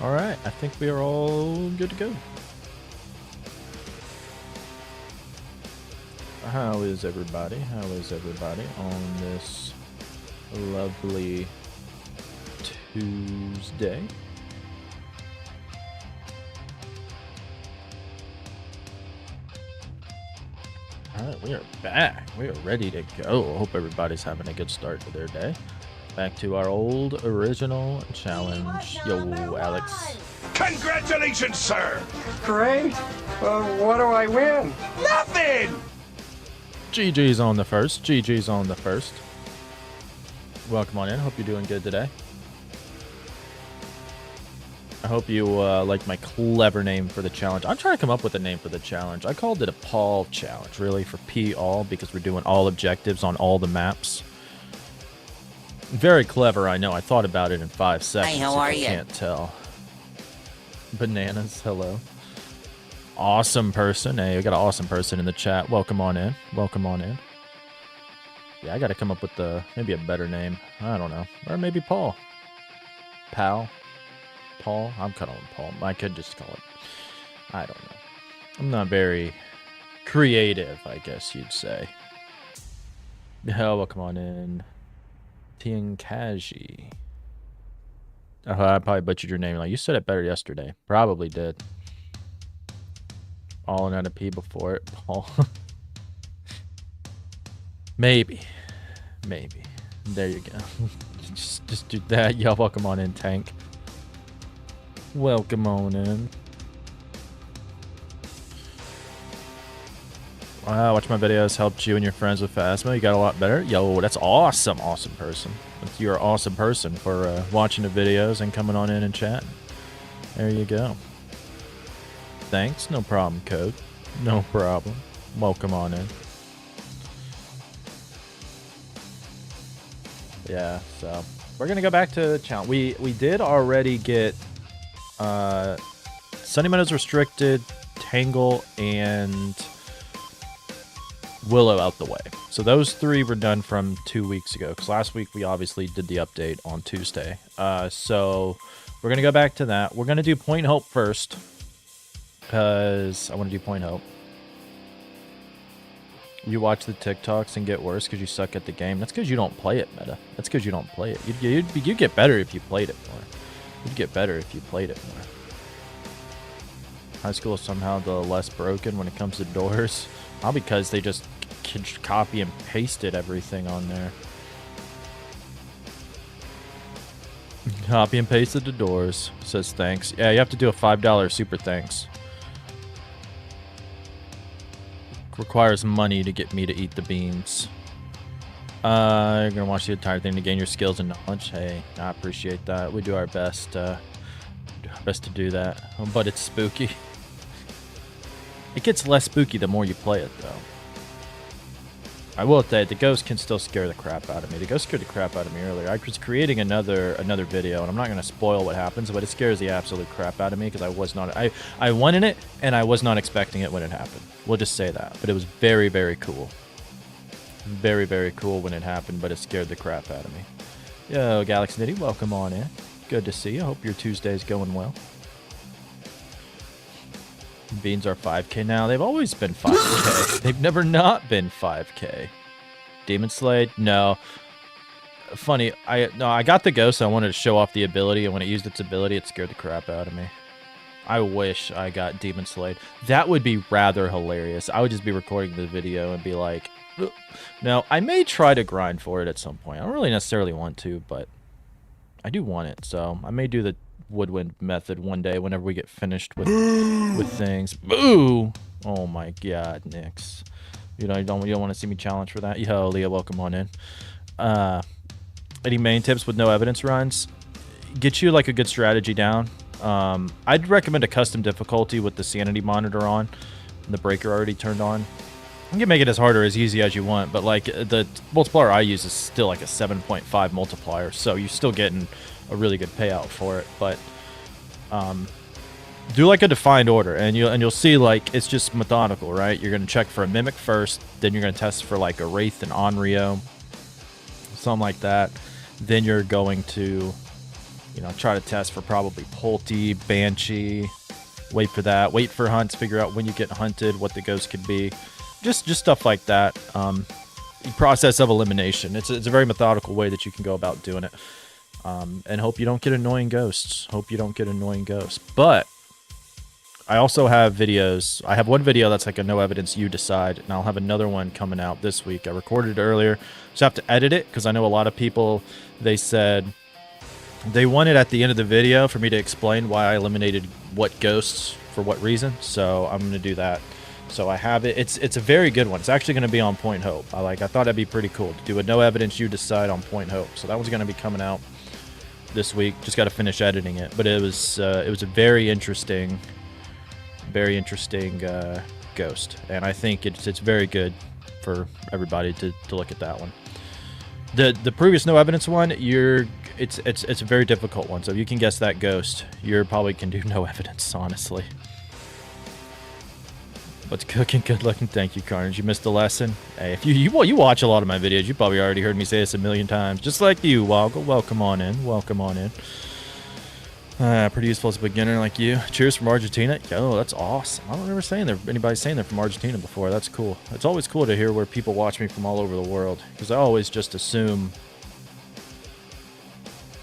Alright, I think we are all good to go. How is everybody? How is everybody on this lovely Tuesday? Alright, we are back. We are ready to go. I hope everybody's having a good start to their day. Back to our old original challenge. Yo, Alex. Congratulations, sir! Great. What do I win? Nothing! GG's on the first. GG's on the first. Welcome on in. Hope you're doing good today. I hope you like my clever name for the challenge. I'm trying to come up with a name for the challenge. I called it a Paul challenge, really, for P all, because we're doing all objectives on all the maps. Very clever, I know. I thought about it in 5 seconds. Hey, how are you? Can't tell. Bananas, hello. Awesome person. Hey, we got an awesome person in the chat. Welcome on in. Welcome on in. Yeah, I got to come up with maybe a better name. I don't know. Or maybe Paul. Pal. Paul? I'm calling him Paul. I could just call it. I don't know. I'm not very creative, I guess you'd say. Oh, welcome on in. Tiankaji. Oh, I probably butchered your name. Like, you said it better yesterday. Probably did. All in on a P before it, Paul. Maybe. Maybe. There you go. just do that. Y'all welcome on in, Tank. Welcome on in. Wow, watch my videos. Helped you and your friends with Phasmo. You got a lot better. Yo, that's awesome. Awesome person. You're an awesome person for watching the videos and coming on in and chatting. There you go. Thanks. No problem, Code. No problem. Welcome on in. Yeah, so we're going to go back to the challenge. We did already get Sunny Meadows Restricted, Tangle, and Willow out the way. So those 3 were done from 2 weeks ago, because last week we obviously did the update on Tuesday. So we're going to go back to that. We're going to do Point Hope first, because I want to do Point Hope. You watch the TikToks and get worse because you suck at the game. That's because you don't play it, Meta. That's because you don't play it. You'd get better if you played it more. You'd get better if you played it more. High school is somehow the less broken when it comes to doors. All because they just copy and pasted everything on there. Copy and pasted the doors. Says thanks. Yeah, you have to do a $5 super thanks. Requires money to get me to eat the beans. You're gonna watch the entire thing to gain your skills and knowledge. Hey, I appreciate that. We do our best to do that. But it's spooky. It gets less spooky the more you play it, though. I will say, the ghost can still scare the crap out of me. The ghost scared the crap out of me earlier. I was creating another video, and I'm not going to spoil what happens, but it scares the absolute crap out of me because I won in it, and I was not expecting it when it happened. We'll just say that. But it was very, very cool. Very, very cool when it happened, but it scared the crap out of me. Yo, Galaxy Nitty, welcome on in. Good to see you. Hope your Tuesday's going well. Beans are 5k now. They've always been 5k. They've never not been 5k. Demon Slade? No. Funny, I got the ghost. I wanted to show off the ability, and when it used its ability, it scared the crap out of me. I wish I got Demon Slade. That would be rather hilarious. I would just be recording the video and be like, ugh. No, I may try to grind for it at some point. I don't really necessarily want to, but I do want it, so I may do the woodwind method one day whenever we get finished with things. Boo! Oh my god, Nix. You don't want to see me challenge for that? Yo, Leah, welcome on in. Any main tips with no evidence runs? Get you like a good strategy down. I'd recommend a custom difficulty with the sanity monitor on, and the breaker already turned on. You can make it as hard or as easy as you want, but like the multiplier I use is still like a 7.5 multiplier, so you're still getting a really good payout for it. But do like a defined order, and you'll see like it's just methodical, right? You're gonna check for a mimic first, then you're gonna test for like a wraith and Onryo, something like that. Then you're going to You know, try to test for probably Pulte, Banshee. Wait for that. Wait for hunts. Figure out when you get hunted, what the ghost could be. Just stuff like that. Process of elimination. It's a very methodical way that you can go about doing it. And hope you don't get annoying ghosts. Hope you don't get annoying ghosts. But I also have videos. I have one video that's like a no evidence, you decide, and I'll have another one coming out this week. I recorded it earlier. Just have to edit it because I know a lot of people, they said they wanted at the end of the video for me to explain why I eliminated what ghosts for what reason. So I'm going to do that. So I have it. It's a very good one. It's actually going to be on Point Hope. I thought that'd be pretty cool to do a no evidence, you decide on Point Hope. So that one's going to be coming out this week. Just got to finish editing it. But it was a very interesting ghost, and I think it's very good for everybody to look at that one. The previous no evidence one, it's a very difficult one. So if you can guess that ghost, you probably can do no evidence, honestly. What's cooking? Good looking. Thank you, Carnage. You missed a lesson. Hey, if you watch a lot of my videos, you probably already heard me say this a million times. Just like you, Woggle. Welcome on in. Welcome on in. Pretty useful as a beginner like you. Cheers from Argentina. Yo, that's awesome. I don't remember anybody saying they're from Argentina before. That's cool. It's always cool to hear where people watch me from all over the world, because I always just assume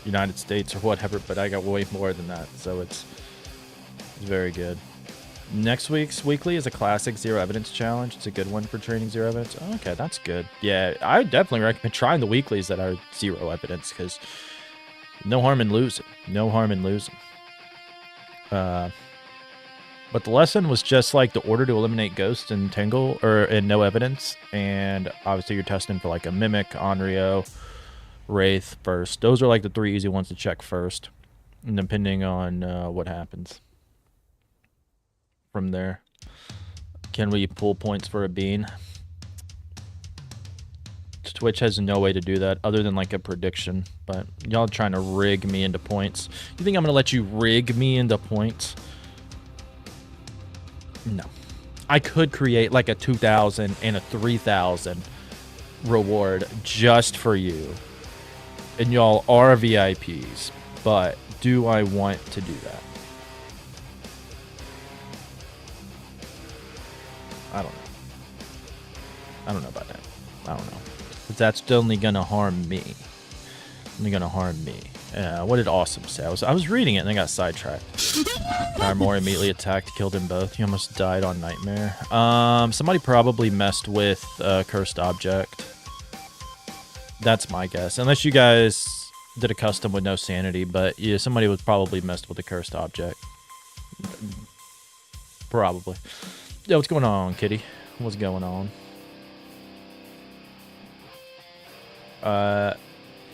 United States or whatever, but I got way more than that, so it's very good. Next week's weekly is a classic zero evidence challenge. It's a good one for training zero evidence. Oh, okay, that's good. Yeah, I definitely recommend trying the weeklies that are zero evidence, because no harm in losing. No harm in losing. But the lesson was just like the order to eliminate ghosts and Tangle, or in no evidence. And obviously you're testing for like a Mimic, Onryo, Wraith first. Those are like the 3 easy ones to check first. And depending on what happens from there. Can we pull points for a bean? Twitch has no way to do that other than like a prediction, but y'all trying to rig me into points. You think I'm gonna let you rig me into points? No. I could create like a 2,000 and a 3,000 reward just for you, and y'all are VIPs, but do I want to do that? I don't know. I don't know about that. I don't know. But that's only gonna harm me. Only gonna harm me. What did Awesome say? I was reading it and I got sidetracked. Armor immediately attacked, killed them both. He almost died on Nightmare. Somebody probably messed with Cursed Object. That's my guess. Unless you guys did a custom with no sanity, but yeah, somebody was probably messed with the Cursed Object. Probably. Yo, what's going on, kitty? What's going on?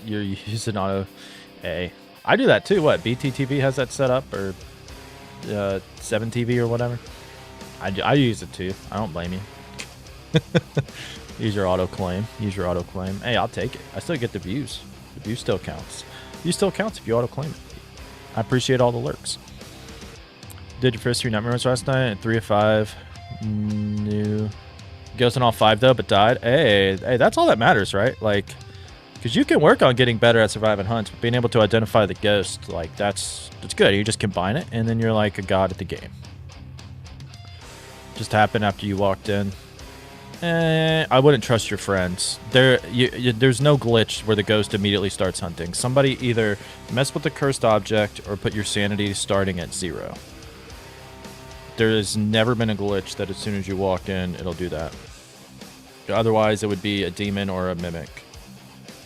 You're using auto A. I do that too. What, BTTV has that set up, or 7TV or whatever? I use it too. I don't blame you. Use your auto claim. Use your auto claim. Hey, I'll take it. I still get the views. The view still counts. View still counts if you auto claim it. I appreciate all the lurks. Did your first 3 nightmares last night at 3 of 5. New Ghost in all 5 though, but died. Hey, that's all that matters, right? Like, because you can work on getting better at surviving hunts, but being able to identify the ghost, like, that's good. You just combine it, and then you're like a god at the game. Just happened after you walked in. I wouldn't trust your friends. There's no glitch where the ghost immediately starts hunting. Somebody either messed with the cursed object or put your sanity starting at 0. There has never been a glitch that as soon as you walk in, it'll do that. Otherwise, it would be a demon or a mimic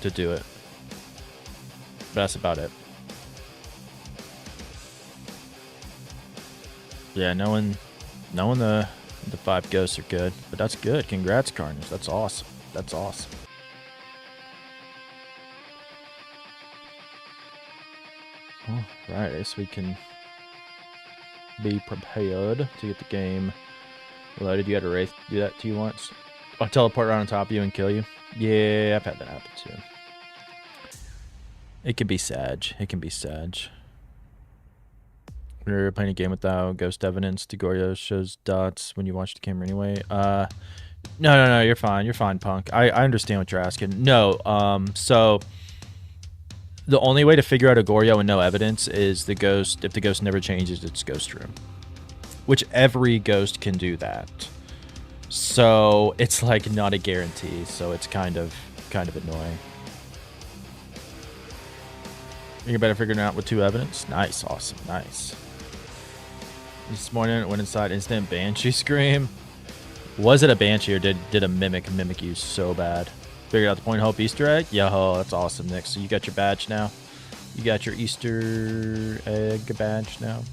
to do it. But that's about it. Yeah, knowing the 5 ghosts are good, but that's good. Congrats, Carnage. That's awesome. That's awesome. All right, so we can be prepared to get the game loaded. You had a Wraith do that to you once? I'll teleport around on top of you and kill you. Yeah, I've had that happen too. It can be sad. It can be sad. When you're playing a game without ghost evidence, Degorio shows dots when you watch the camera anyway. No, you're fine. You're fine, Punk. I understand what you're asking. No, so The only way to figure out a Goryo and no evidence is the ghost. If the ghost never changes its ghost room, which every ghost can do that. So it's like not a guarantee. So it's kind of annoying. You're better figuring it out with 2 evidence. Nice, awesome, nice. This morning it went inside instant banshee scream. Was it a banshee or did a mimic you so bad? Figured out the Point Hope Easter egg? Yo, that's awesome, Nick. So you got your badge now. You got your Easter egg badge now.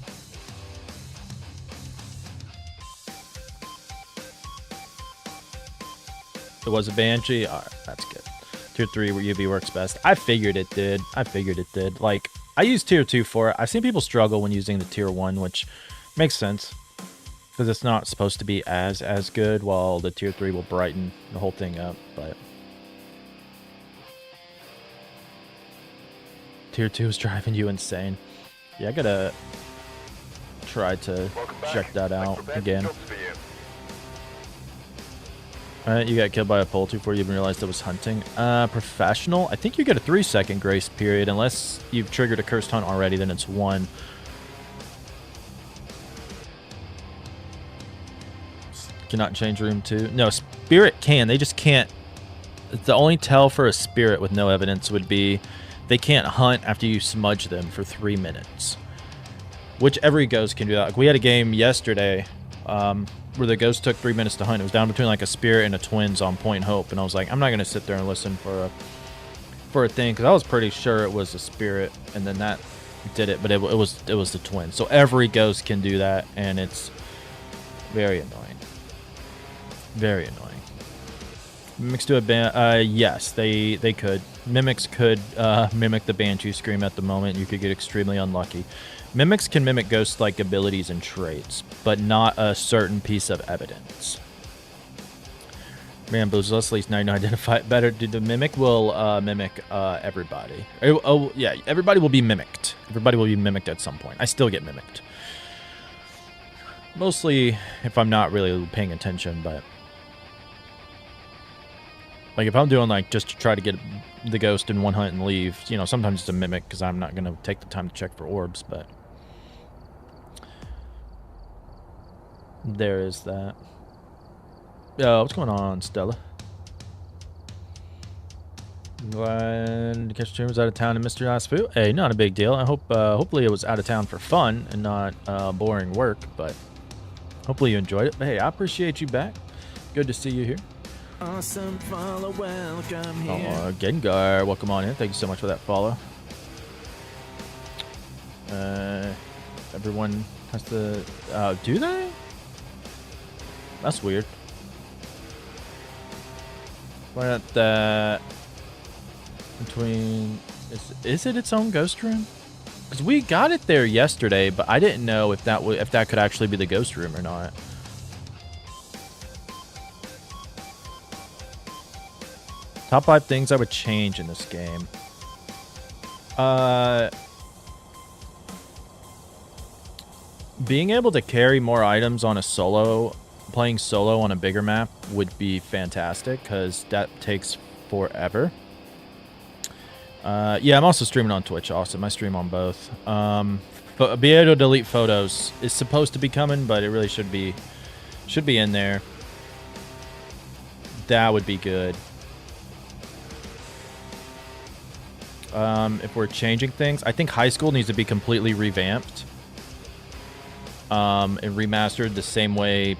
It was a banshee. All right, that's good. Tier 3 where UV works best. I figured it did. Like, I use tier 2 for it. I've seen people struggle when using the tier 1, which makes sense. Because it's not supposed to be as good, while the tier 3 will brighten the whole thing up. But tier 2 is driving you insane. Yeah, I gotta try to check that out again. You got killed by a pole before you even realized it was hunting. Professional. I think you get a 3-second grace period unless you've triggered a cursed hunt already. Then it's 1. Cannot change room 2. No, spirit can. They just can't. The only tell for a spirit with no evidence would be they can't hunt after you smudge them for 3 minutes. Which every ghost can do that. Like we had a game yesterday where the ghost took 3 minutes to hunt. It was down between like a spirit and a twins on Point Hope, and I was like, I'm not gonna sit there and listen for a thing because I was pretty sure it was a spirit, and then that did it, but it was the twins. So every ghost can do that, and it's very annoying. Very annoying. Mimics do a yes, they could. Mimics could mimic the Banshee Scream at the moment. You could get extremely unlucky. Mimics can mimic ghost-like abilities and traits, but not a certain piece of evidence. Man, Blues, let's at least now you know identify it better. Dude, the mimic will mimic everybody. Oh, yeah, everybody will be mimicked. Everybody will be mimicked at some point. I still get mimicked. Mostly if I'm not really paying attention, but... like, if I'm doing, like, just to try to get the ghost in one hunt and leave, you know, sometimes it's a mimic because I'm not going to take the time to check for orbs, but... there is that. Yo, what's going on, Stella? Glad to catch the was out of town and Mr. Asfu. Hey, not a big deal. I hope, hopefully it was out of town for fun and not boring work, but hopefully you enjoyed it. But hey, I appreciate you back. Good to see you here. Awesome follow, welcome here. Oh, Gengar, welcome on in. Thank you so much for that follow. Everyone has to, do they? That's weird. Why not that between, is it its own ghost room? Because we got it there yesterday, but I didn't know if that could actually be the ghost room or not. Top 5 things I would change in this game. Being able to carry more items on a solo, playing solo on a bigger map would be fantastic because that takes forever. Yeah, I'm also streaming on Twitch. Awesome. I stream on both. But be able to delete photos is supposed to be coming, but it really should be in there. That would be good. If we're changing things, I think high school needs to be completely revamped and remastered the same way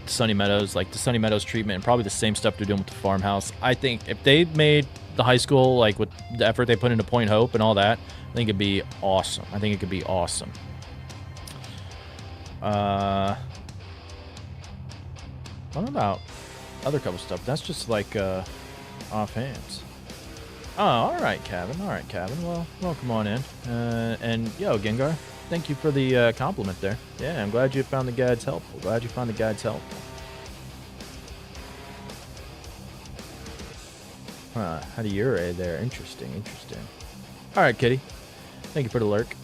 Sunny Meadows, like the Sunny Meadows treatment, and probably the same stuff they're doing with the farmhouse. I think if they made the high school, like with the effort they put into Point Hope and all that, I think it'd be awesome. I think it could be awesome. What about other couple stuff? That's just like offhands. Oh, all right, Kevin. All right, Kevin. Well, welcome on in. And yo, Gengar, thank you for the compliment there. Yeah, I'm glad you found the guides helpful. Glad you found the guides helpful. How do you array there? Interesting, interesting. All right, Kitty. Thank you for the lurk.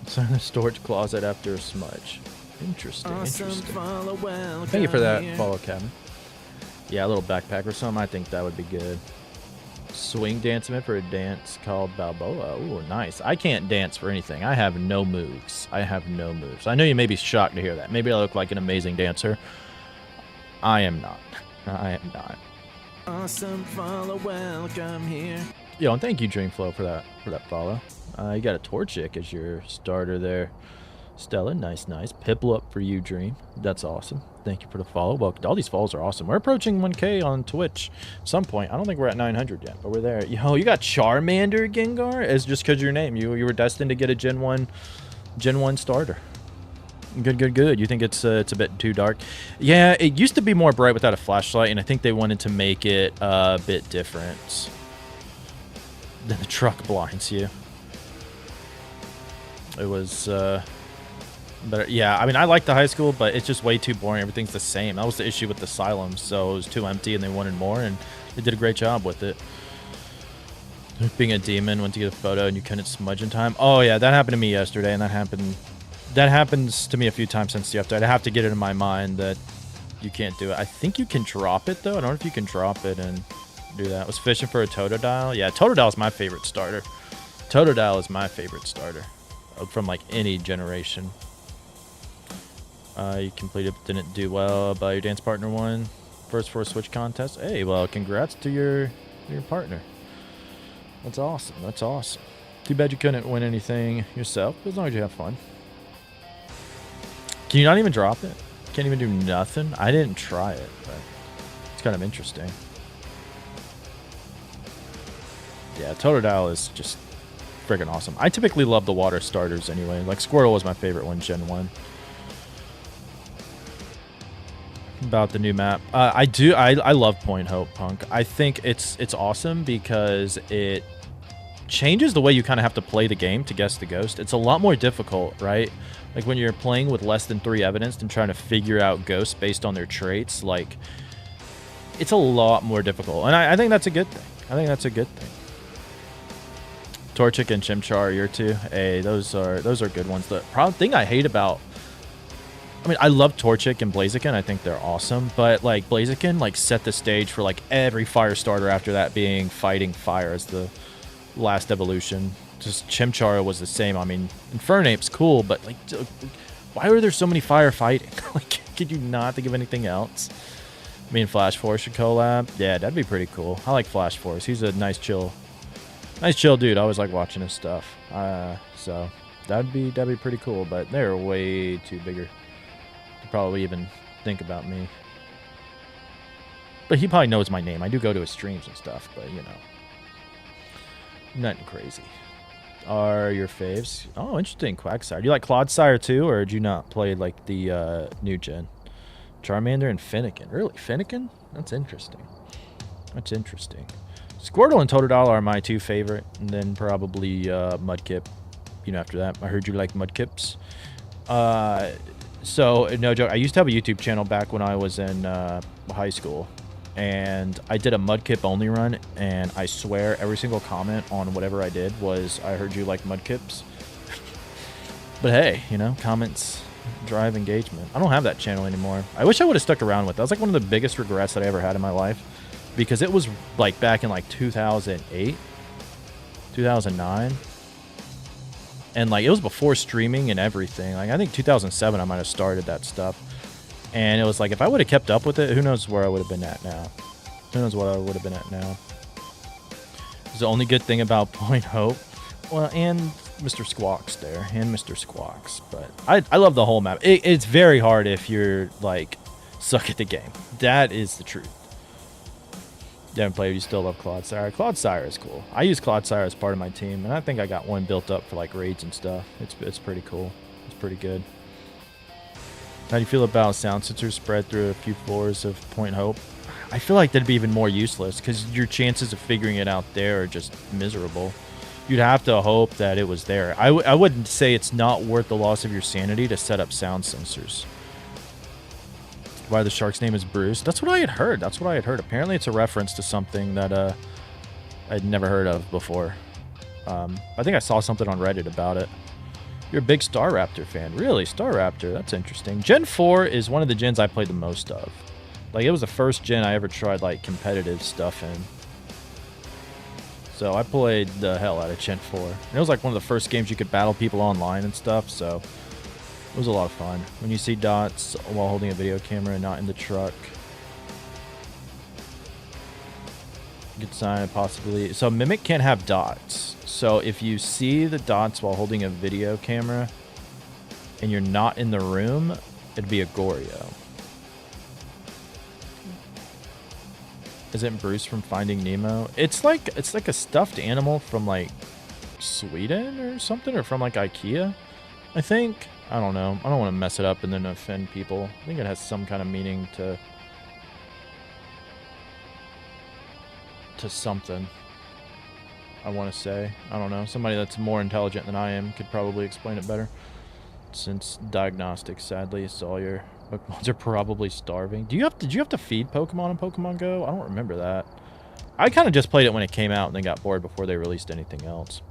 It's in the storage closet after a smudge. Interesting, Awesome interesting. follow, welcome Thank you for that here. follow, Kevin. Yeah, a little backpack or something. I think that would be good. Swing dancement for a dance called Balboa. Ooh, nice. I can't dance for anything. I have no moves. I have no moves. I know you may be shocked to hear that. Maybe I look like an amazing dancer. I am not. I am not. Awesome follow, welcome here. Yo, and thank you, Dreamflow, for that follow. You got a Torchic as your starter there. Stella, nice. Piplup for you, Dream. That's awesome. Thank you for the follow. Well, all these follows are awesome. We're approaching 1K on Twitch at some point. I don't think we're at 900 yet, but we're there. Yo, you got Charmander, Gengar? As just because your name. You were destined to get a Gen 1 starter. Good. You think it's a bit too dark? Yeah, it used to be more bright without a flashlight, and I think they wanted to make it a bit different. Then the truck blinds you. It was... But yeah, I mean, I like the high school, but it's just way too boring. Everything's the same. That was the issue with the asylums. So it was too empty, and they wanted more, and they did a great job with it. Being a demon, went to get a photo, and you couldn't smudge in time. Oh yeah, that happened to me yesterday, and that happens to me a few times since yesterday. I have to get it in my mind that you can't do it. I think you can drop it though. I don't know if you can drop it and do that. I was fishing for a Totodile. Yeah, Totodile is my favorite starter. Totodile is my favorite starter from like any generation. You completed, didn't do well, but your dance partner won. First for a Switch contest. Hey, well, congrats to your partner. That's awesome. That's awesome. Too bad you couldn't win anything yourself, but as long as you have fun. Can you not even drop it? Can't even do nothing? I didn't try it, but it's kind of interesting. Yeah, Totodile is just freaking awesome. I typically love the water starters anyway. Like Squirtle was my favorite one, Gen 1. About the new map. I love Point Hope, Punk. I think it's awesome because it changes the way you kind of have to play the game to guess the ghost. It's a lot more difficult, right? Like when you're playing with less than 3 evidence and trying to figure out ghosts based on their traits, like it's a lot more difficult. And I think that's a good thing. I think that's a good thing. Torchic and Chimchar are your two. Hey, those are good ones. The thing I hate about, I mean, I love Torchic and Blaziken. I think they're awesome. But, like, Blaziken, like, set the stage for, like, every fire starter after that being fighting fire as the last evolution. Just Chimchar was the same. I mean, Infernape's cool, but, like, why are there so many fire fighting? Like, could you not think of anything else? Me and Flash Force should collab. Yeah, that'd be pretty cool. I like Flash Force. He's a nice chill dude. I always like watching his stuff. So that'd be pretty cool, but they're way too bigger. Probably even think about me, but he probably knows my name. I do go to his streams and stuff, but you know, nothing crazy. Are your faves? Oh, interesting. Quagsire. Do you like Clodsire too, or did you not play like the new gen? Charmander and Finnegan. Really, Finnegan? That's interesting. That's interesting. Squirtle and Totodile are my 2 favorite, and then probably Mudkip. You know, after that, I heard you like Mudkips. So, no joke, I used to have a YouTube channel back when I was in high school, and I did a Mudkip only run, and I swear every single comment on whatever I did was, I heard you like Mudkips. But hey, you know, comments drive engagement. I don't have that channel anymore. I wish I would have stuck around with it. That was like one of the biggest regrets that I ever had in my life, because it was like back in like 2008, 2009. And, like, it was before streaming and everything. Like, I think 2007 I might have started that stuff. And it was like, if I would have kept up with it, who knows where I would have been at now. Who knows what I would have been at now. It's the only good thing about Point Hope. Well, and Mr. Squawks there. And Mr. Squawks. But I love the whole map. It's very hard if you're, like, suck at the game. That is the truth. You haven't played, you still love Clodsire. Clodsire is cool. I use Clodsire as part of my team, and I think I got one built up for like raids and stuff. It's pretty cool. It's pretty good. How do you feel about sound sensors spread through a few floors of Point Hope? I feel like that'd be even more useless because your chances of figuring it out there are just miserable. You'd have to hope that it was there. I wouldn't say it's not worth the loss of your sanity to set up sound sensors. Why the shark's name is Bruce? That's what I had heard. Apparently it's a reference to something that I'd never heard of before. I think I saw something on Reddit about it. You're a big Star Raptor fan. Really? Star Raptor? That's interesting. Gen 4 is one of the gens I played the most of. Like, it was the first gen I ever tried, like, competitive stuff in. So I played the hell out of Chen 4. And it was like one of the first games you could battle people online and stuff, so it was a lot of fun. When you see dots while holding a video camera and not in the truck. Good sign, possibly. So Mimic can't have dots. So if you see the dots while holding a video camera and you're not in the room, it'd be a Goryo. Isn't Bruce from Finding Nemo? It's like a stuffed animal from like Sweden or something, or from like IKEA, I think. I don't know. I don't want to mess it up and then offend people. I think it has some kind of meaning to something. I want to say. I don't know. Somebody that's more intelligent than I am could probably explain it better. Since diagnostics, sadly, so all your Pokemons are probably starving. Did you have to feed Pokemon in Pokemon Go? I don't remember that. I kind of just played it when it came out and then got bored before they released anything else.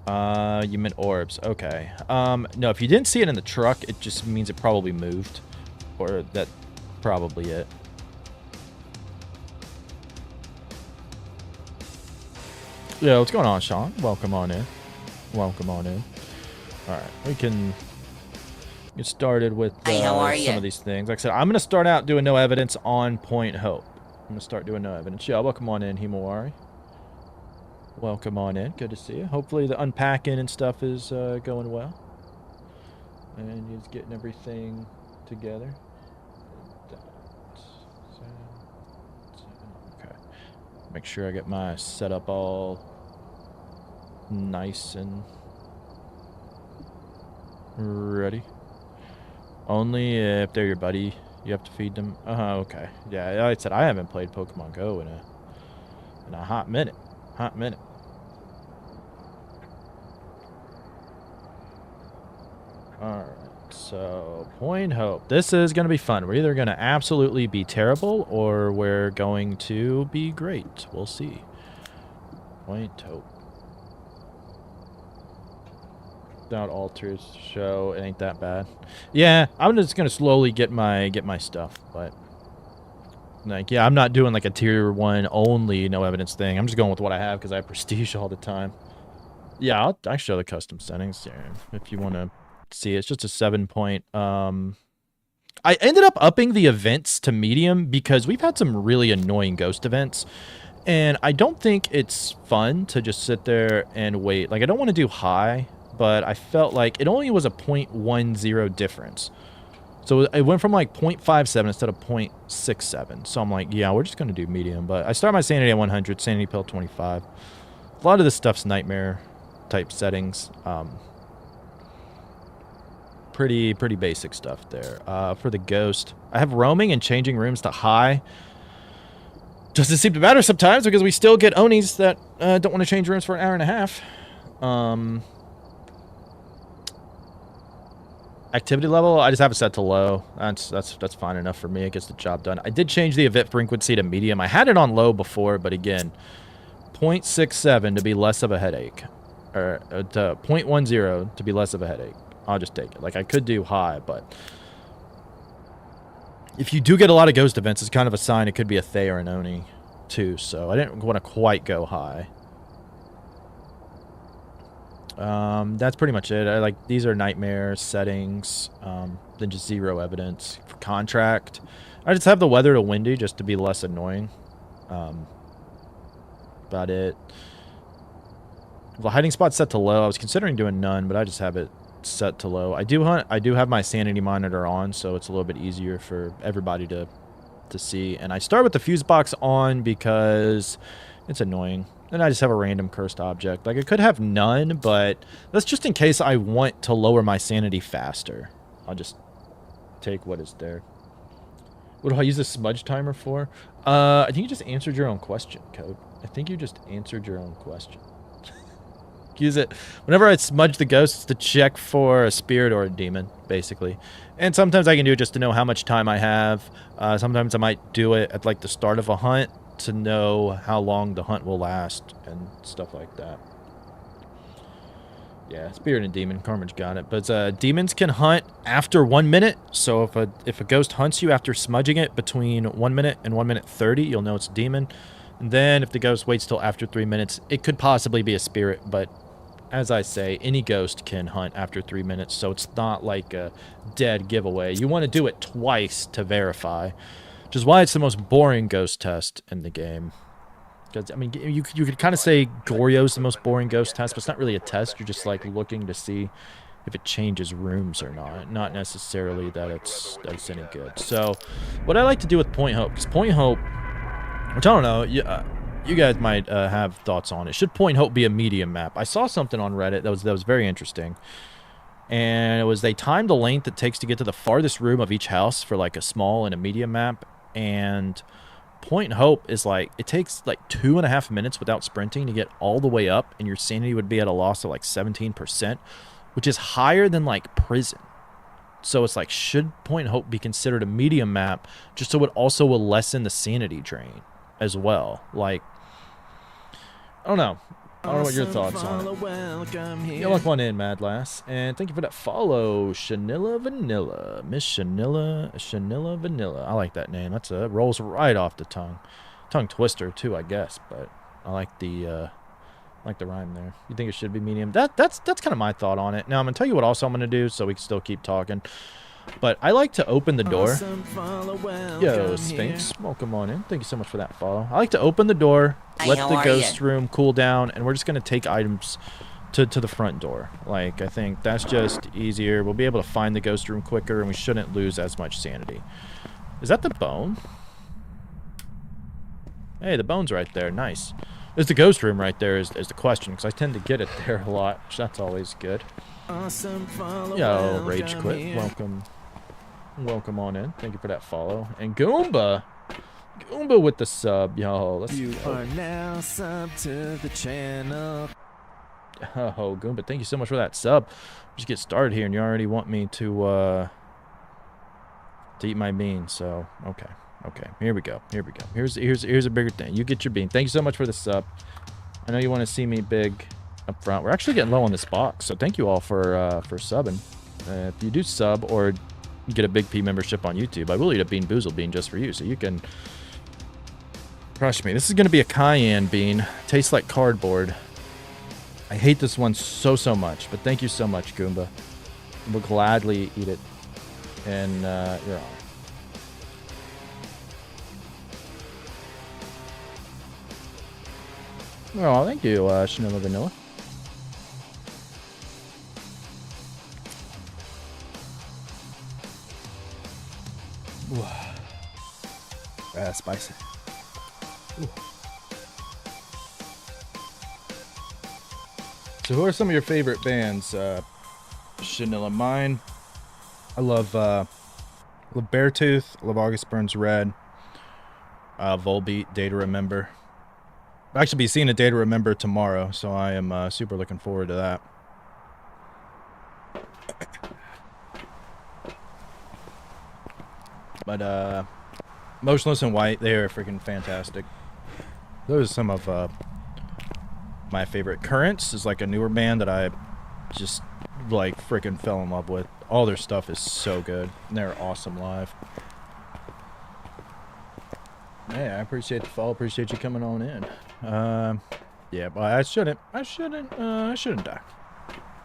You meant orbs. Okay. No, if you didn't see it in the truck, it just means it probably moved. Or that's probably it. Yeah, what's going on, Sean? Welcome on in. Welcome on in. Alright, we can get started with some of these things. Like I said, I'm going to start out doing no evidence on Point Hope. I'm going to start doing no evidence. Yeah, welcome on in, Himawari. Welcome on in. Good to see you. Hopefully the unpacking and stuff is going well. And he's getting everything together. Okay. Make sure I get my setup all nice and ready. Only if they're your buddy, you have to feed them. Okay. Yeah, like I said, I haven't played Pokemon Go in a hot minute. Hot minute. Alright, so Point Hope. This is going to be fun. We're either going to absolutely be terrible or we're going to be great. We'll see. Point Hope. Without alters show, it ain't that bad. Yeah, I'm just going to slowly get my stuff, but like, yeah, I'm not doing like a tier 1 only no evidence thing. I'm just going with what I have because I have prestige all the time. Yeah, I'll show the custom settings here if you want to see. It's just a 7-point. I ended up upping the events to medium because we've had some really annoying ghost events, and I don't think it's fun to just sit there and wait. Like, I don't want to do high, but I felt like it only was a 0.10 difference. So it went from like 0.57 instead of 0.67. So I'm like, yeah, we're just going to do medium. But I start my sanity at 100, sanity pill 25. A lot of this stuff's nightmare type settings. Pretty basic stuff there. For the ghost, I have roaming and changing rooms to high. Doesn't seem to matter sometimes because we still get Onis that don't want to change rooms for an hour and a half. Activity level, I just have it set to low. That's fine enough for me. It gets the job done. I did change the event frequency to medium. I had it on low before, but again, 0.67 to be less of a headache. Or to 0.10 to be less of a headache. I'll just take it. Like, I could do high, but if you do get a lot of ghost events, it's kind of a sign it could be a Thay or an Oni, too. So I didn't want to quite go high. That's pretty much it. These are nightmare settings, then just 0 evidence. For contract, I just have the weather to windy just to be less annoying. About it. The hiding spot set to low. I was considering doing none, but I just have it set to low. I do have my sanity monitor on, so it's a little bit easier for everybody to see. And I start with the fuse box on because it's annoying. Then I just have a random cursed object. Like, I could have none, but that's just in case I want to lower my sanity faster. I'll just take what is there. What do I use the smudge timer for? I think you just answered your own question, Code. I think you just answered your own question. Use it whenever I smudge the ghosts to check for a spirit or a demon, basically. And sometimes I can do it just to know how much time I have. Sometimes I might do it at like the start of a hunt to know how long the hunt will last and stuff like that. Yeah, spirit and demon, Carmen's got it. But demons can hunt after 1 minute. So if a ghost hunts you after smudging it between 1 minute and 1 minute 30, you'll know it's a demon. And then if the ghost waits till after 3 minutes, it could possibly be a spirit, but as I say, any ghost can hunt after 3 minutes, so it's not like a dead giveaway. You want to do it twice to verify, which is why it's the most boring ghost test in the game. Because, I mean, you could kind of say Goryo's the most boring ghost test, but it's not really a test. You're just, like, looking to see if it changes rooms or not necessarily that it's any good. So, what I like to do with Point Hope, because Point Hope, which I don't know, you guys might have thoughts on it. Should Point Hope be a medium map? I saw something on Reddit that was very interesting, and it was they timed the length it takes to get to the farthest room of each house for like a small and a medium map, and Point Hope is like it takes like 2.5 minutes without sprinting to get all the way up, and your sanity would be at a loss of like 17%, which is higher than like Prison. So it's like, should Point Hope be considered a medium map just so it also will lessen the sanity drain as well? Like, I don't know. I don't know what your thoughts on it. Yeah, look one in, Mad Lass. And thank you for that follow, Shanilla Vanilla. Miss Shanilla Vanilla. I like that name. That rolls right off the tongue. Tongue twister, too, I guess. But I like the rhyme there. You think it should be medium? That's kind of my thought on it. Now, I'm going to tell you what also I'm going to do so we can still keep talking. But I like to open the door. Yo, Sphinx, welcome on in. Thank you so much for that follow. I like to open the door, let the ghost room cool down, and we're just going to take items to the front door. Like, I think that's just easier. We'll be able to find the ghost room quicker, and we shouldn't lose as much sanity. Is that the bone? Hey, the bone's right there. Nice. Is the ghost room right there is the question, because I tend to get it there a lot, which that's always good. Yo, Rage Quit, welcome. Welcome on in. Thank you for that follow. And Goomba with the sub. Yo, let's You are now sub to the channel. Oh, Goomba, thank you so much for that sub. Just get started here, and you already want me to eat my bean. So okay, here we go. Here's a bigger thing. You get your bean. Thank you so much for the sub. I know you want to see me big up front. We're actually getting low on this box, so thank you all for subbing. If you do sub or get a Big P membership on YouTube, I will eat a Bean Boozle bean just for you, so you can crush me. This is going to be a cayenne bean. Tastes like cardboard. I hate this one so much, but thank you so much, Goomba. We'll gladly eat it, and you're on. Oh, thank you, Chanel Vanilla. Spicy. Ooh. So who are some of your favorite bands, Chanilla? Mine, I love Beartooth, I love August Burns Red, Volbeat, Day to Remember. I'll actually be seeing a Day to Remember tomorrow, so I am super looking forward to that. But Motionless in White, they are freaking fantastic. Those are some of my favorite. Currents is like a newer band that I just like freaking fell in love with. All their stuff is so good. And they're awesome live. Hey, I appreciate the follow. Appreciate you coming on in. Yeah, but I shouldn't die.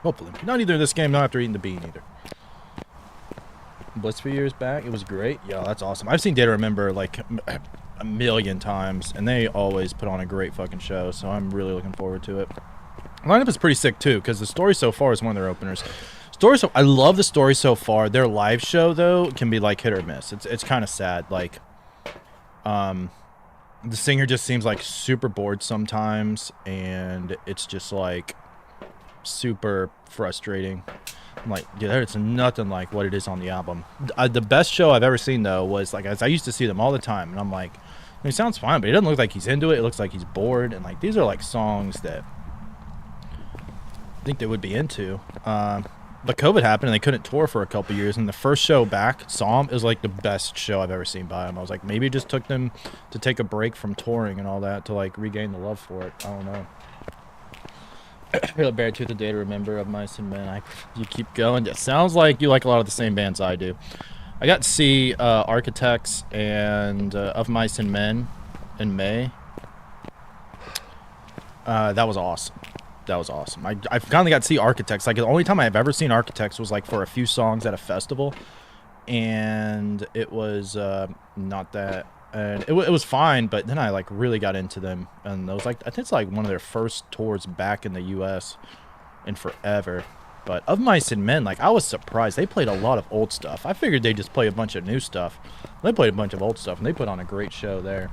Hopefully. Not either this game, not after eating the bean either. Bliss for years back, it was great. Yeah, that's awesome. I've seen Day to Remember like a million times, and they always put on a great fucking show, so I'm really looking forward to it. Lineup is pretty sick too, because the story so far is one of their openers. I love the story so far. Their live show though can be like hit or miss. It's kind of sad. Like, the singer just seems like super bored sometimes, and it's just like super frustrating. I'm like, yeah, it's nothing like what it is on the album. The best show I've ever seen though was like, as I used to see them all the time, and I'm like, he sounds fine, but he doesn't look like he's into it. It looks like he's bored, and like these are like songs that I think they would be into. But COVID happened and they couldn't tour for a couple years, and the first show back, saw him, it was like the best show I've ever seen by him. I was like, maybe it just took them to take a break from touring and all that to like regain the love for it. I don't know. Beartooth, the Day to Remember, of Mice and Men. You keep going. It sounds like you like a lot of the same bands I do. I got to see Architects and Of Mice and Men in May. That was awesome. That was awesome. I finally got to see Architects. Like, the only time I've ever seen Architects was, like, for a few songs at a festival. And it was not that... And it was fine, but then I, like, really got into them. And it was, like, I think it's, like, one of their first tours back in the U.S. in forever. But Of Mice and Men, like, I was surprised. They played a lot of old stuff. I figured they'd just play a bunch of new stuff. They played a bunch of old stuff, and they put on a great show there.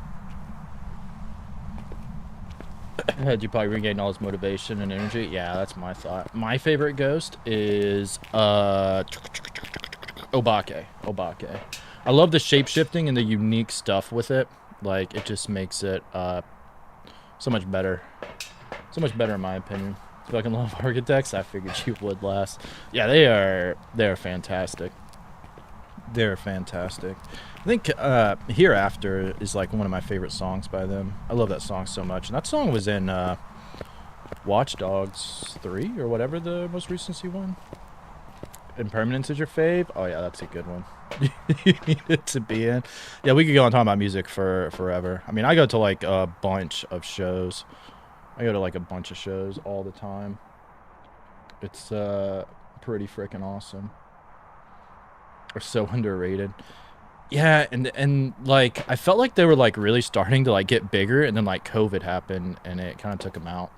Had you probably regained all his motivation and energy? Yeah, that's my thought. My favorite ghost is Obake. I love the shape-shifting and the unique stuff with it. Like, it just makes it so much better. So much better in my opinion. If I can love Architects, I figured you would last. Yeah, they're fantastic. They're fantastic. I think Hereafter is like one of my favorite songs by them. I love that song so much. And that song was in Watch Dogs 3 or whatever the most recency one. Impermanence is your fave? Oh yeah, that's a good one. You need it to be in. Yeah, we could go on talking about music for forever. I mean, I go to like a bunch of shows. I go to like a bunch of shows all the time. It's pretty freaking awesome. Are so underrated. Yeah, and like I felt like they were like really starting to like get bigger, and then like COVID happened and it kind of took them out.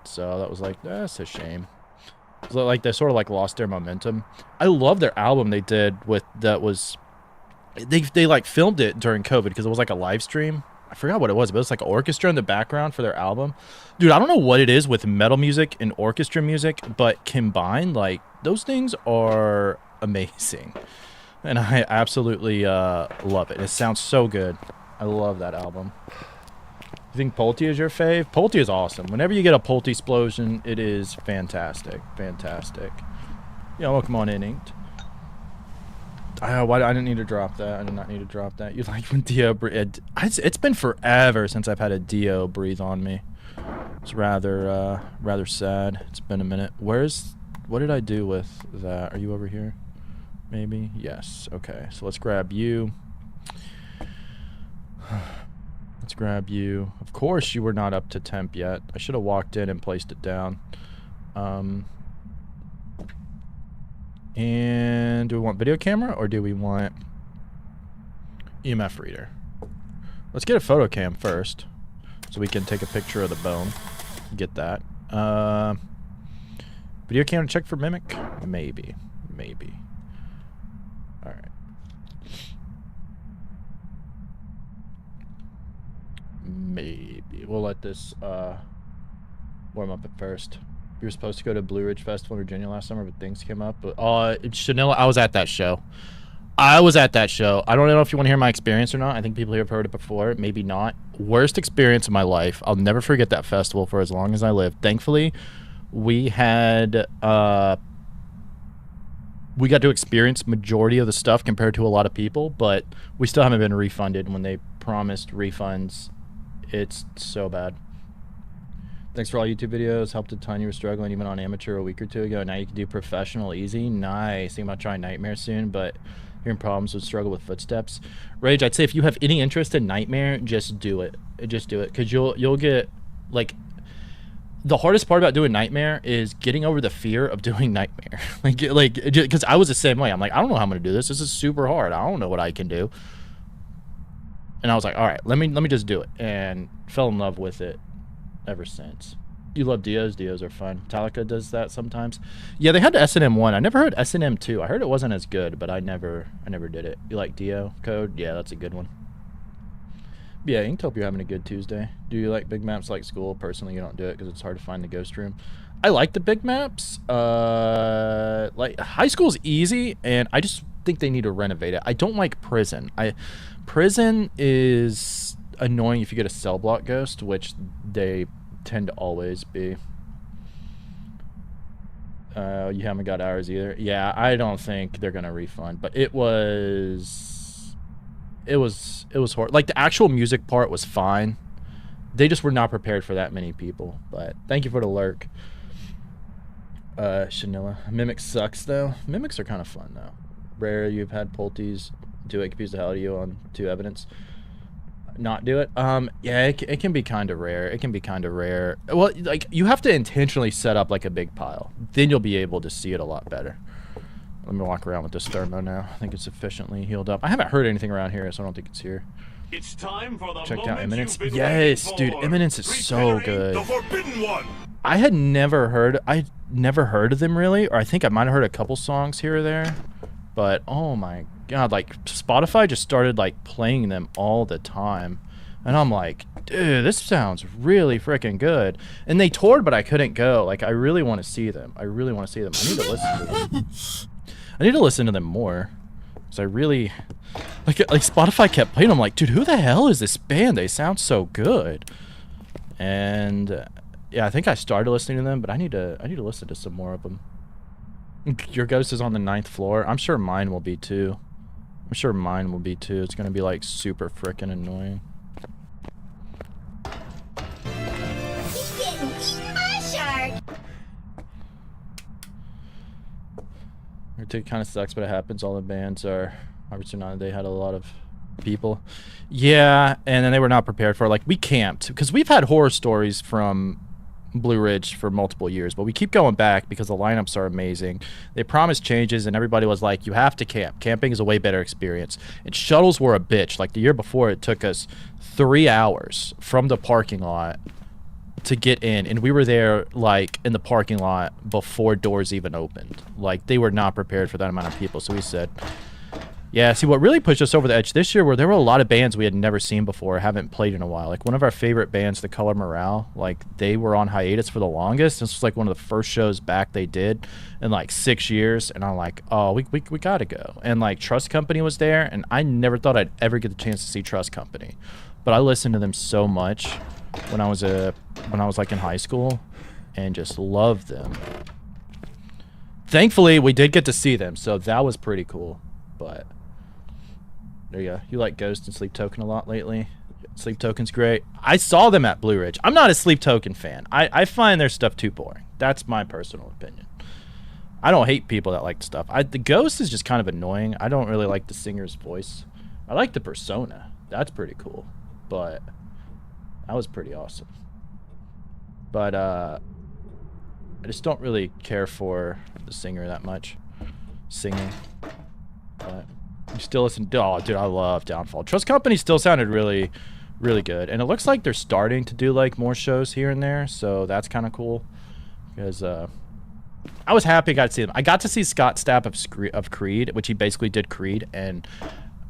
So that was like, that's a shame. So like they sort of like lost their momentum. I love their album they did with that was they like filmed it during COVID because it was like a live stream. I forgot what it was, but it was like an orchestra in the background for their album. Dude, I don't know what it is with metal music and orchestra music, but combined, like those things are amazing. And I absolutely love it. It sounds so good. I love that album. You think Pulte is your fave? Pulte is awesome. Whenever you get a Pulte explosion, it is fantastic. Fantastic. Yeah, welcome on in, Inked. I didn't need to drop that. I did not need to drop that. You like when Dio it's been forever since I've had a Dio breathe on me. It's rather sad. It's been a minute. What did I do with that? Are you over here? Maybe? Yes. Okay. So let's grab you. Let's grab you. Of course you were not up to temp yet. I should have walked in and placed it down. And do we want video camera or do we want EMF reader? Let's get a photo cam first so we can take a picture of the bone. Get that. Video camera check for mimic? Maybe. All right. Maybe. We'll let this warm up at first. We were supposed to go to Blue Ridge Festival in Virginia last summer, but things came up. But Chanel, I was at that show. I don't know if you want to hear my experience or not. I think people here have heard it before. Maybe not. Worst experience of my life. I'll never forget that festival for as long as I live. Thankfully, we had we got to experience majority of the stuff compared to a lot of people, but we still haven't been refunded. When they promised refunds, it's so bad. Thanks for all YouTube videos. Helped a ton. You were struggling even on amateur a week or two ago. Now you can do professional easy. Nice. Thinking about trying Nightmare soon, but hearing problems would struggle with footsteps. Rage, I'd say if you have any interest in Nightmare, just do it. Just do it, because you'll get like the hardest part about doing Nightmare is getting over the fear of doing Nightmare. like because I was the same way. I'm like, I don't know how I'm gonna do this. This is super hard. I don't know what I can do. And I was like, all right, let me just do it, and fell in love with it ever since. You love Dios. Dios are fun. Metallica does that sometimes. Yeah, they had S&M 1. I never heard S&M 2. I heard it wasn't as good, but I never did it. You like Dio Code? Yeah, that's a good one. Yeah, Inked, hope you're having a good Tuesday. Do you like big maps like school? Personally, you don't do it because it's hard to find the ghost room. I like the big maps. Like high school's easy, and I just think they need to renovate it. I don't like prison. Prison is annoying if you get a cell block ghost, which they tend to always be. You haven't got ours either. Yeah, I don't think they're gonna refund, but it was hard. Like the actual music part was fine. They just were not prepared for that many people. But thank you for the lurk, Shanilla. Mimic sucks though. Mimics are kind of fun though. Rare, you've had Pulties do it confuse the hell out of you on 2 evidence. not do it. Yeah, it can be kind of rare. It can be kind of rare. Well, like you have to intentionally set up like a big pile. Then you'll be able to see it a lot better. Let me walk around with this thermo now. I think it's sufficiently healed up. I haven't heard anything around here, so I don't think it's here. It's time for the Checked out moment Eminence. you've been Yes, waiting dude, for. Eminence is so Preparing good. The Forbidden One. I had never heard of them really, or I think I might have heard a couple songs here or there. But oh my god, like Spotify just started like playing them all the time. And I'm like, dude, this sounds really freaking good. And they toured, but I couldn't go. Like, I really want to see them. I really want to see them. I need to listen to them. I need to listen to them more. Because I really... Like Spotify kept playing. I'm like, dude, who the hell is this band? They sound so good. And yeah, I think I started listening to them, but I need to listen to some more of them. Your ghost is on the 9th floor. I'm sure mine will be too. It's going to be like super freaking annoying. It kind of sucks, but it happens. All the bands are obviously not. They had a lot of people. Yeah, and then they were not prepared for it. Like, we camped because we've had horror stories from Blue Ridge for multiple years, but we keep going back because the lineups are amazing. They promised changes, and everybody was like, you have to camp. Camping is a way better experience. And shuttles were a bitch. Like, the year before, it took us 3 hours from the parking lot to get in, and we were there like in the parking lot before doors even opened. Like, they were not prepared for that amount of people. So we said, yeah, see, what really pushed us over the edge this year were there were a lot of bands we had never seen before, haven't played in a while. Like, one of our favorite bands, The Color Morale, like, they were on hiatus for the longest. This was like one of the first shows back they did in like 6 years, and I'm like, oh, we gotta go. And like Trust Company was there, and I never thought I'd ever get the chance to see Trust Company, but I listened to them so much when I was like in high school, and just loved them. Thankfully, we did get to see them, so that was pretty cool. But there you go. You like Ghost and Sleep Token a lot lately? Sleep Token's great. I saw them at Blue Ridge. I'm not a Sleep Token fan. I find their stuff too boring. That's my personal opinion. I don't hate people that like the stuff. The Ghost is just kind of annoying. I don't really like the singer's voice. I like the persona. That's pretty cool. But that was pretty awesome. But I just don't really care for the singer that much singing. But you still listen to, oh dude, I love Downfall. Trust Company still sounded really, really good. And it looks like they're starting to do like more shows here and there, so that's kind of cool. Because I was happy I got to see them. I got to see Scott Stapp of Creed, which he basically did Creed, and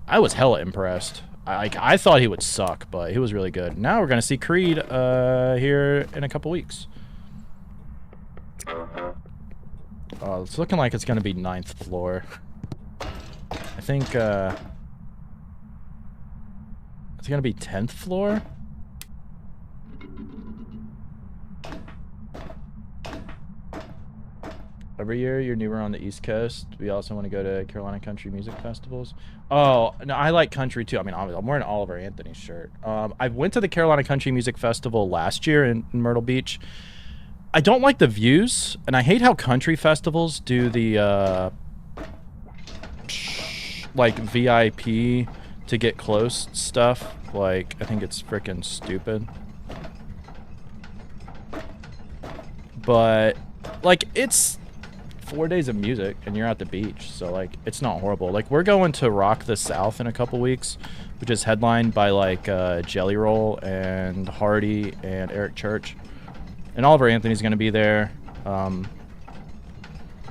I was hella impressed. I thought he would suck, but he was really good. Now we're gonna see Creed here in a couple weeks. It's looking like it's gonna be 9th floor. I think it's gonna be 10th floor. Every year you're newer on the East Coast. We also want to go to Carolina Country Music Festivals. Oh, no, I like country too. I mean, I'm wearing an Oliver Anthony shirt. I went to the Carolina Country Music Festival last year in Myrtle Beach. I don't like the views, and I hate how country festivals do the like VIP to get close stuff. Like, I think it's freaking stupid. But like, it's 4 days of music and you're at the beach, so like, it's not horrible. Like, we're going to Rock the South in a couple weeks, which is headlined by like Jelly Roll and Hardy and Eric Church, and Oliver Anthony's gonna be there.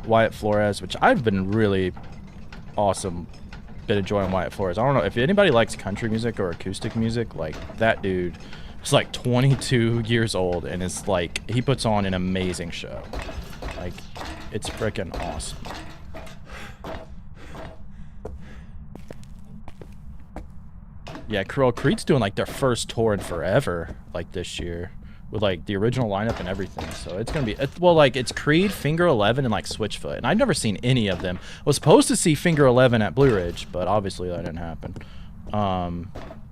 Wyatt Flores, which I've been really awesome, been enjoying Wyatt Flores. I don't know if anybody likes country music or acoustic music. Like, that dude is like 22 years old, and it's like, he puts on an amazing show. Like, it's freaking awesome. Yeah, Creed's doing like their first tour in forever, like this year, with like the original lineup and everything. So it's gonna be, well, like, it's Creed, Finger 11, and like Switchfoot, and I've never seen any of them. I was supposed to see Finger 11 at Blue Ridge, but obviously that didn't happen.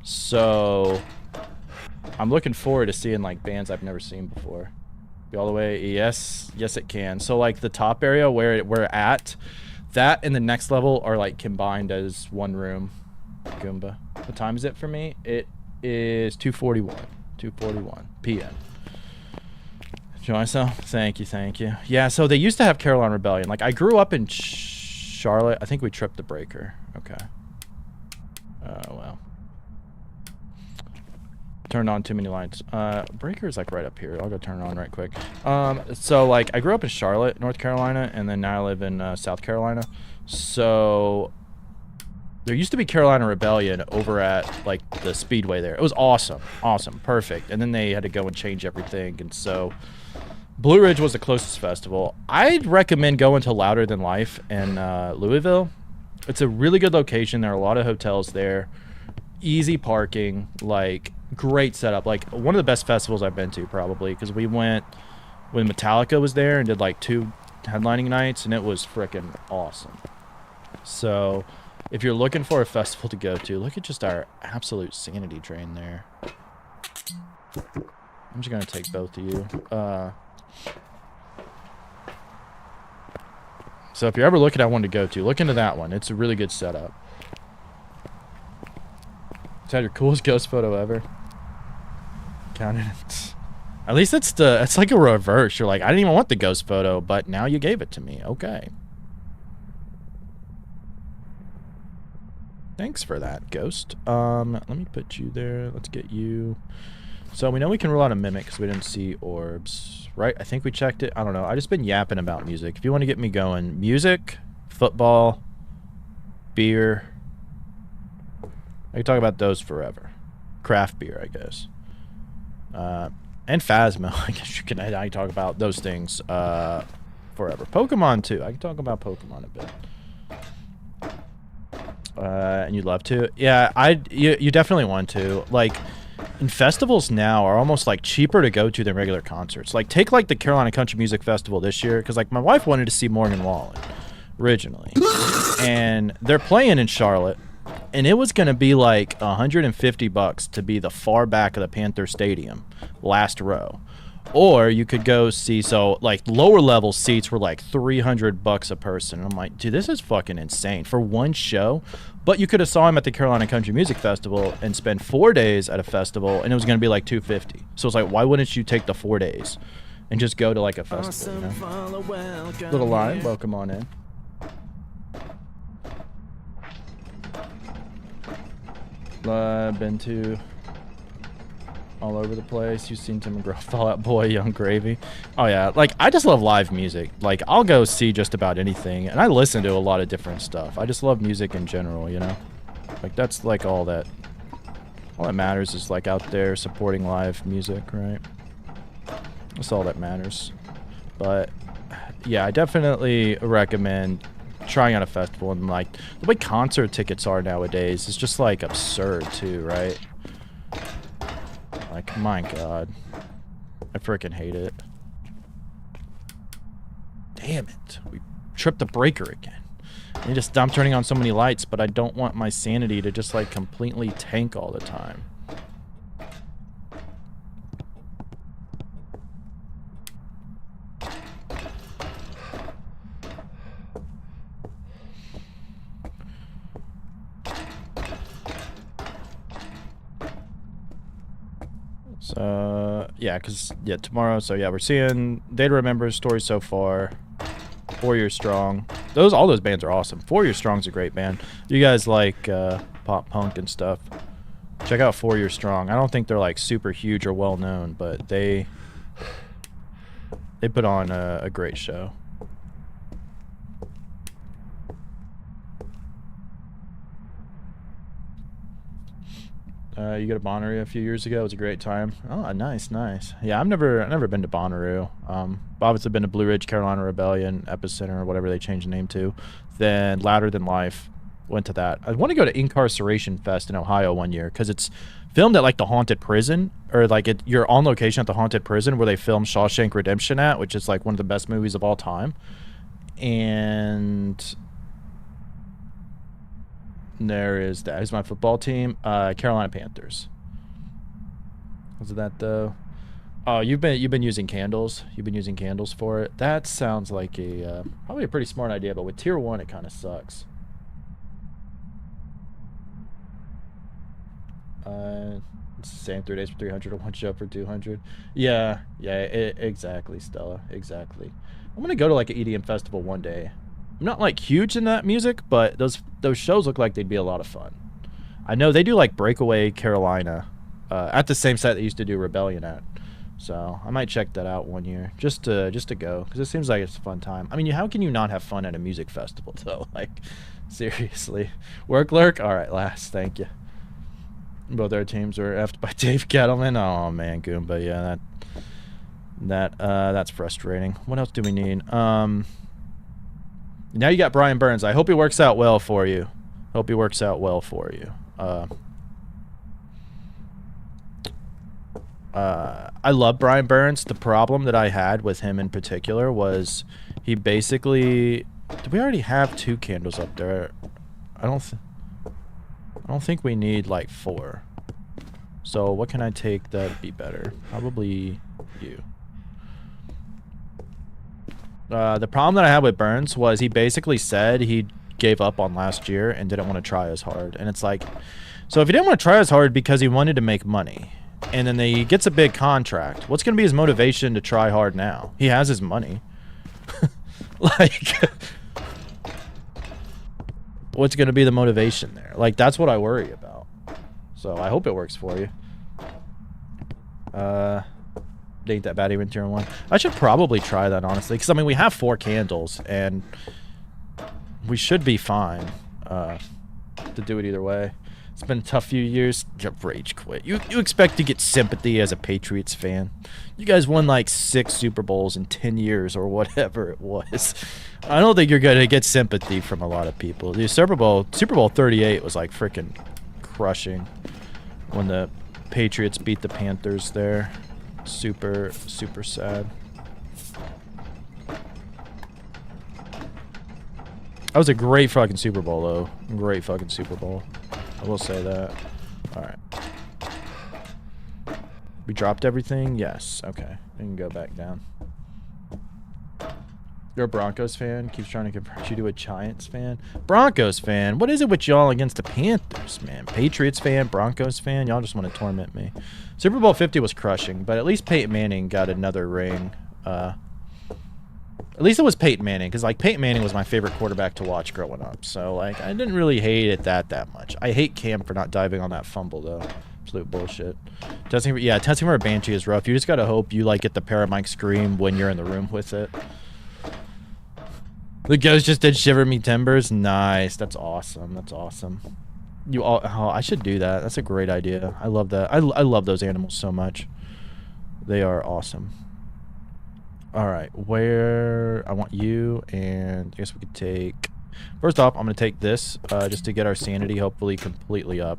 So I'm looking forward to seeing like bands I've never seen before. Be all the way, yes it can. So like the top area where we're at, that and the next level are like combined as one room. Goomba. What time is it for me? It is 2:41. 2:41 p.m. Enjoy yourself. Thank you, thank you. Yeah, so they used to have Carolina Rebellion. Like, I grew up in Charlotte. I think we tripped the breaker. Okay. Oh, well. Turned on too many lights. Breaker is like right up here. I'll go turn it on right quick. So like I grew up in Charlotte, North Carolina, and then now I live in South Carolina. So there used to be Carolina Rebellion over at like the Speedway there. It was awesome, awesome, perfect. And then they had to go and change everything, and so Blue Ridge was the closest festival. I'd recommend going to Louder Than Life in Louisville. It's a really good location. There are a lot of hotels there. Easy parking, like great setup. Like one of the best festivals I've been to probably, because we went when Metallica was there and did like 2 headlining nights, and it was freaking awesome. So if you're looking for a festival to go to, look at just our absolute sanity drain there. I'm just gonna take both of you. So if you're ever looking at one to go to, look into that one. It's a really good setup. Is that your coolest ghost photo ever? Counted it. At least it's like a reverse. You're like, I didn't even want the ghost photo, but now you gave it to me. Okay. Thanks for that, ghost. Let me put you there. Let's get you. So we know we can rule out a mimic because we didn't see orbs, right? I think we checked it. I don't know. I just been yapping about music. If you want to get me going, music, football, beer. I can talk about those forever. Craft beer, I guess. And Phasmo. I guess you can. I can talk about those things forever. Pokemon too. I can talk about Pokemon a bit. And you'd love to. Yeah, you definitely want to. Like, and festivals now are almost like cheaper to go to than regular concerts. Like, take like the Carolina Country Music Festival this year, because like my wife wanted to see Morgan Wallen originally, and they're playing in Charlotte, and it was gonna be like $150 to be the far back of the Panther Stadium, last row. Or you could go see, so like lower level seats were like $300 a person. And I'm like, dude, this is fucking insane for one show. But you could have saw him at the Carolina Country Music Festival and spend 4 days at a festival, and it was going to be like $250. So it's like, why wouldn't you take the 4 days and just go to like a festival? You know? Little line, welcome on in. Been to all over the place. You've seen Tim McGraw, Fall Out Boy, Young Gravy. Oh yeah, like I just love live music. Like I'll go see just about anything, and I listen to a lot of different stuff. I just love music in general, you know. Like that's like all that matters is like out there supporting live music, right? That's all that matters. But yeah, I definitely recommend trying out a festival, and like the way concert tickets are nowadays is just like absurd too, right? Like, my God. I freaking hate it. Damn it. We tripped the breaker again. I just stop turning on so many lights, but I don't want my sanity to just, like, completely tank all the time. So, yeah, because, yeah, tomorrow, so, yeah, we're seeing Day to Remember, Story So Far, 4 Years Strong. All those bands are awesome. 4 Years Strong's a great band. You guys like pop punk and stuff, check out 4 Years Strong. I don't think they're, like, super huge or well-known, but they put on a great show. You go to Bonnaroo a few years ago. It was a great time. Oh, nice, nice. Yeah, I've never been to Bonnaroo. Obviously been to Blue Ridge, Carolina Rebellion, Epicenter, or whatever they changed the name to. Then Louder Than Life. Went to that. I want to go to Incarceration Fest in Ohio one year because it's filmed at like the haunted prison, or like you're on location at the haunted prison where they filmed Shawshank Redemption at, which is like one of the best movies of all time. And there is that. Is my football team, Carolina Panthers. Was it that though? Oh, you've been using candles. You've been using candles for it. That sounds like a probably a pretty smart idea, but with tier 1, it kind of sucks. Same 3 days for 300 or one show for 200. Yeah, exactly, Stella. Exactly. I'm gonna go to like an EDM festival one day. I'm not like huge in that music, but those shows look like they'd be a lot of fun. I know they do like Breakaway Carolina at the same site they used to do Rebellion at. So I might check that out one year just to go, because it seems like it's a fun time. I mean, how can you not have fun at a music festival though? Like, seriously. Work lurk? All right, last. Thank you. Both our teams were effed by Dave Kettleman. Oh man, Goomba. Yeah, that's frustrating. What else do we need? Now you got Brian Burns. I hope he works out well for you. Hope he works out well for you. I love Brian Burns. The problem that I had with him in particular was he basically... Did we already have 2 candles up there? I don't think we need like 4. So what can I take that'd be better? Probably you. The problem that I had with Burns was he basically said he gave up on last year and didn't want to try as hard. And it's like, so if he didn't want to try as hard because he wanted to make money, and then he gets a big contract, what's going to be his motivation to try hard now? He has his money. Like, what's going to be the motivation there? Like, that's what I worry about. So I hope it works for you. Ain't that bad even tier 1. I should probably try that, honestly, because I mean we have 4 candles and we should be fine to do it either way. It's been a tough few years. Rage quit. You expect to get sympathy as a Patriots fan. You guys won like 6 Super Bowls in 10 years or whatever it was. I don't think you're going to get sympathy from a lot of people. The Super Bowl 38 was like freaking crushing when the Patriots beat the Panthers there. Super sad. That was a great fucking Super Bowl, though. Great fucking Super Bowl. I will say that. Alright. We dropped everything? Yes. Okay. We can go back down. You're a Broncos fan? Keeps trying to convert you to a Giants fan? Broncos fan? What is it with y'all against the Panthers, man? Patriots fan? Broncos fan? Y'all just want to torment me. Super Bowl 50 was crushing, but at least Peyton Manning got another ring. At least it was Peyton Manning, because like Peyton Manning was my favorite quarterback to watch growing up. So like I didn't really hate it that much. I hate Cam for not diving on that fumble though. Absolute bullshit. Testing for a Banshee is rough. You just gotta hope you like get the Paramike scream when you're in the room with it. The ghost just did Shiver Me Timbers. Nice. That's awesome. That's awesome. You all. Oh, I should do that. That's a great idea. I love that. I love those animals so much. They are awesome. All right, where I want you, and I guess we could take. First off, I'm gonna take this just to get our sanity hopefully completely up.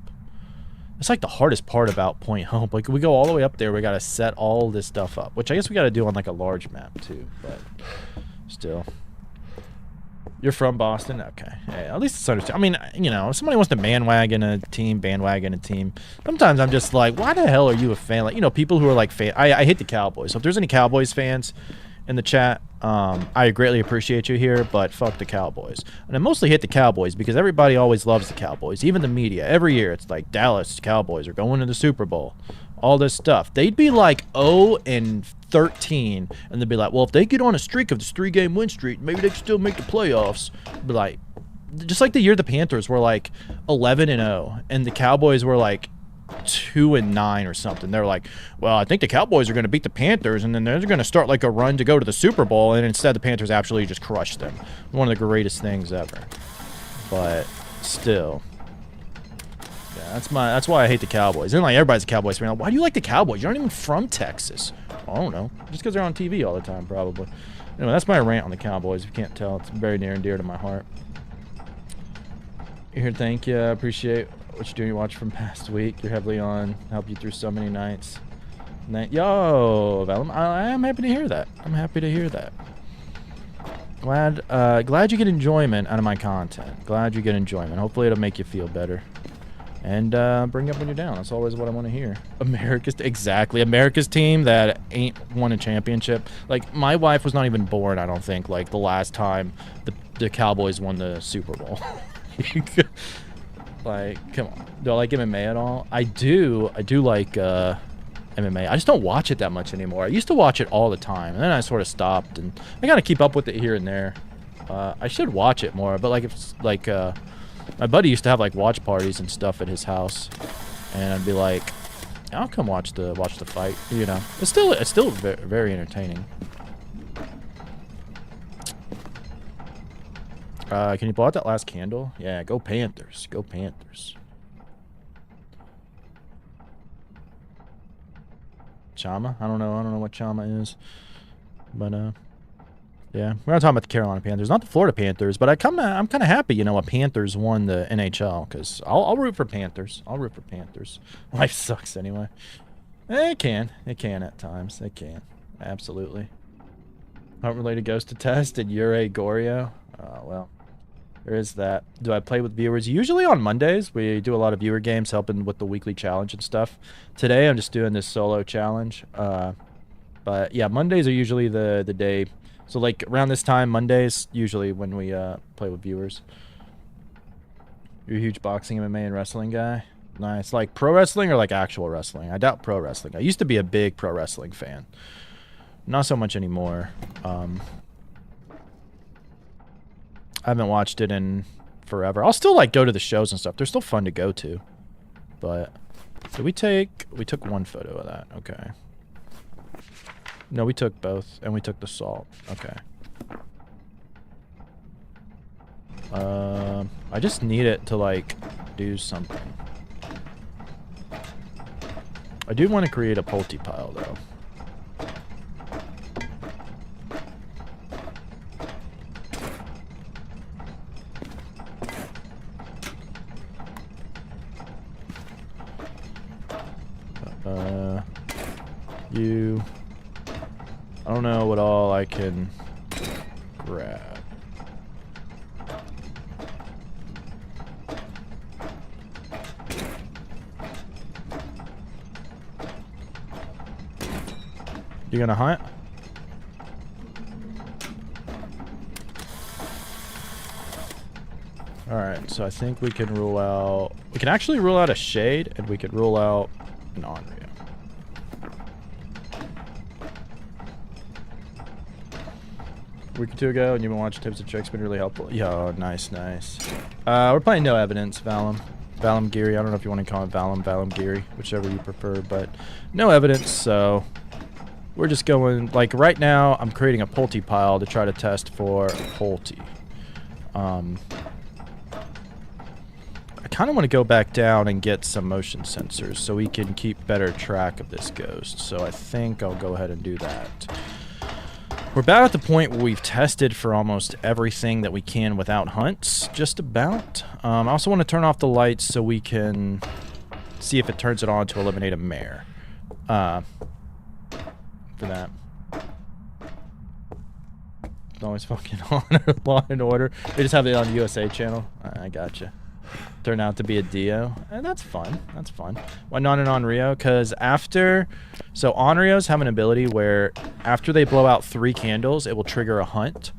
It's like the hardest part about Point Hope. Like we go all the way up there, we gotta set all this stuff up, which I guess we gotta do on like a large map too. But still, you're from Boston, okay? Yeah, at least it's understood. I mean, you know, if somebody wants to bandwagon a team. Sometimes I'm just like, why the hell are you a fan? Like, you know, people who are like fan. I hate the Cowboys. So if there's any Cowboys fans in the chat, I greatly appreciate you here, but fuck the Cowboys. And I mostly hate the Cowboys because everybody always loves the Cowboys, even the media. Every year it's like Dallas Cowboys are going to the Super Bowl, all this stuff. They'd be like 0-13, and they'd be like, well, if they get on a streak of this 3-game win streak, maybe they can still make the playoffs. But like, just like the year the Panthers were like 11-0, and the Cowboys were like 2-9 or something. They're like, well, I think the Cowboys are going to beat the Panthers, and then they're going to start like a run to go to the Super Bowl, and instead the Panthers absolutely just crushed them. One of the greatest things ever. But still, yeah, that's why I hate the Cowboys. And like everybody's a Cowboys fan. Like, why do you like the Cowboys? You're not even from Texas. I don't know. Just because they're on TV all the time, probably. Anyway, that's my rant on the Cowboys. If you can't tell, it's very near and dear to my heart. Here, thank you. I appreciate what you're doing. You watch from past week. You're heavily on. Help you through so many nights. Yo, Vellum, I am happy to hear that. I'm happy to hear that. Glad you get enjoyment out of my content. Glad you get enjoyment. Hopefully it'll make you feel better. And bring you up when you're down. That's always what I want to hear. America's team that ain't won a championship. Like, my wife was not even born, I don't think, like, the last time the Cowboys won the Super Bowl. Like, come on. Do I like MMA at all? I do like MMA. I just don't watch it that much anymore. I used to watch it all the time, and then I sort of stopped, and I gotta keep up with it here and there. I should watch it more, but like if like my buddy used to have like watch parties and stuff at his house, and I'd be like, I'll come watch the fight. You know, it's still very entertaining. Can you blow out that last candle? Yeah, go Panthers. Go Panthers. Chama? I don't know what Chama is. But yeah, we're not talking about the Carolina Panthers, not the Florida Panthers, but I'm kind of happy, you know, a Panthers won the NHL, because I'll root for Panthers. I'll root for Panthers. Life sucks anyway. It can at times. It can. Absolutely. Hunt-related goes to test and Ure Gorio. Well, there is that. Do I play with viewers? Usually on Mondays. We do a lot of viewer games, helping with the weekly challenge and stuff. Today I'm just doing this solo challenge. But yeah, Mondays are usually the day. So like around this time, Mondays, usually when we play with viewers. You're a huge boxing, MMA, and wrestling guy? Nice. Like pro wrestling or like actual wrestling? I doubt pro wrestling. I used to be a big pro wrestling fan. Not so much anymore. I haven't watched it in forever. I'll still like go to the shows and stuff. They're still fun to go to. But did we took one photo of that. Okay. No, we took both, and we took the salt. Okay. I just need it to like do something. I do want to create a Pulte pile though. I don't know what all I can grab. You gonna hunt? Alright, so I think we can rule out... We can actually rule out a Shade, and we could rule out an Onryo. A week or two ago, and you've been watching tips and tricks, been really helpful. Yo, nice. We're playing No Evidence, Valum Geary. I don't know if you want to call it Valum Geary, whichever you prefer, but No Evidence, so we're just going, like right now, I'm creating a Pulte pile to try to test for Pulte. I kind of want to go back down and get some motion sensors so we can keep better track of this ghost, so I think I'll go ahead and do that. We're about at the point where we've tested for almost everything that we can without hunts, just about. I also want to turn off the lights so we can see if it turns it on to eliminate a mare. For that. It's always fucking on Law and Order. They just have it on the USA channel. I gotcha. Turned out to be a Dio. And that's fun. That's fun. Why not an Onryo? Because after... So Onryos have an ability where after they blow out 3 candles, it will trigger a hunt.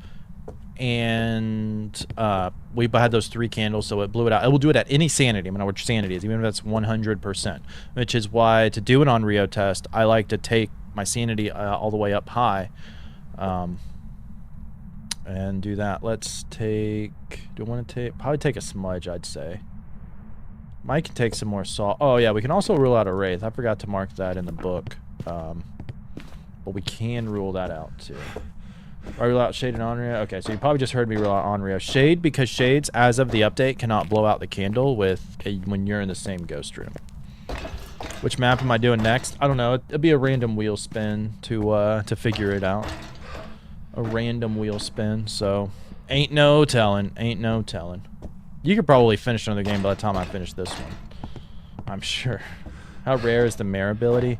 And we had those 3 candles, so it blew it out. It will do it at any sanity. I don't know what your sanity is, even if that's 100%. Which is why, to do an Onryo test, I like to take my sanity all the way up high. And do that. Let's take... Do I want to take... Probably take a smudge, I'd say. Mike can take some more salt. Oh, yeah, we can also rule out a Wraith. I forgot to mark that in the book. But we can rule that out, too. I rule out Shade and Onryo? Okay, so you probably just heard me rule out Onryo. Shade, because Shades, as of the update, cannot blow out the candle when you're in the same ghost room. Which map am I doing next? I don't know. It'll be a random wheel spin to figure it out. A random wheel spin, so ain't no telling. You could probably finish another game by the time I finish this one. I'm sure. How rare is the mare ability?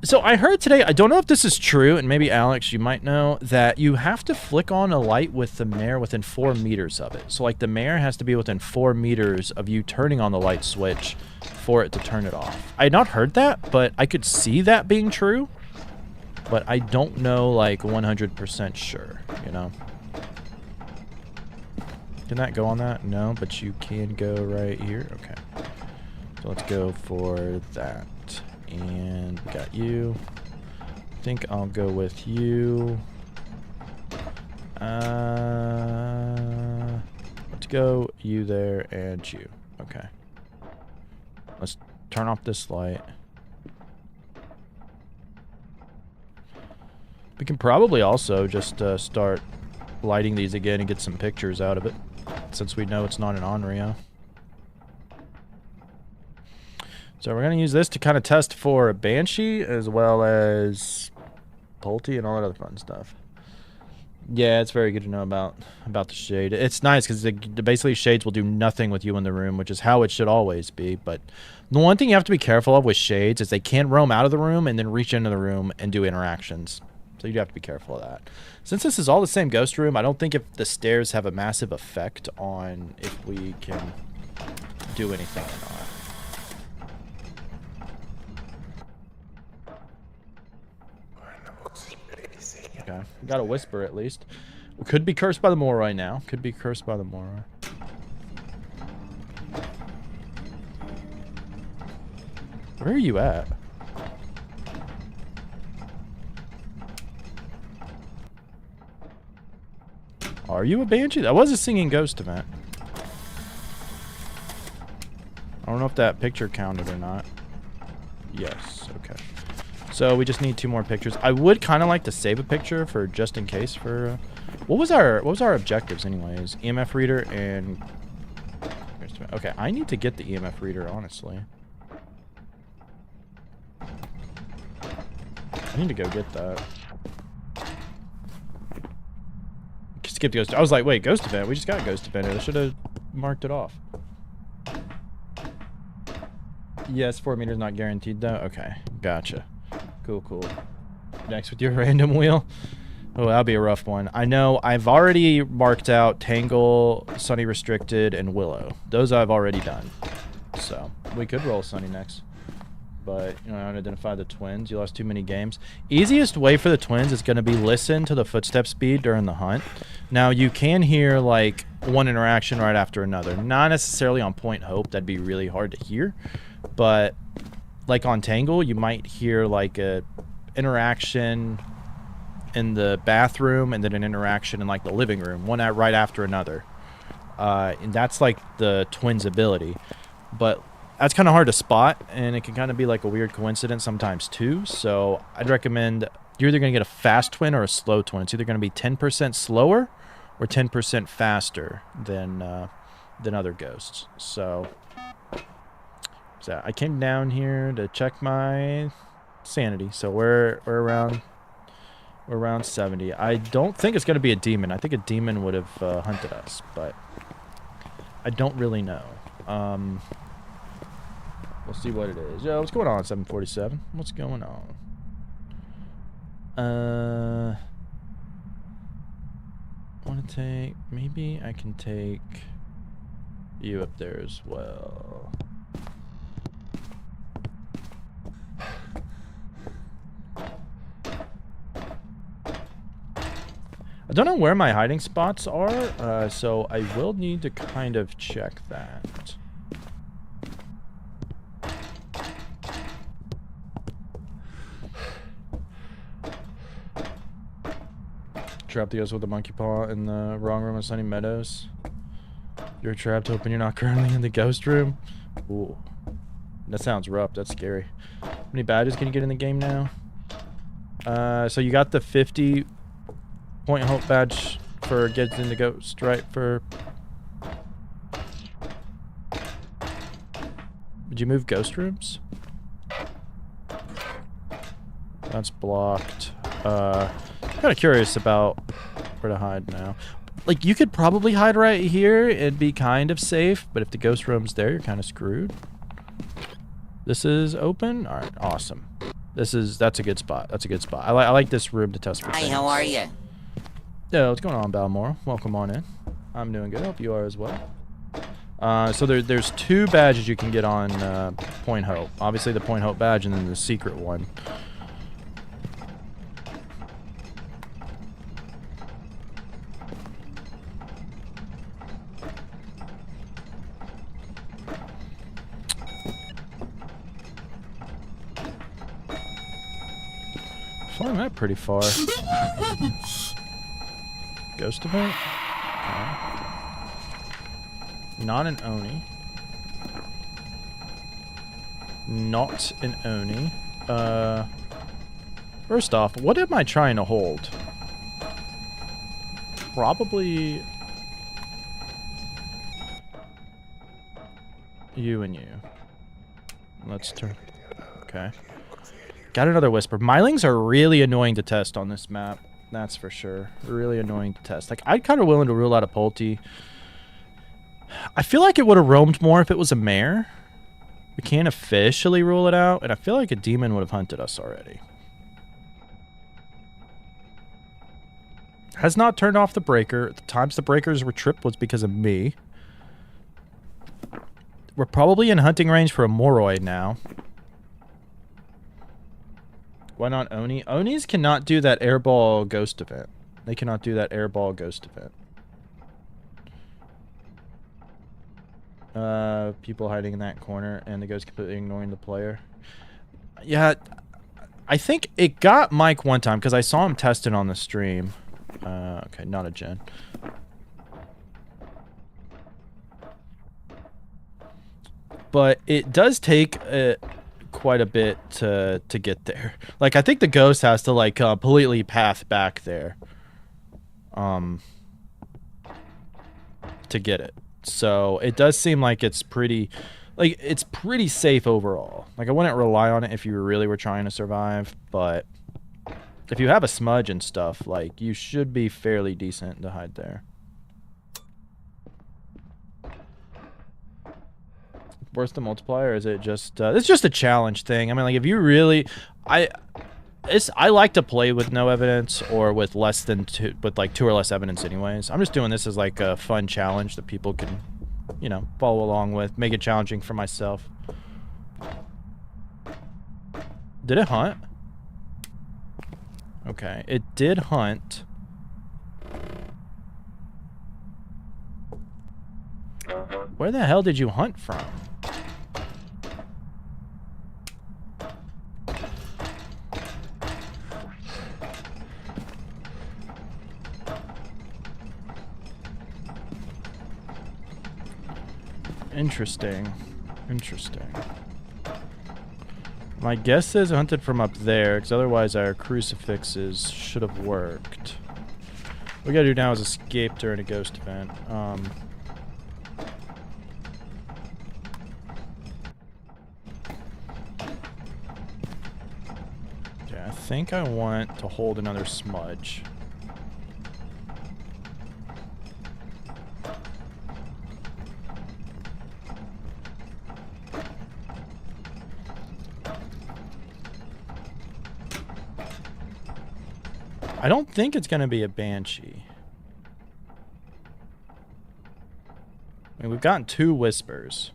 So I heard today, I don't know if this is true, and maybe Alex, you might know, that you have to flick on a light with the mare within 4 meters of it. So like the mare has to be within 4 meters of you turning on the light switch for it to turn it off. I had not heard that, but I could see that being true. But I don't know, like, 100% sure, you know? Can that go on that? No, but you can go right here. Okay. So let's go for that. And we got you. I think I'll go with you. Let's go you there and you. Okay. Let's turn off this light. We can probably also just start lighting these again and get some pictures out of it, since we know it's not an Onryo. So we're going to use this to kind of test for Banshee as well as Pulte and all that other fun stuff. Yeah, it's very good to know about the shade. It's nice because basically shades will do nothing with you in the room, which is how it should always be. But the one thing you have to be careful of with shades is they can't roam out of the room and then reach into the room and do interactions. So you have to be careful of that. Since this is all the same ghost room, I don't think if the stairs have a massive effect on if we can do anything or not. Okay, we got a whisper at least. We could be cursed by the Moor right now. Could be cursed by the Moor. Where are you at? Are you a Banshee? That was a singing ghost event. I don't know if that picture counted or not. Yes, okay. So we just need 2 more pictures. I would kind of like to save a picture for just in case for what was our objectives anyways? EMF reader and okay, I need to get the EMF reader honestly. I need to go get that. Skip the ghost. I was like, wait, ghost event? We just got ghost event. I should have marked it off. Yes, 4 meters not guaranteed though. Okay, gotcha. Cool, cool. Next with your random wheel. Oh, that'll be a rough one. I know I've already marked out Tangle, Sunny Restricted, and Willow. Those I've already done. So we could roll Sunny next. But, you know, I don't identify the twins. You lost too many games. Easiest way for the twins is going to be listen to the footstep speed during the hunt. Now, you can hear, like, one interaction right after another. Not necessarily on Point Hope. That'd be really hard to hear. But, like on Tangle, you might hear, like, a interaction in the bathroom and then an interaction in, like, the living room. One right after another. And that's, like, the twins' ability. But that's kind of hard to spot, and it can kind of be like a weird coincidence sometimes too. So I'd recommend you're either going to get a fast twin or a slow twin. It's either going to be 10% slower or 10% faster than other ghosts. So I came down here to check my sanity. So we're around 70. I don't think it's going to be a demon. I think a demon would have hunted us, but I don't really know. We'll see what it is. Yo, what's going on, 747? What's going on? Want to take... Maybe I can take you up there as well. I don't know where my hiding spots are, so I will need to kind of check that. Trapped the ghost with a monkey paw in the wrong room of Sunny Meadows. You're trapped, hoping you're not currently in the ghost room. Ooh. That sounds rough. That's scary. How many badges can you get in the game now? So you got the 50 Point Hope badge for getting in the ghost, right? Did you move ghost rooms? That's blocked. Kind of curious about where to hide now. Like, you could probably hide right here and be kind of safe, but if the ghost room's there, you're kind of screwed. This is open. All right, awesome. That's a good spot. That's a good spot. I like this room to test for things. Hi, how are you? Yeah, what's going on, Balmore? Welcome on in. I'm doing good. Hope you are as well. So there's 2 badges you can get on Point Hope. Obviously, the Point Hope badge and then the secret one. Flung that pretty far. Ghost event? Okay. Not an Oni. Not an Oni. First off, what am I trying to hold? Probably you and you. Let's turn. Okay. Got another whisper. Mylings are really annoying to test on this map. That's for sure. Really annoying to test. Like, I'd kind of willing to rule out a Pulte. I feel like it would have roamed more if it was a mare. We can't officially rule it out, and I feel like a demon would have hunted us already. Has not turned off the breaker. The times the breakers were tripped was because of me. We're probably in hunting range for a Moroi now. Why not Oni? Onis cannot do that airball ghost event. They cannot do that airball ghost event. People hiding in that corner and the ghost completely ignoring the player. Yeah, I think it got Mike one time because I saw him test it on the stream. Okay, not a gen. But it does take quite a bit to get there. Like, I think the ghost has to, like, completely path back there. To get it. So, it does seem like it's pretty... Like, it's pretty safe overall. Like, I wouldn't rely on it if you really were trying to survive, but... If you have a smudge and stuff, like, you should be fairly decent to hide there. Worse than multiplier, or is it just... it's just a challenge thing. I mean, like, if you really... I like to play with no evidence or with less than two... With, like, 2 or less evidence anyways. I'm just doing this as, like, a fun challenge that people can, you know, follow along with. Make it challenging for myself. Did it hunt? Okay, it did hunt. Where the hell did you hunt from? Interesting. Interesting. My guess is hunted from up there, because otherwise our crucifixes should have worked. What we gotta do now is escape during a ghost event. Yeah, I think I want to hold another smudge. I don't think it's going to be a Banshee. I mean, we've gotten 2 whispers.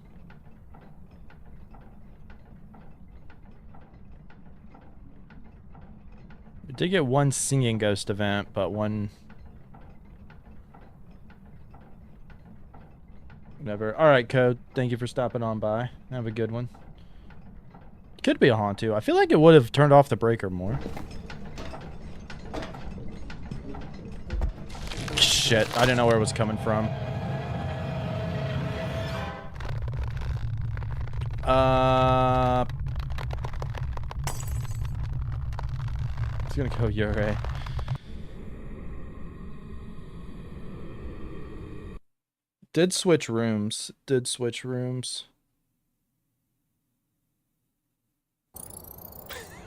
We did get 1 singing ghost event, but 1... Whatever. Alright, Code. Thank you for stopping on by. Have a good one. Could be a Hauntu. I feel like it would have turned off the breaker more. Shit, I didn't know where it was coming from. It's gonna go Yurei. Did switch rooms. Did switch rooms.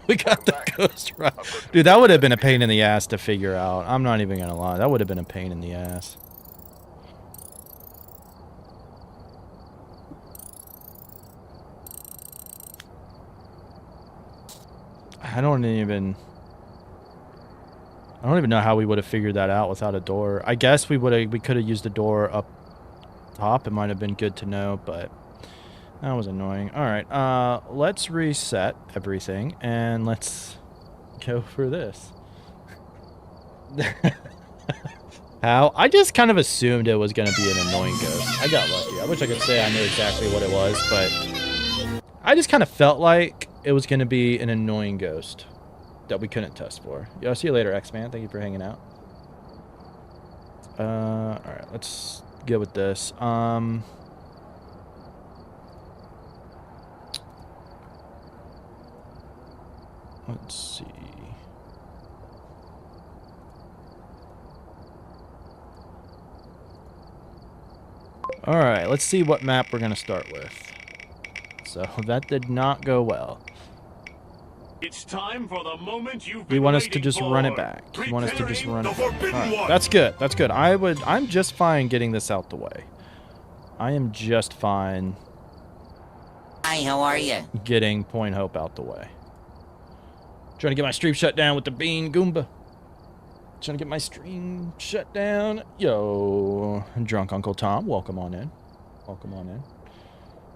We got the ghost right. Dude, that would have been a pain in the ass to figure out. I'm not even gonna lie. That would have been a pain in the ass. I don't even know how we would have figured that out without a door. I guess we could have used the door up top. It might have been good to know, but that was annoying. Alright, let's reset everything, and let's go for this. How? I just kind of assumed it was going to be an annoying ghost. I got lucky. I wish I could say I knew exactly what it was, but I just kind of felt like it was going to be an annoying ghost. that we couldn't test for. Yeah, I'll see you later, X-Man. Thank you for hanging out. Alright, let's go with this. Let's see. Alright, let's see what map we're going to start with. So, that did not go well. It's time for the moment you've We been want us to waiting just for. run it back. You want us to just run it Preparing back. the Forbidden Alright, One. that's good. That's good. I'm just fine getting this out the way. I am just fine Hi, how are you? getting Point Hope out the way. Trying to get my stream shut down with the Bean Goomba. Trying to get my stream shut down. Yo, Drunk Uncle Tom, welcome on in. Welcome on in.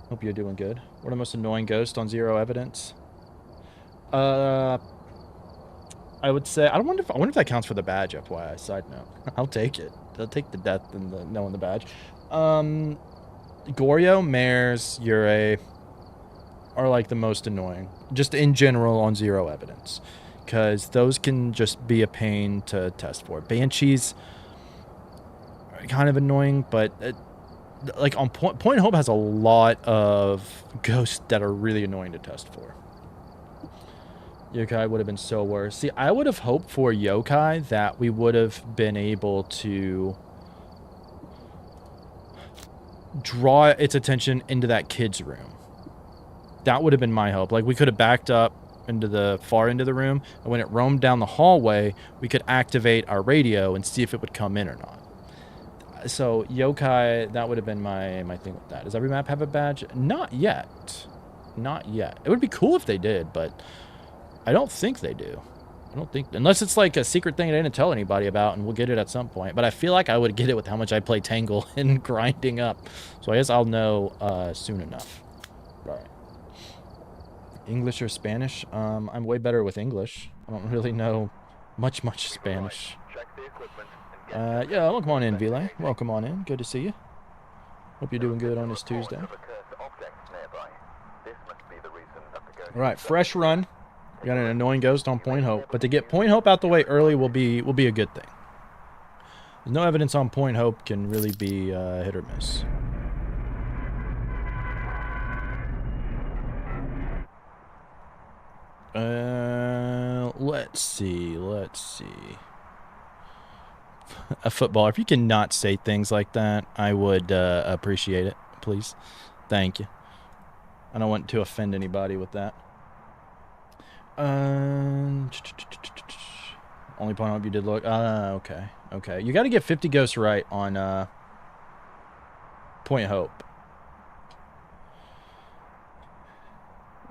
Hope you're doing good. What are the most annoying ghost on Zero Evidence? I would say I wonder if that counts for the badge. FYI, side note. I'll take it. I'll take the death and the no on the badge. Goryo, Mares, Yurei are like the most annoying, just in general on Zero Evidence, because those can just be a pain to test for. Banshees are kind of annoying, but like on Point Hope has a lot of ghosts that are really annoying to test for. Yokai would have been so worse. See, I would have hoped for Yokai that we would have been able to draw its attention into that kid's room. That would have been my hope. Like, we could have backed up into the far end of the room, and when it roamed down the hallway, we could activate our radio and see if it would come in or not. So, Yokai, that would have been my thing with that. Does every map have a badge? Not yet. Not yet. It would be cool if they did, but I don't think they do. I don't think, unless it's like a secret thing I didn't tell anybody about, and we'll get it at some point. But I feel like I would get it with how much I play Tangle and grinding up. So I guess I'll know soon enough. All right. English or Spanish? I'm way better with English. I don't really know much Spanish. Yeah, welcome on in, Vile. Welcome on in. Good to see you. Hope you're doing good on this Tuesday. All right, fresh run. We got an annoying ghost on Point Hope, but to get Point Hope out the way early will be a good thing. There's no evidence on Point Hope can really be hit or miss. Let's see. A footballer. If you cannot say things like that, I would appreciate it, please. Thank you. I don't want to offend anybody with that. Only Point Hope you did look. Okay. You got to get 50 ghosts right on Point Hope.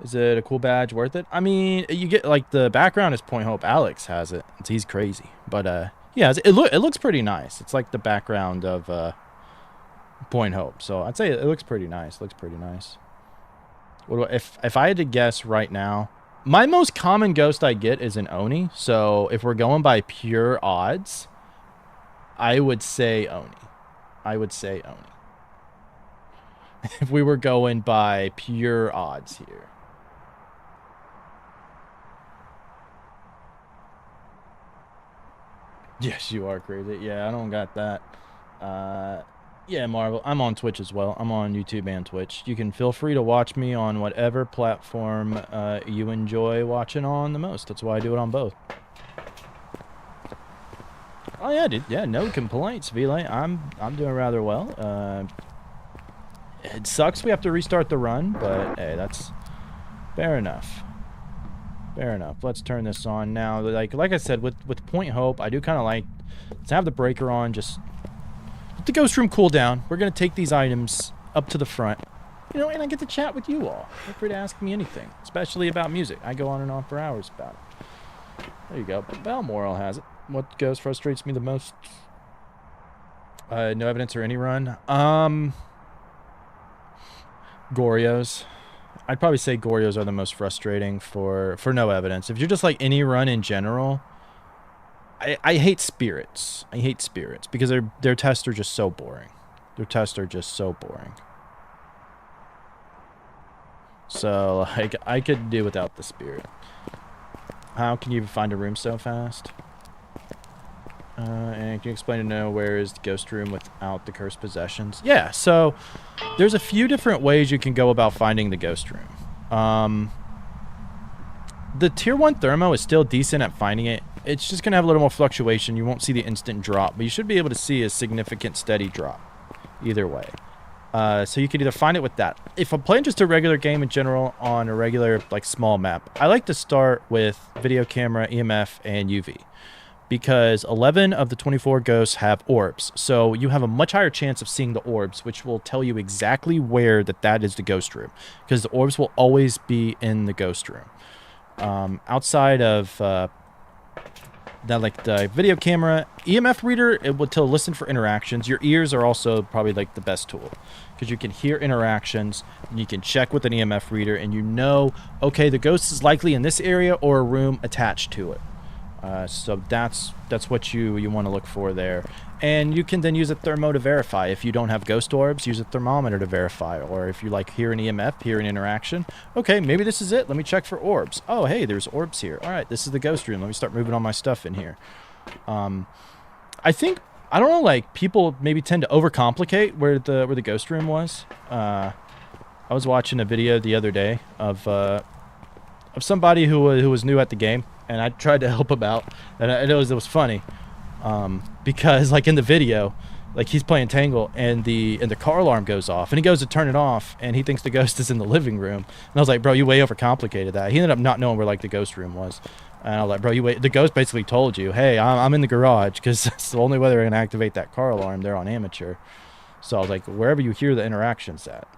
Is it a cool badge? Worth it? I mean, you get like the background is Point Hope. Alex has it. He's crazy, but yeah, it looks pretty nice. It's like the background of Point Hope, so I'd say it looks pretty nice. If I had to guess right now, my most common ghost I get is an Oni. So if we're going by pure odds, I would say Oni. If we were going by pure odds here. Yes, you are crazy. Yeah, I don't got that. Yeah, Marvel. I'm on Twitch as well. I'm on YouTube and Twitch. You can feel free to watch me on whatever platform you enjoy watching on the most. That's why I do it on both. Oh yeah, dude. Yeah, no complaints, Vile. I'm doing rather well. It sucks we have to restart the run, but hey, that's fair enough. Let's turn this on now. Like I said, with Point Hope, I do kind of like to have the breaker on. Just let the ghost room cool down. We're gonna take these items up to the front, and I get to chat with you all. Feel free to ask me anything, especially about music. I go on and on for hours about it. There you go. Balmoral has it. What ghost frustrates me the most? No evidence or any run. Gorios. I'd probably say Gorios are the most frustrating for no evidence. If you're just like any run in general, I hate spirits. Because their tests are just so boring. So like I could do without the spirit. How can you find a room so fast? And can you explain to know where is the ghost room without the cursed possessions? Yeah, so there's a few different ways you can go about finding the ghost room. The tier 1 thermo is still decent at finding it. It's just going to have a little more fluctuation. You won't see the instant drop, but you should be able to see a significant steady drop either way. So you could either find it with that. If I'm playing just a regular game in general on a regular, like, small map, I like to start with video camera, EMF, and UV. Because 11 of the 24 ghosts have orbs. So you have a much higher chance of seeing the orbs, which will tell you exactly where that is the ghost room. Because the orbs will always be in the ghost room. Outside of the video camera, EMF reader, it will listen for interactions. Your ears are also probably like the best tool. Because you can hear interactions, and you can check with an EMF reader, and you know, okay, the ghost is likely in this area or a room attached to it. So that's what you want to look for there. And you can then use a thermo to verify. If you don't have ghost orbs, use a thermometer to verify. Or if you hear an EMF, hear an interaction. Okay, maybe this is it. Let me check for orbs. Oh, hey, there's orbs here. All right, this is the ghost room. Let me start moving all my stuff in here. I think, I don't know, like, people maybe tend to overcomplicate where the ghost room was. I was watching a video the other day of somebody who was new at the game. And I tried to help him out, and it was funny, because like in the video, like he's playing Tangle, and the car alarm goes off, and he goes to turn it off, and he thinks the ghost is in the living room, and I was like, bro, you way overcomplicated that. He ended up not knowing where like the ghost room was, and I was like, bro, the ghost basically told you, hey, I'm in the garage, because it's the only way they're gonna activate that car alarm. They're on amateur. So I was like, wherever you hear the interactions at,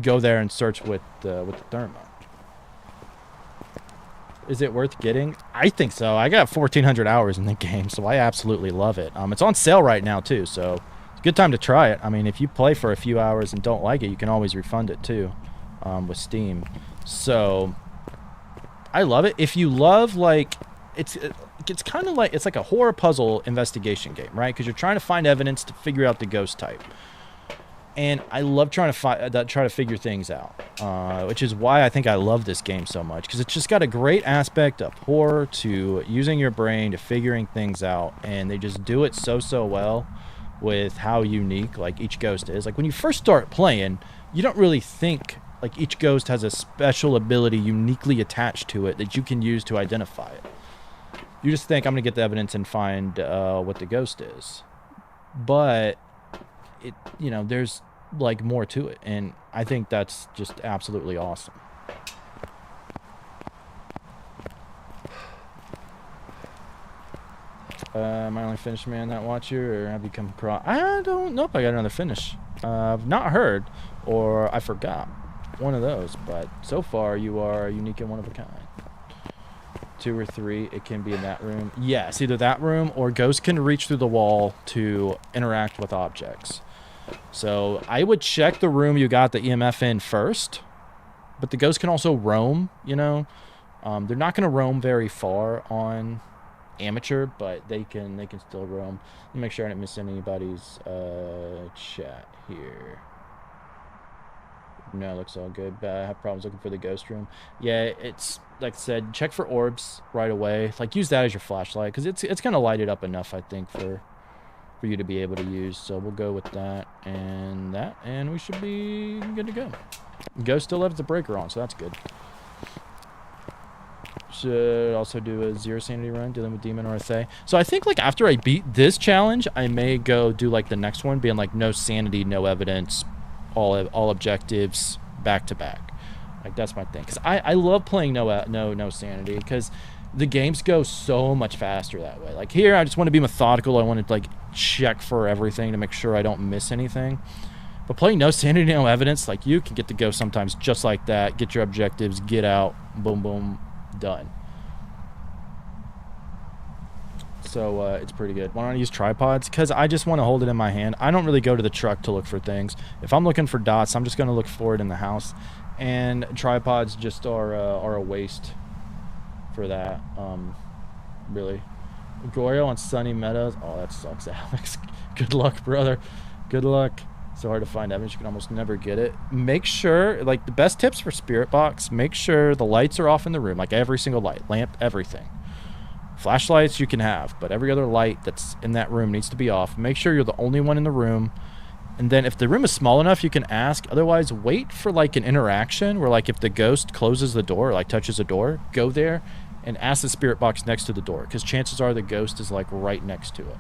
go there and search with the thermo. Is it worth getting? I think so. I got 1,400 hours in the game, so I absolutely love it. It's on sale right now, too, so it's a good time to try it. I mean, if you play for a few hours and don't like it, you can always refund it, too, with Steam. So, I love it. If you love, like, it's kind of like, it's like a horror puzzle investigation game, right? Because you're trying to find evidence to figure out the ghost type. And I love trying to figure things out, which is why I think I love this game so much, because it's just got a great aspect of horror to using your brain to figuring things out, and they just do it so well with how unique like each ghost is. Like when you first start playing, you don't really think like each ghost has a special ability uniquely attached to it that you can use to identify it. You just think, I'm gonna get the evidence and find what the ghost is, but it, you know, there's like more to it, and I think that's just absolutely awesome. Am I only finished man that watch you, or have you come across? I don't know if I got another finish. I've not heard, or I forgot, one of those, but so far you are unique and one of a kind. 2 or 3, it can be in that room. Yes, either that room or ghosts can reach through the wall to interact with objects. So I would check the room you got the EMF in first, but the ghosts can also roam, you know. They're not going to roam very far on amateur, but they can still roam. Let me make sure I didn't miss anybody's chat here. No, it looks all good, but I have problems looking for the ghost room. Yeah, it's like I said, check for orbs right away. Like use that as your flashlight, because it's going to light it up enough, I think, for you to be able to use. So we'll go with that, and we should be good to go. Ghost still has the breaker on, so that's good. Should also do a 0 sanity run dealing with demon or a Thay. So I think like after I beat this challenge, I may go do like the next one, being like no sanity, no evidence, all objectives back to back. Like that's my thing, because I love playing no sanity, because the games go so much faster that way. Like here, I just want to be methodical. I want to like check for everything to make sure I don't miss anything. But playing no sanity, no evidence, like you can get to go sometimes just like that. Get your objectives, get out, boom, boom, done. So it's pretty good. Why don't I use tripods? Because I just want to hold it in my hand. I don't really go to the truck to look for things. If I'm looking for dots, I'm just going to look for it in the house. And tripods just are a waste for that, really. Gorio on Sunny Meadows. Oh, that sucks, Alex. Good luck, brother. Good luck. So hard to find evidence, you can almost never get it. Make sure, like, the best tips for Spirit Box, make sure the lights are off in the room, like every single light, lamp, everything. Flashlights you can have, but every other light that's in that room needs to be off. Make sure you're the only one in the room. And then if the room is small enough, you can ask. Otherwise, wait for, like, an interaction where, like, if the ghost closes the door, or, like, touches a door, go there and ask the Spirit Box next to the door, because chances are the ghost is, like, right next to it.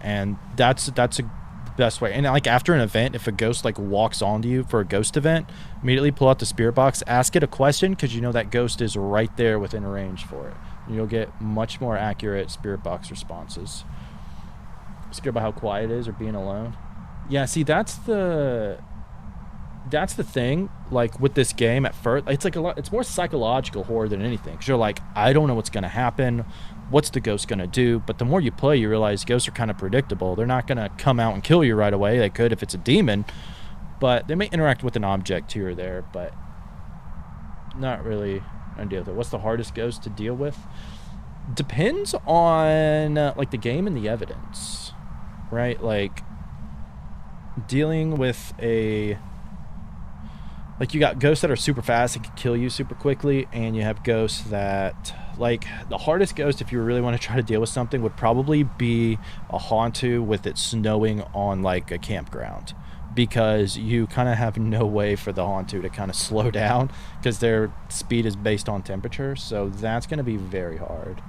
And that's a best way. And, like, after an event, if a ghost, like, walks onto you for a ghost event, immediately pull out the Spirit Box, ask it a question, because you know that ghost is right there within range for it. And you'll get much more accurate Spirit Box responses. Scared about how quiet it is or being alone. Yeah, see, that's the thing, like, with this game at first. It's like it's more psychological horror than anything, because you're like, I don't know what's going to happen. What's the ghost going to do? But the more you play, you realize ghosts are kind of predictable. They're not going to come out and kill you right away. They could if it's a demon, but they may interact with an object here or there, but not really a deal with it. What's the hardest ghost to deal with? Depends on, like, the game and the evidence, right? Like, dealing with like, you got ghosts that are super fast and can kill you super quickly, and you have ghosts that, like, the hardest ghost, if you really want to try to deal with something, would probably be a Hauntu with it snowing on, like, a campground, because you kind of have no way for the Hauntu to kind of slow down, because their speed is based on temperature, so that's going to be very hard.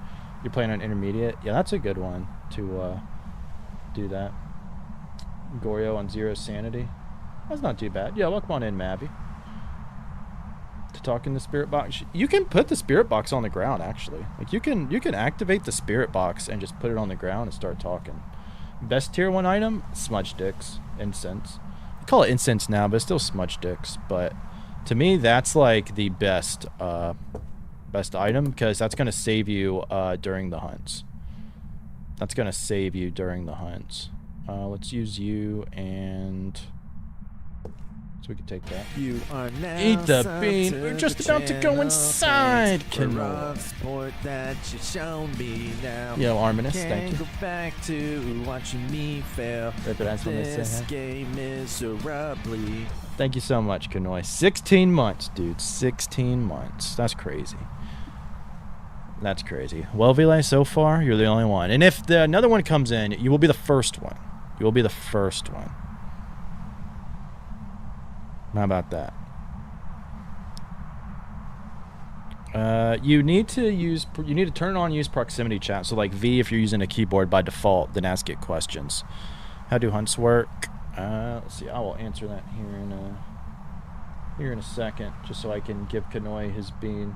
You're playing on intermediate? Yeah, that's a good one to do that. Gorio on 0 sanity. That's not too bad. Yeah, welcome on in, Mavi. To talk in the Spirit Box. You can put the Spirit Box on the ground, actually. Like, you can activate the Spirit Box and just put it on the ground and start talking. Best tier 1 item? Smudge Dicks. Incense. I call it incense now, but it's still Smudge Dicks. But to me, that's, like, the best item, because that's going to save you during the hunts. That's going to save you during the hunts. Let's use you, and so we can take that. You are now Eat the bean. We're just about to go inside. Sport that you shown me now. Yo, Arminus, thank you. Go back to watching me fail. This game miserably. Thank you so much, Kanoy. 16 months, dude. 16 months. That's crazy. That's crazy. Well, Vile, so far, you're the only one. And if another one comes in, you will be the first one. You will be the first one. How about that? You need to turn on use proximity chat. So, like, V, if you're using a keyboard by default, then ask it questions. How do hunts work? Let's see. I will answer that here in a second, just so I can give Kanoy his bean.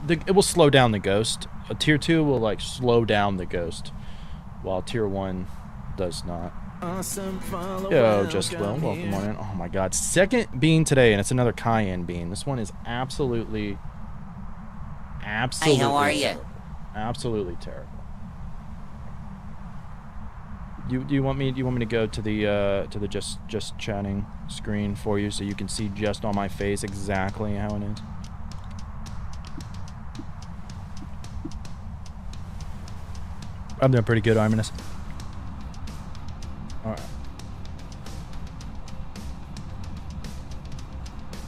It will slow down the ghost. A tier 2 will, like, slow down the ghost, while tier 1 does not. Awesome. Yo, just welcome on in. Oh my god, second bean today, and it's another cayenne bean. This one is absolutely Hi, how are you? terrible. Absolutely terrible. Do you want me to go to the just chatting screen for you, so you can see just on my face exactly how it is? I'm doing pretty good, Arminus. Alright.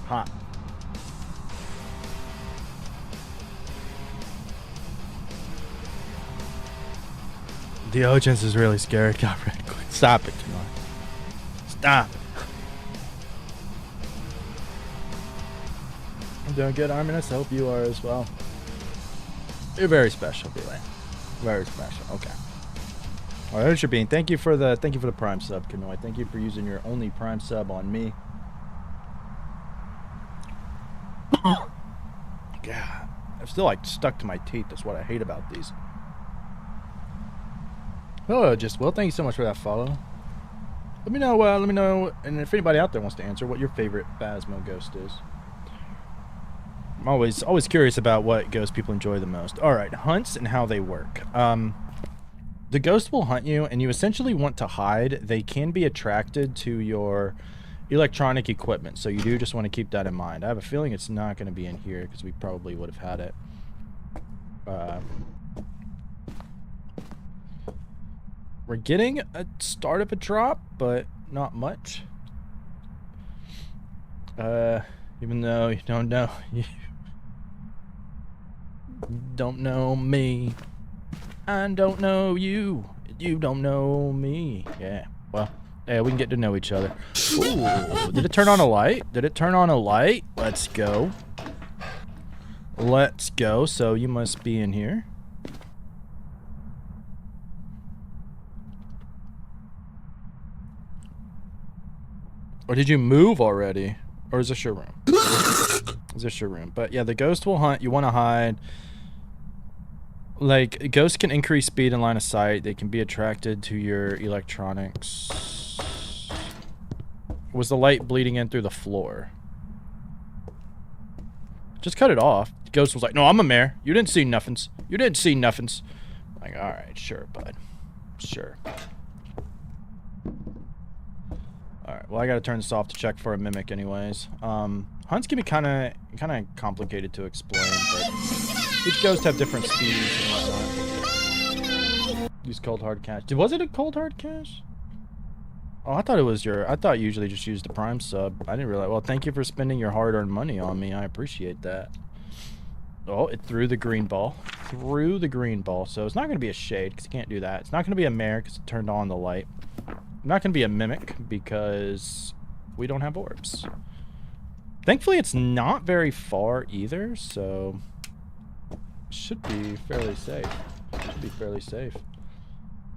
Hot. Diogenes is really scared. God, really quick. Stop it, come on. Stop it. I'm doing good, Arminus. I hope you are as well. You're very special, Belay. Very special. Okay. All right, there's your bean. Thank you for the Prime sub, Kanoy. Thank you for using your only Prime sub on me. God, I'm still, like, stuck to my teeth. That's what I hate about these. Oh, thank you so much for that follow. Let me know, and if anybody out there wants to answer, what your favorite Phasmo ghost is. I'm always curious about what ghost people enjoy the most. All right, hunts and how they work. The ghost will hunt you, and you essentially want to hide. They can be attracted to your electronic equipment, so you do just want to keep that in mind. I have a feeling it's not going to be in here, because we probably would have had it. We're getting a start of a drop, but not much. Even though you don't know, you don't know me. I don't know you. You don't know me. Yeah. Well, yeah, we can get to know each other. Ooh, did it turn on a light? Did it turn on a light? Let's go. Let's go. So you must be in here. Or did you move already? Or is this your room? Is this your room? But yeah, the ghost will hunt. You want to hide. Like, ghosts can increase speed and line of sight. They can be attracted to your electronics. Was the light bleeding in through the floor? Just cut it off. The ghost was like, no, I'm a mayor. You didn't see nothings. You didn't see nothings. Like, alright, sure, bud. Sure. Alright, well, I gotta turn this off to check for a mimic anyways. Hunts can be kinda complicated to explain, but each ghost have different speeds and whatnot. Use cold hard cash. Was it a cold hard cash? Oh, I thought it was I thought you usually just used the Prime sub. I didn't realize. Well, thank you for spending your hard-earned money on me. I appreciate that. Oh, it threw the green ball. Threw the green ball. So it's not going to be a shade because you can't do that. It's not going to be a mare because it turned on the light. Not going to be a mimic because we don't have orbs. Thankfully, it's not very far either, so should be fairly safe. Should be fairly safe.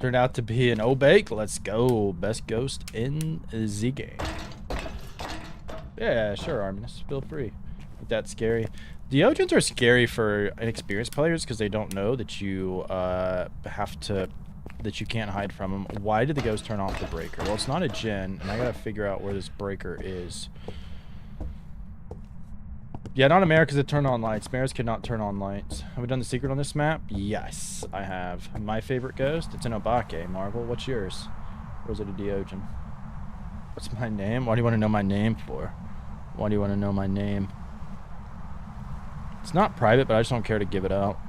Turned out to be an Obake. Let's go. Best ghost in the game. Yeah, sure, Arminus. Feel free. That's scary. Deogens are scary for inexperienced players because they don't know that you that you can't hide from them. Why did the ghost turn off the breaker? Well, it's not a gen, and I gotta figure out where this breaker is. Yeah, not a mare because it turned on lights. Mares cannot turn on lights. Have we done the secret on this map? Yes, I have. My favorite ghost? It's an Obake. Marvel, what's yours? Or is it a Deogen? What's my name? Why do you want to know my name for? Why do you want to know my name? It's not private, but I just don't care to give it out.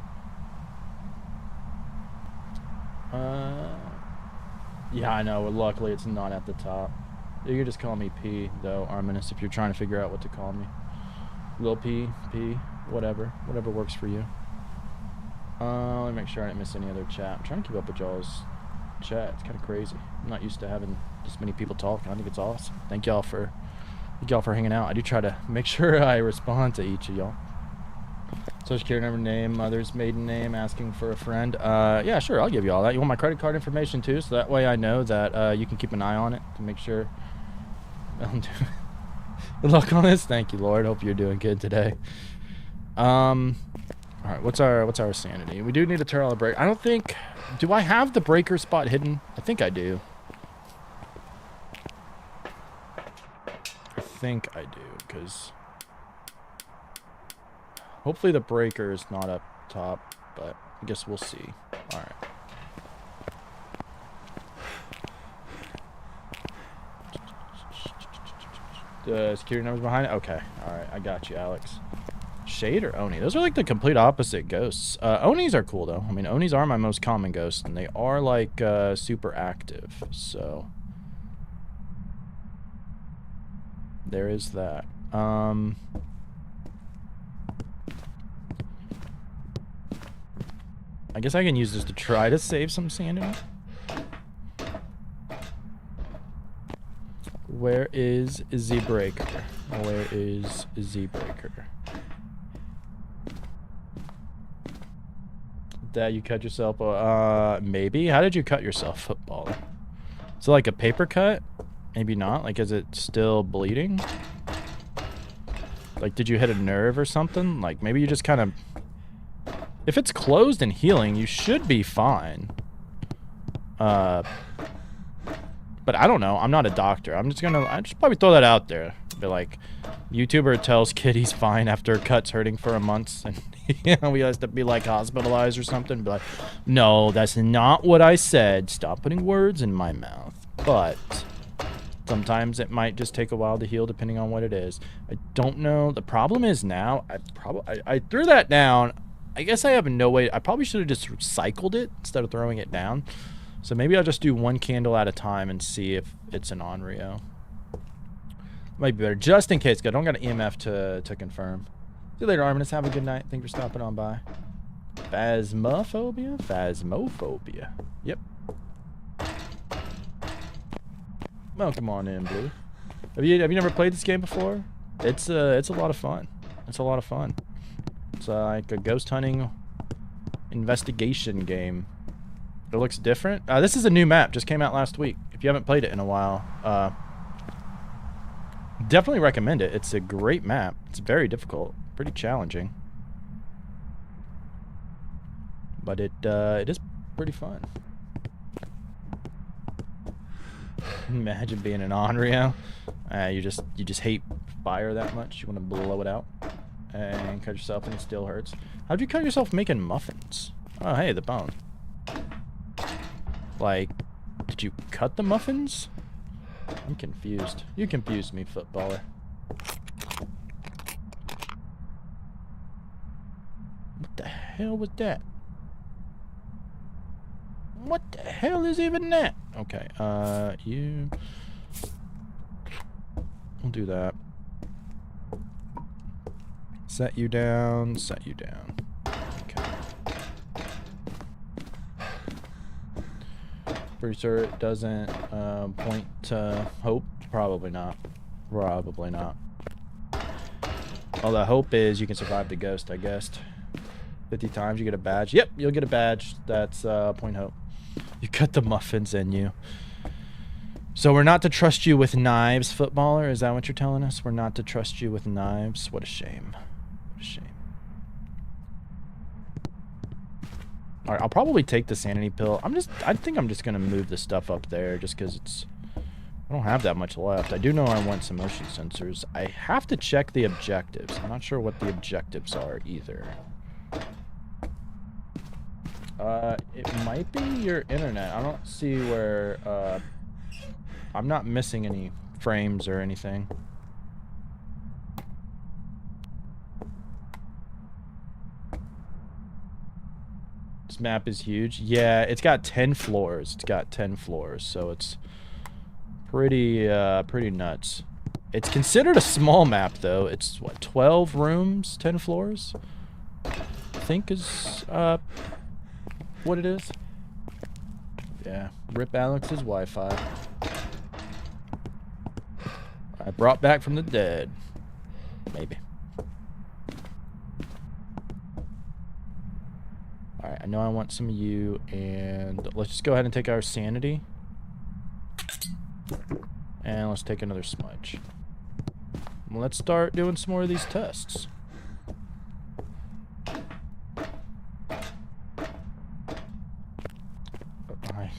Yeah, I know. Well, luckily, it's not at the top. You can just call me P, though, Arminus, if you're trying to figure out what to call me. Lil P, whatever works for you. Let me make sure I didn't miss any other chat. I'm trying to keep up with y'all's chat. It's kind of crazy. I'm not used to having this many people talking. I think it's awesome. Thank y'all for hanging out. I do try to make sure I respond to each of y'all. Social security number, name, mother's maiden name, asking for a friend. Yeah, sure, I'll give you all that. You want my credit card information too, so that way I know that you can keep an eye on it to make sure. Good luck on this. Thank you, Lord. Hope you're doing good today. All right, what's our sanity? We do need to turn on the break. I don't think. Do I have the breaker spot hidden? I think I do. I think I do, because hopefully the breaker is not up top, but I guess we'll see. All right. Security numbers behind it? Okay. Alright, I got you, Alex. Shade or Oni? Those are like the complete opposite ghosts. Onis are cool, though. I mean, Onis are my most common ghosts, and they are, like, super active, so there is that. I guess I can use this to try to save some sanity. Where is the breaker? Where is the breaker? Dad, you cut yourself? Maybe. How did you cut yourself, footballer? Is it like a paper cut? Maybe not. Like, is it still bleeding? Like, did you hit a nerve or something? Like, maybe you just kind of... If it's closed and healing, you should be fine. But I don't know. I'm not a doctor. I just probably throw that out there. Be like, YouTuber tells kid he's fine after cuts hurting for a month, and you know, we has to be like hospitalized or something. Be like, no, that's not what I said. Stop putting words in my mouth. But sometimes it might just take a while to heal, depending on what it is. I don't know. The problem is now, I threw that down. I guess I have no way. I probably should have just recycled it instead of throwing it down. So maybe I'll just do one candle at a time and see if it's an Onryo. Might be better, just in case. I don't got an EMF to confirm. See you later, Arminus. Have a good night. Thanks for stopping on by. Phasmophobia? Phasmophobia. Yep. Well, come on in, Blue. Have you never played this game before? It's a lot of fun. It's a lot of fun. It's like a ghost hunting investigation game. It looks different. This is a new map. Just came out last week. If you haven't played it in a while, definitely recommend it. It's a great map. It's very difficult, pretty challenging, but it is pretty fun. Imagine being an Onryo. You just hate fire that much. You want to blow it out and cut yourself, and it still hurts. How'd you cut yourself making muffins? Oh, hey, the bone. Like, did you cut the muffins? I'm confused. You confused me, footballer. What the hell was that? What the hell is even that? Okay, you... We'll do that. Set you down, set you down. Okay. Pretty sure it doesn't point to hope. Probably not. Probably not. All the hope is you can survive the ghost, I guess. 50 times you get a badge. Yep, you'll get a badge. That's point hope. You cut the muffins in you. So we're not to trust you with knives, footballer? Is that what you're telling us? We're not to trust you with knives? What a shame. What a shame. Alright, I'll probably take the sanity pill. I think I'm just gonna move the stuff up there just because I don't have that much left. I do know I want some motion sensors. I have to check the objectives. I'm not sure what the objectives are either. It might be your internet. I don't see where, I'm not missing any frames or anything. This map is huge. Yeah, it's got 10 floors. It's got 10 floors, so it's pretty nuts. It's considered a small map, though. It's, what, 12 rooms, 10 floors? I think is, what it is. Yeah, rip Alex's Wi-Fi. I brought back from the dead. Maybe. Alright, I know I want some of you, and let's just go ahead and take our sanity. And let's take another smudge. Let's start doing some more of these tests.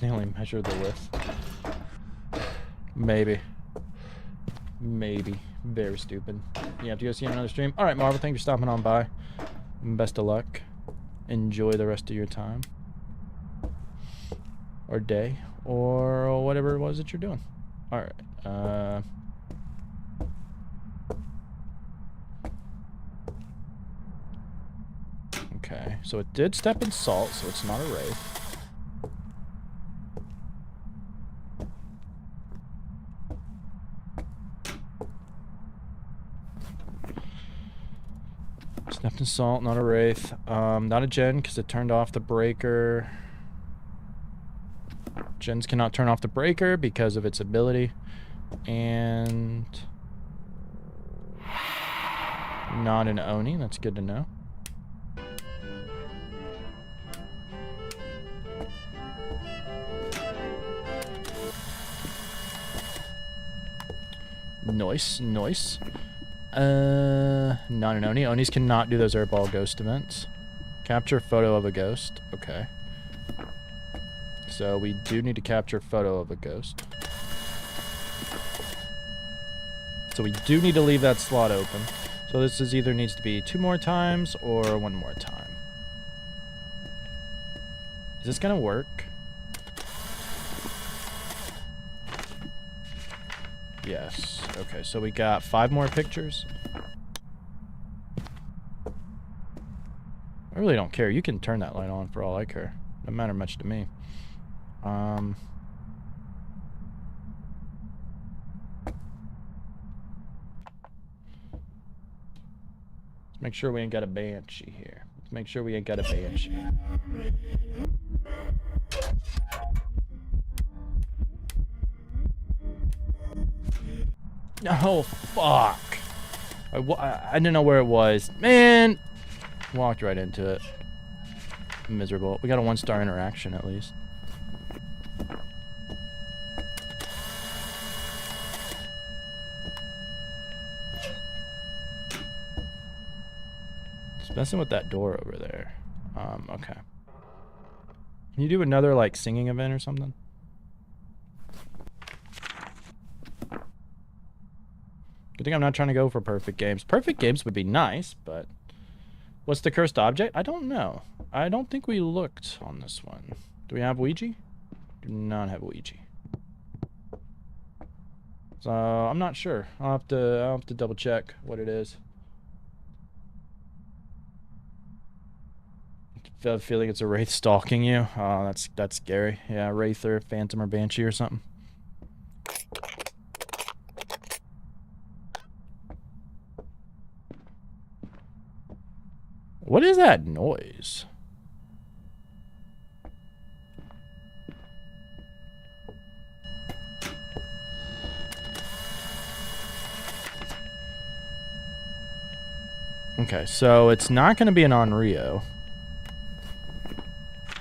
I only measure the width. Maybe. Maybe. Very stupid. You have to go see another stream. Alright, Marvel, thank you for stopping on by. Best of luck. Enjoy the rest of your time. Or day. Or whatever it was that you're doing. Alright. Okay. So it did step in salt, so it's not a wraith. Stepped in salt, not a wraith. Not a gen, because it turned off the breaker. Gens cannot turn off the breaker because of its ability. And not an Oni, that's good to know. Nice, nice. Not an Oni. Onis cannot do those airball ghost events. Capture photo of a ghost. Okay. So we do need to capture a photo of a ghost. So we do need to leave that slot open. So this is either needs to be 2 more times or 1 more time. Is this gonna work? Yes. Okay, so we got 5 more pictures. I really don't care. You can turn that light on for all I care. Doesn't matter much to me. Let's make sure we ain't got a banshee here. Let's make sure we ain't got a banshee. Oh, fuck. I didn't know where it was. Man! Walked right into it. Miserable. We got a 1-star interaction at least. Just messing with that door over there. Okay. Can you do another, like, singing event or something? Good thing I'm not trying to go for perfect games. Perfect games would be nice, but... What's the cursed object? I don't know. I don't think we looked on this one. Do we have Ouija? Do not have Ouija. So, I'm not sure. I'll have to double check what it is. I have a feeling it's a wraith stalking you. Oh, that's scary. Yeah, wraith or phantom or banshee or something. What is that noise? Okay, so it's not going to be an Onryo.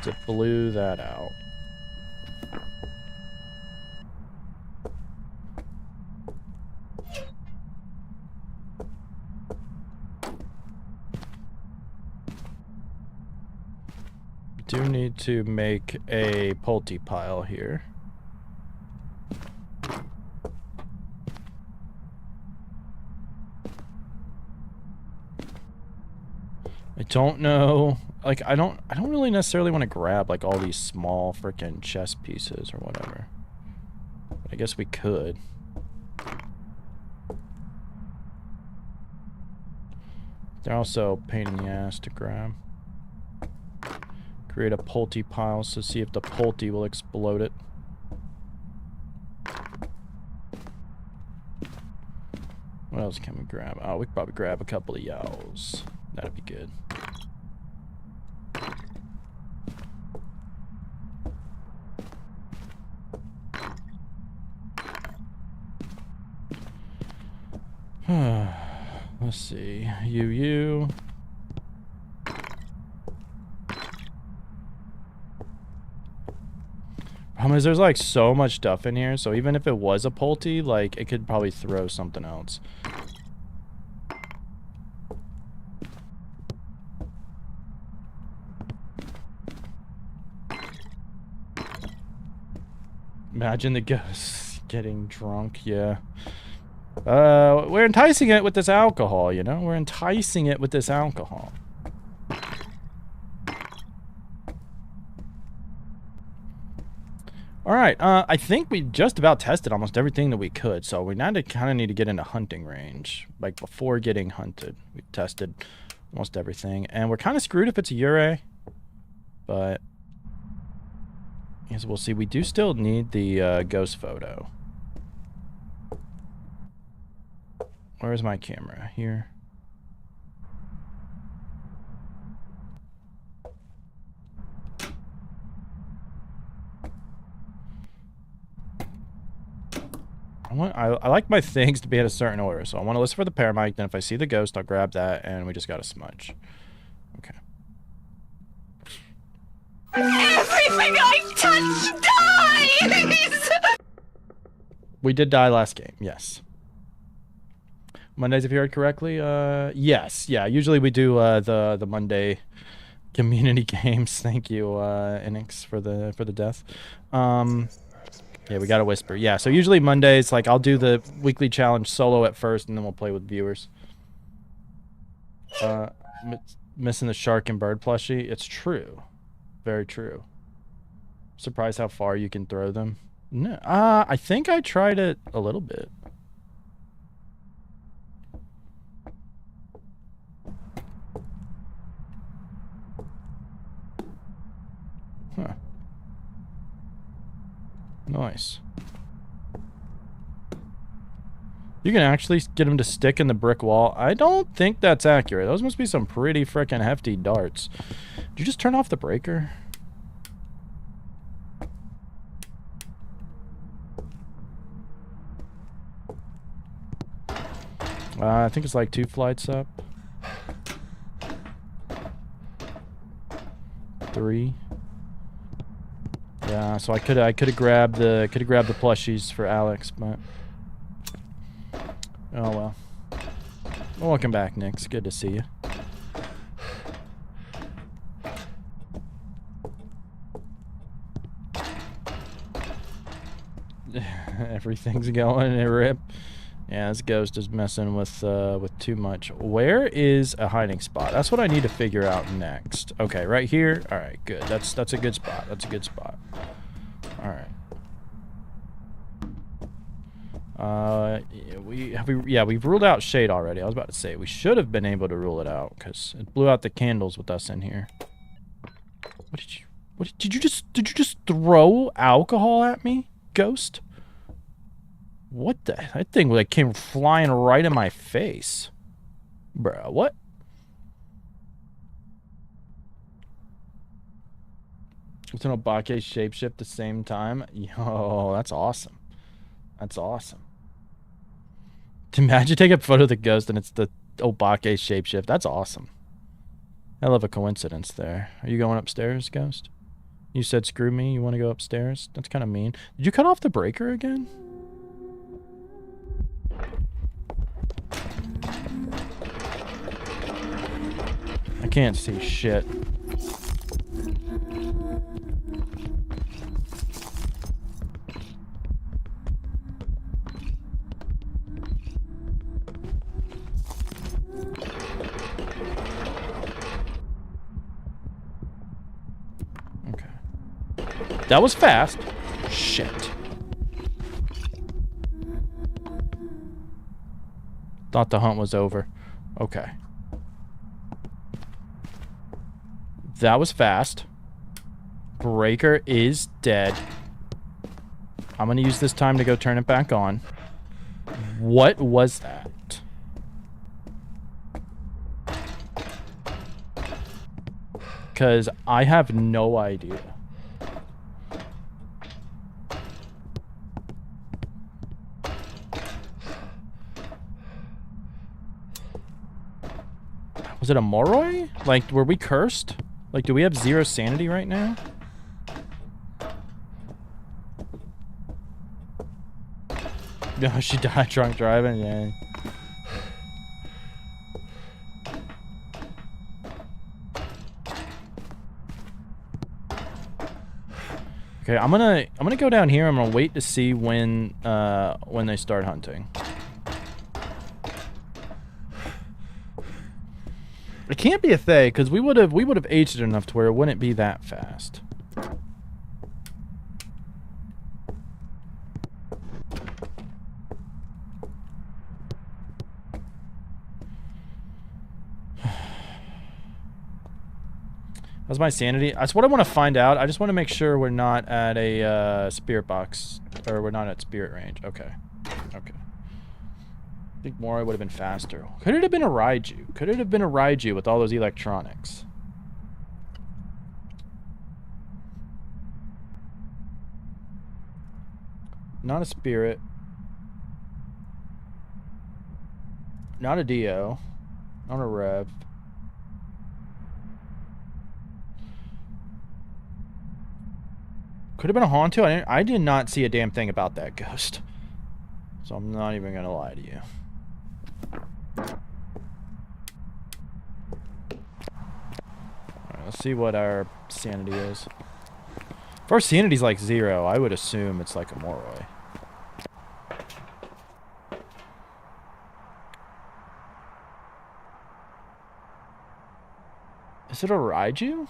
It blew that out. Do need to make a Pulte pile here. I don't know, like I don't really necessarily want to grab like all these small freaking chess pieces or whatever. But I guess we could. They're also a pain in the ass to grab. Create a Pulte pile to see if the Pulte will explode it. What else can we grab? Oh, we could probably grab a couple of yowls. That'd be good. Let's see. You. Problem is, there's like so much stuff in here, so even if it was a Pulte, like it could probably throw something else. Imagine the ghosts getting drunk, yeah. We're enticing it with this alcohol, you know? We're enticing it with this alcohol. Alright, I think we just about tested almost everything that we could, so we now kind of need to get into hunting range. Like, before getting hunted. We've tested almost everything, and we're kind of screwed if it's a Yurei, but... as we'll see, we do still need the ghost photo. Where's my camera? Here. I like my things to be in a certain order, so I want to listen for the paramite, then if I see the ghost, I'll grab that, and we just got a smudge. Okay. Everything I touch dies! We did die last game, yes. Mondays, if you heard correctly, yes, yeah. Usually we do the Monday community games. Thank you, Enix, for the death. Yeah, we got a whisper. Yeah, so usually Mondays, like I'll do the weekly challenge solo at first, and then we'll play with viewers. Missing the shark and bird plushie. It's true, very true. Surprised how far you can throw them. No, I think I tried it a little bit. Huh. Nice. You can actually get him to stick in the brick wall. I don't think that's accurate. Those must be some pretty freaking hefty darts. Did you just turn off the breaker? I think it's like 2 flights up. 3. Yeah, so I could have grabbed the plushies for Alex, but oh well. Well, welcome back, Nick. It's good to see you. Everything's going a rip. Yeah, this ghost is messing with too much. Where is a hiding spot? That's what I need to figure out next. Okay, right here. All right, good. That's a good spot. That's a good spot. All right. We've ruled out shade already. I was about to say we should have been able to rule it out because it blew out the candles with us in here. Did you just throw alcohol at me, ghost? What the? That thing like came flying right in my face. Bruh, what? It's an Obake shapeshift at the same time. Yo, that's awesome. That's awesome. Imagine taking a photo of the ghost and it's the Obake shapeshift. That's awesome. Hell of a coincidence there. Are you going upstairs, ghost? You said screw me. You want to go upstairs? That's kind of mean. Did you cut off the breaker again? I can't see shit. Okay. That was fast. Shit. Thought the hunt was over. Okay. That was fast. Breaker is dead. I'm gonna use this time to go turn it back on. What was that? Because I have no idea. Was it a Moroi? Like, were we cursed? Like, do we have 0 sanity right now? No, she died drunk driving, yeah. Okay, I'm gonna go down here. I'm gonna wait to see when they start hunting. It can't be a Thay, because we would have aged it enough to where it wouldn't be that fast. How's my sanity? That's what I want to find out. I just want to make sure we're not at a spirit box, or we're not at spirit range. Okay. Okay. I think Mori would have been faster. Could it have been a Raiju? Could it have been a Raiju with all those electronics? Not a spirit. Not a Dio. Not a Rev. Could have been a Hontu. I did not see a damn thing about that ghost. So I'm not even going to lie to you. Alright, let's see what our sanity is. If our sanity's like 0, I would assume it's like a Moroi. Is it a Raiju?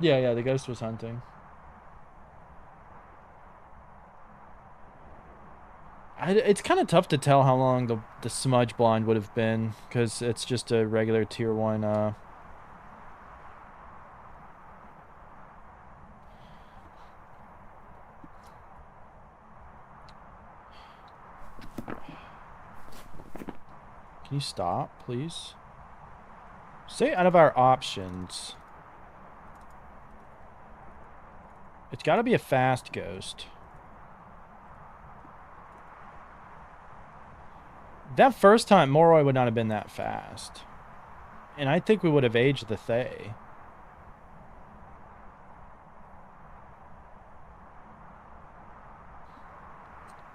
Yeah, the ghost was hunting. It's kind of tough to tell how long the smudge blind would have been, because it's just a regular tier 1. Can you stop, please? Say out of our options. It's got to be a fast ghost. That first time, Moroi would not have been that fast. And I think we would have aged the Thae.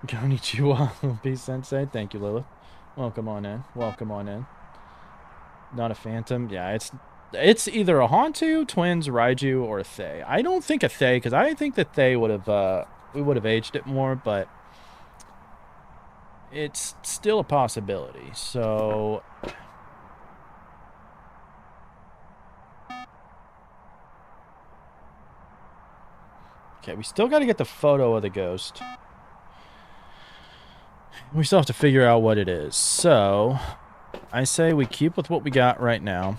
Konnichiwa, Peace Sensei. Thank you, Lilith. Welcome on in. Welcome on in. Not a phantom. Yeah, it's either a Hantu, Twins, Raiju, or a Thae. I don't think a Thae, because I think the Thae would have we would have aged it more, but it's still a possibility. So okay, we still got to get the photo of the ghost. We still have to figure out what it is. So I say we keep with what we got right now.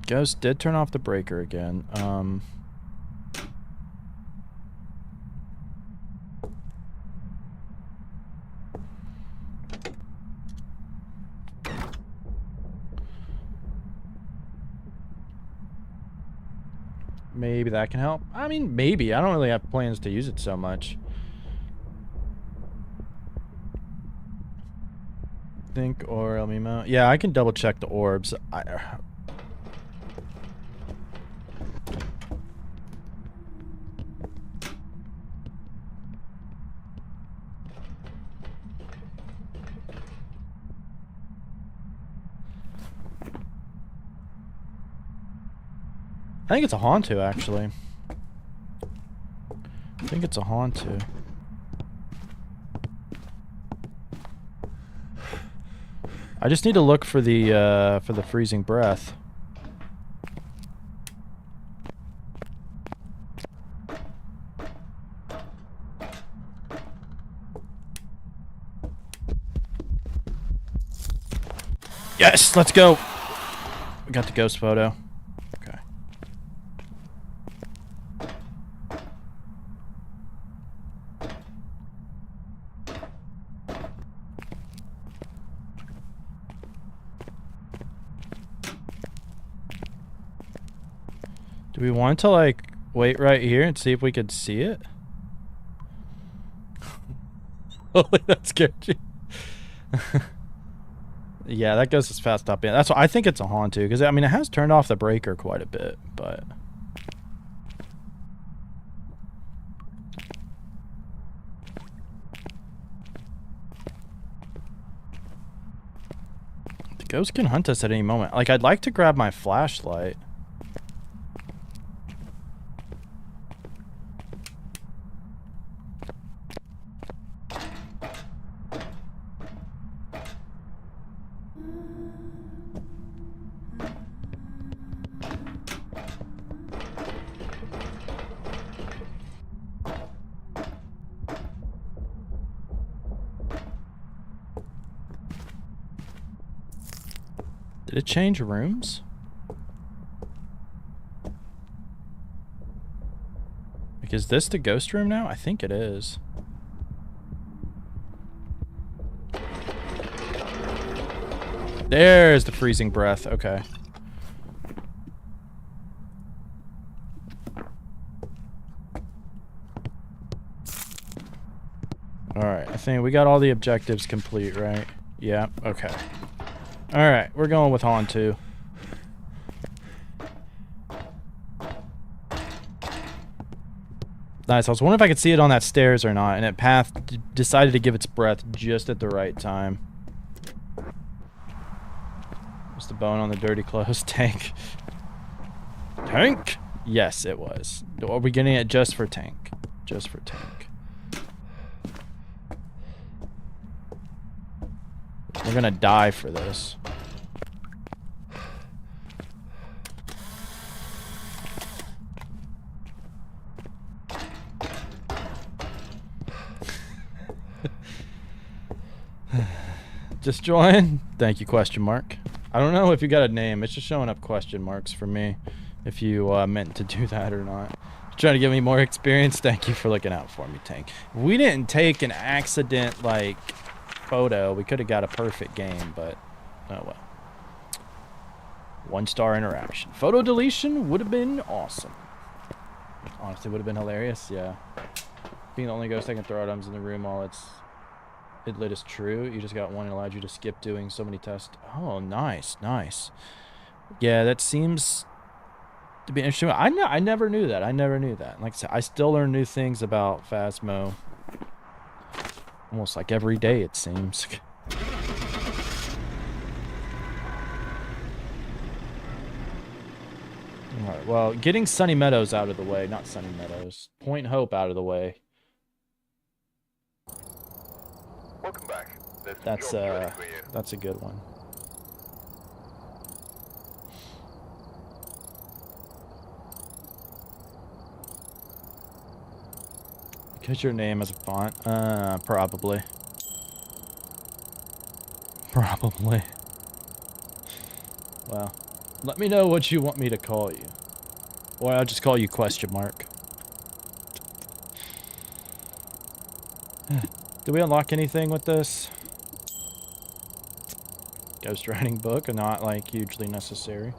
Ghost did turn off the breaker again. Maybe that can help. I mean, maybe. I don't really have plans to use it so much. Think or El Mimo. Yeah, I can double check the orbs. I think it's a Hantu, actually. I think it's a Hantu. I just need to look for the freezing breath. Yes, let's go. We got the ghost photo. Okay. Do we want to, like, wait right here and see if we could see it? Holy, that scared you. Yeah, that goes as fast up in. That's what I think it's a Hantu, because I mean it has turned off the breaker quite a bit, but the ghost can hunt us at any moment. Like, I'd like to grab my flashlight. Did it change rooms? Like, is this the ghost room now? I think it is. There's the freezing breath. Okay. Alright, I think we got all the objectives complete, right? Yeah, okay. Alright, we're going with Hantu. Nice, I was wondering if I could see it on that stairs or not, and it decided to give its breath just at the right time. Was the bone on the dirty clothes? Tank. Tank? Yes, it was. Are we getting it just for Tank? Just for Tank. We're gonna die for this. Just join. Thank you, question mark. I don't know if you got a name. It's just showing up question marks for me. If you meant to do that or not. Trying to give me more experience. Thank you for looking out for me, Tank. We didn't take an accident like photo. We could have got a perfect game, but oh well. 1-star interaction. Photo deletion would have been awesome. Honestly, would have been hilarious. Yeah. Being the only ghost that can throw items in the room while it lit is true. You just got one and allowed you to skip doing so many tests. Oh, nice, nice. Yeah, that seems to be interesting. I never knew that. I never knew that. Like I said, I still learn new things about Phasmo. Almost like every day, it seems. Alright, well, getting Sunny Meadows out of the way. Not Sunny Meadows. Point Hope out of the way. Welcome back. That's a good one. Because your name is a font? Probably. Probably. Well, let me know what you want me to call you. Or I'll just call you question mark. Did we unlock anything with this? Ghost writing book, not like hugely necessary.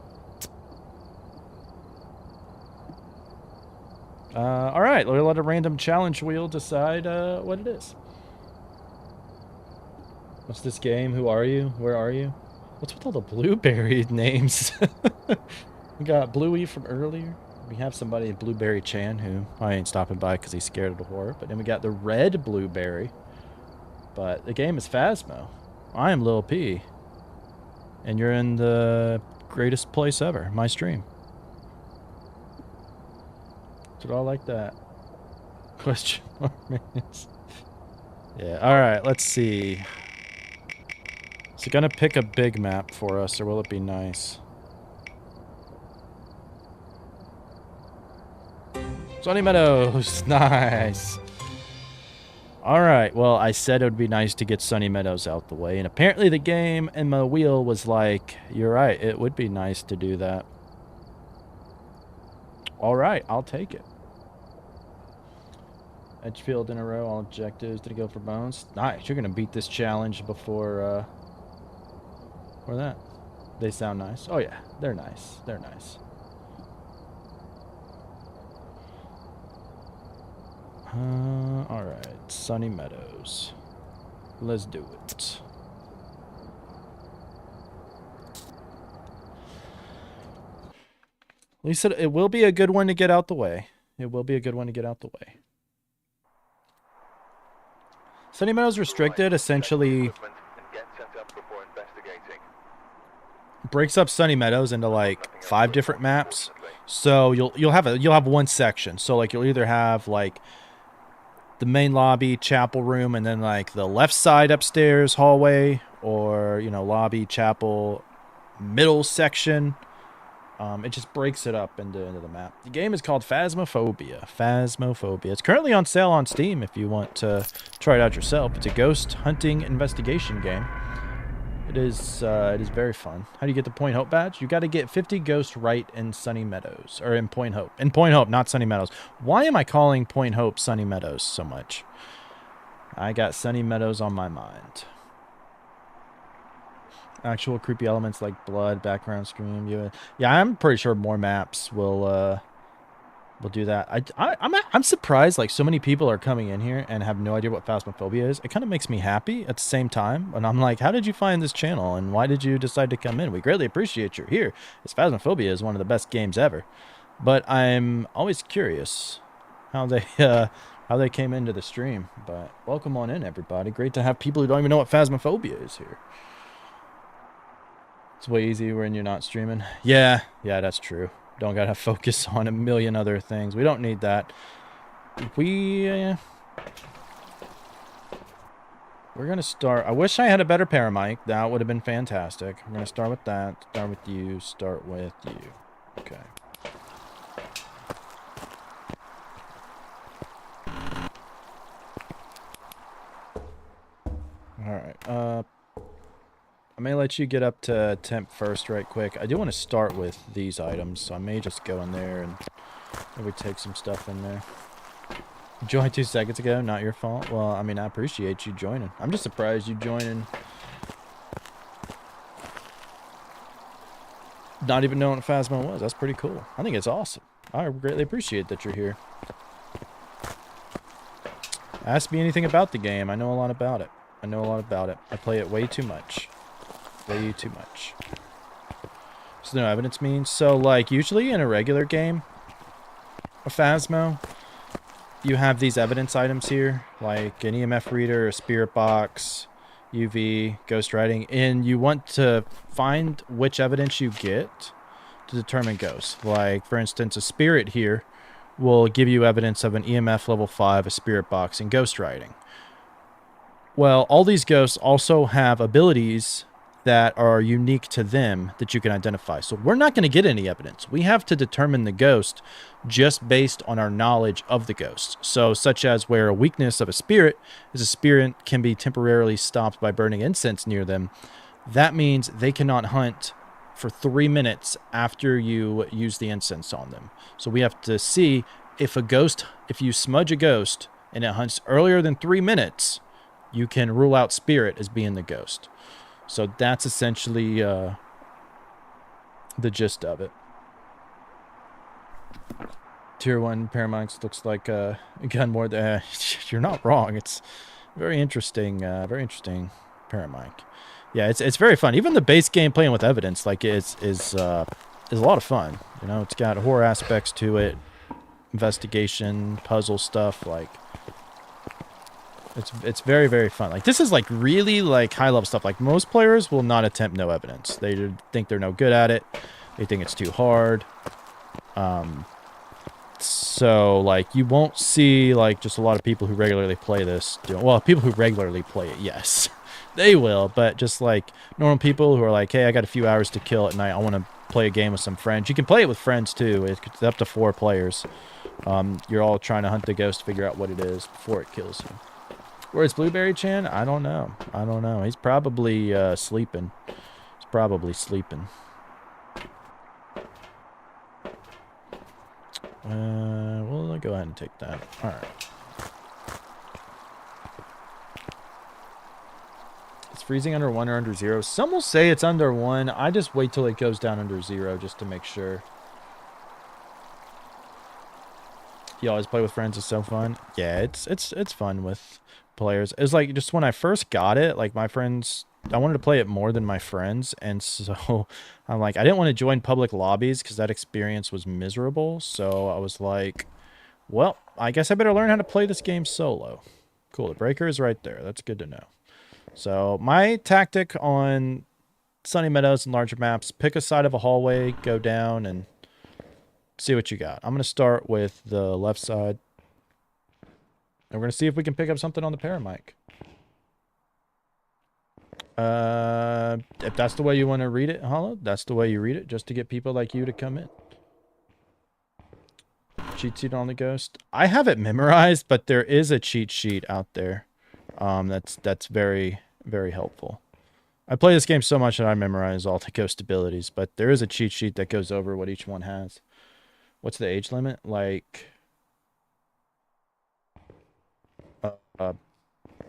Alright, we'll let a random challenge wheel decide what it is. What's this game? Who are you? Where are you? What's with all the blueberry names? We got Bluey from earlier. We have somebody, Blueberry Chan, who I ain't stopping by because he's scared of the horror. But then we got the red blueberry. But the game is Phasmo. I am Lil P. And you're in the greatest place ever, my stream. Did all like that? Question mark. Yeah, alright, let's see. Is it gonna pick a big map for us, or will it be nice? Sunny Meadows! Nice! Alright, well, I said it would be nice to get Sunny Meadows out the way, and apparently the game and my wheel was like, you're right, it would be nice to do that. Alright, I'll take it. Edgefield in a row, all objectives. Did it go for bones? Nice, you're gonna beat this challenge before, or that. They sound nice. Oh yeah, they're nice. They're nice. Alright, Sunny Meadows. Let's do it. Lisa, it will be a good one to get out the way. It will be a good one to get out the way. Sunny Meadows restricted essentially breaks up Sunny Meadows into like 5 different maps. So you'll have one section. So like you'll either have like the main lobby, chapel room, and then like the left side upstairs hallway, or you know, lobby, chapel, middle section. It just breaks it up into the map. The game is called Phasmophobia. Phasmophobia. It's currently on sale on Steam if you want to try it out yourself. It's a ghost hunting investigation game. It is very fun. How do you get the Point Hope badge? You got to get 50 ghosts right in Sunny Meadows, or in Point Hope. In Point Hope, not Sunny Meadows. Why am I calling Point Hope Sunny Meadows so much? I got Sunny Meadows on my mind. Actual creepy elements like blood, background scream. Yeah, I'm pretty sure more maps will do that. I'm surprised like so many people are coming in here and have no idea what Phasmophobia is. It kind of makes me happy at the same time. And I'm like, how did you find this channel and why did you decide to come in? We greatly appreciate you're here. This Phasmophobia is one of the best games ever. But I'm always curious how they came into the stream. But welcome on in, everybody. Great to have people who don't even know what Phasmophobia is here. It's way easier when you're not streaming. Yeah, that's true. Don't gotta focus on a million other things. We don't need that. We're going to start. I wish I had a better paramic. That would have been fantastic. We're going to start with that. Start with you. Start with you. Okay. Alright. I may let you get up to temp first right quick. I do want to start with these items, so I may just go in there and maybe take some stuff in there. Joined 2 seconds ago, not your fault. Well, I mean, I appreciate you joining. I'm just surprised you joining. Not even knowing what Phasmo was. That's pretty cool. I think it's awesome. I greatly appreciate that you're here. Ask me anything about the game. I know a lot about it. I know a lot about it. I play it way too much. Way too much. So no evidence means? So, like, usually in a regular game of Phasmo, you have these evidence items here, like an EMF reader, a spirit box, UV, ghost writing, and you want to find which evidence you get to determine ghosts. Like, for instance, a spirit here will give you evidence of an EMF level 5, a spirit box, and ghost writing. Well, all these ghosts also have abilities that are unique to them that you can identify. So we're not going to get any evidence. We have to determine the ghost just based on our knowledge of the ghost. So such as where a weakness of a spirit is a spirit can be temporarily stopped by burning incense near them. That means they cannot hunt for 3 minutes after you use the incense on them. So we have to see if you smudge a ghost and it hunts earlier than 3 minutes, you can rule out spirit as being the ghost. So that's essentially the gist of it. Tier 1 Paramount looks like a gun more than... you're not wrong. It's very interesting Paramount. Yeah, it's very fun. Even the base game playing with evidence, like, is a lot of fun. You know, it's got horror aspects to it, investigation, puzzle stuff, like... It's very, very fun. Like, this is, like, really, like, high-level stuff. Like, most players will not attempt no evidence. They think they're no good at it. They think it's too hard. So, like, you won't see, like, just a lot of people who regularly play this. Well, people who regularly play it, yes. They will, but just, like, normal people who are like, hey, I got a few hours to kill at night. I want to play a game with some friends. You can play it with friends, too. It's up to 4 players. You're all trying to hunt the ghost, figure out what it is before it kills you. Where's Blueberry Chan? I don't know. I don't know. He's probably sleeping. He's probably sleeping. We'll go ahead and take that. All right. It's freezing under 1 or under 0. Some will say it's under 1. I just wait till it goes down under 0 just to make sure. You always play with friends. It's so fun. Yeah, it's fun with players. It's like, just when I first got it, like, my friends, I wanted to play it more than my friends, and so I'm like, I didn't want to join public lobbies because that experience was miserable. So I was like, well, I guess I better learn how to play this game solo. Cool, the breaker is right there. That's good to know. So my tactic on Sunny Meadows and larger maps, pick a side of a hallway, go down, and see what you got. I'm going to start with the left side. And we're going to see if we can pick up something on the paramic. If that's the way you want to read it, Hollow, that's the way you read it, just to get people like you to come in. Cheat sheet on the ghost. I have it memorized, but there is a cheat sheet out there. That's very, very helpful. I play this game so much that I memorize all the ghost abilities, but there is a cheat sheet that goes over what each one has. What's the age limit? Like...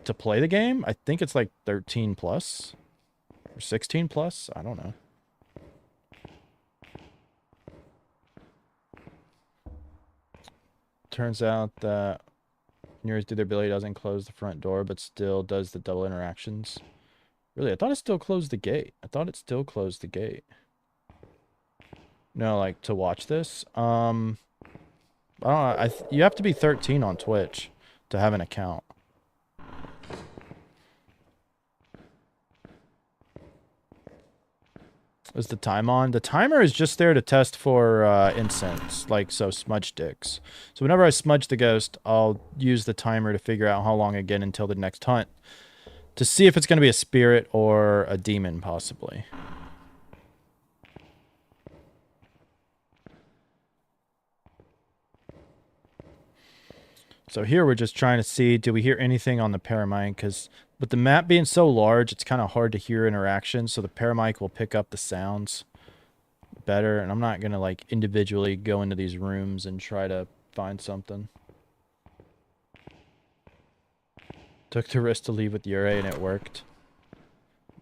to play the game, I think it's like 13 plus or 16 plus. I don't know. Turns out that Nearest to their ability doesn't close the front door, but still does the double interactions. Really, I thought it still closed the gate. I thought it still closed the gate. No, like, to watch this. I don't know. You have to be 13 on Twitch to have an account. Is the time on? The timer is just there to test for incense, like, so smudge sticks. So whenever I smudge the ghost, I'll use the timer to figure out how long I get until the next hunt. to see if it's going to be a spirit or a demon, possibly. So here we're just trying to see, do we hear anything on the paramic? Because with the map being so large, it's kind of hard to hear interactions, so the paramic will pick up the sounds better, and I'm not going to like individually go into these rooms and try to find something. Took the risk to leave with Ure and it worked.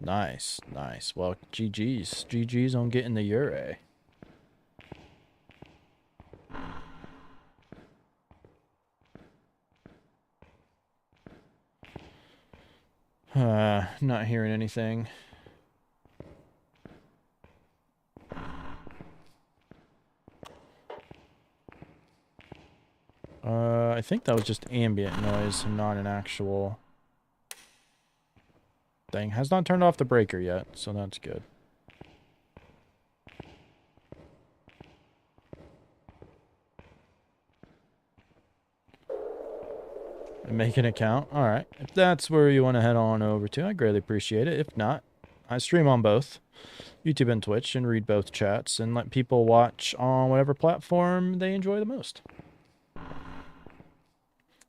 Nice, nice. Well, GG's. GG's on getting the Ure. Not hearing anything. I think that was just ambient noise and not an actual thing. Has not turned off the breaker yet, so that's good. Make an account. All right. If that's where you want to head on over to, I greatly appreciate it. If not, I stream on both YouTube and Twitch and read both chats and let people watch on whatever platform they enjoy the most.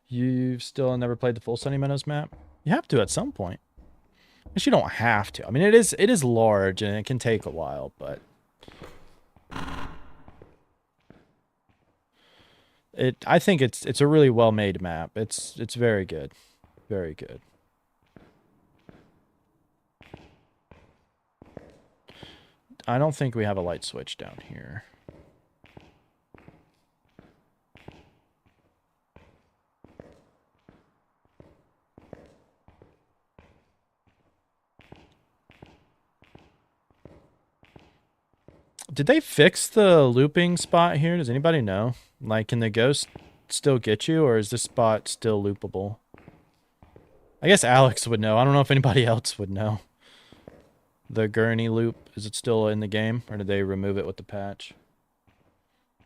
You've still never played the full Sunny Meadows map? You have to at some point. But you don't have to. I mean, it is large and it can take a while, but I think it's a really well-made map. It's very good. Very good. I don't think we have a light switch down here. Did they fix the looping spot here? Does anybody know? Like, can the ghost still get you, or is this spot still loopable? I guess Alex would know. I don't know if anybody else would know. The gurney loop, is it still in the game, or did they remove it with the patch?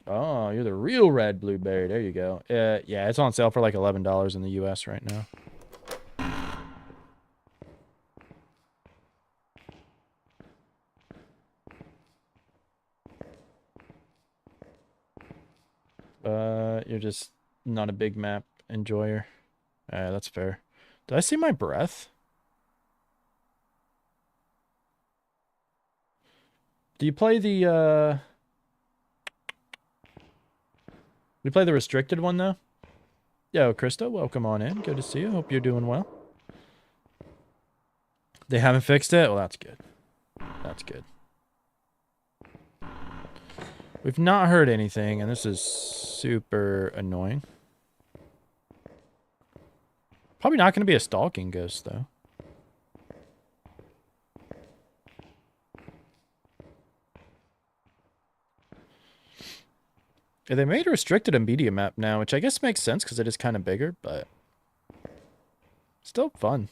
Oh, you're the real red blueberry. There you go. Yeah, it's on sale for like $11 in the US right now. You're just not a big map enjoyer. That's fair. Did I see my breath? Do you play the, we play the restricted one, though? Yo, Krista, welcome on in. Good to see you. Hope you're doing well. They haven't fixed it? Well, that's good. That's good. We've not heard anything, and this is super annoying. Probably not going to be a stalking ghost, though. Yeah, they made a restricted a media map now, which I guess makes sense because it is kind of bigger, but still fun.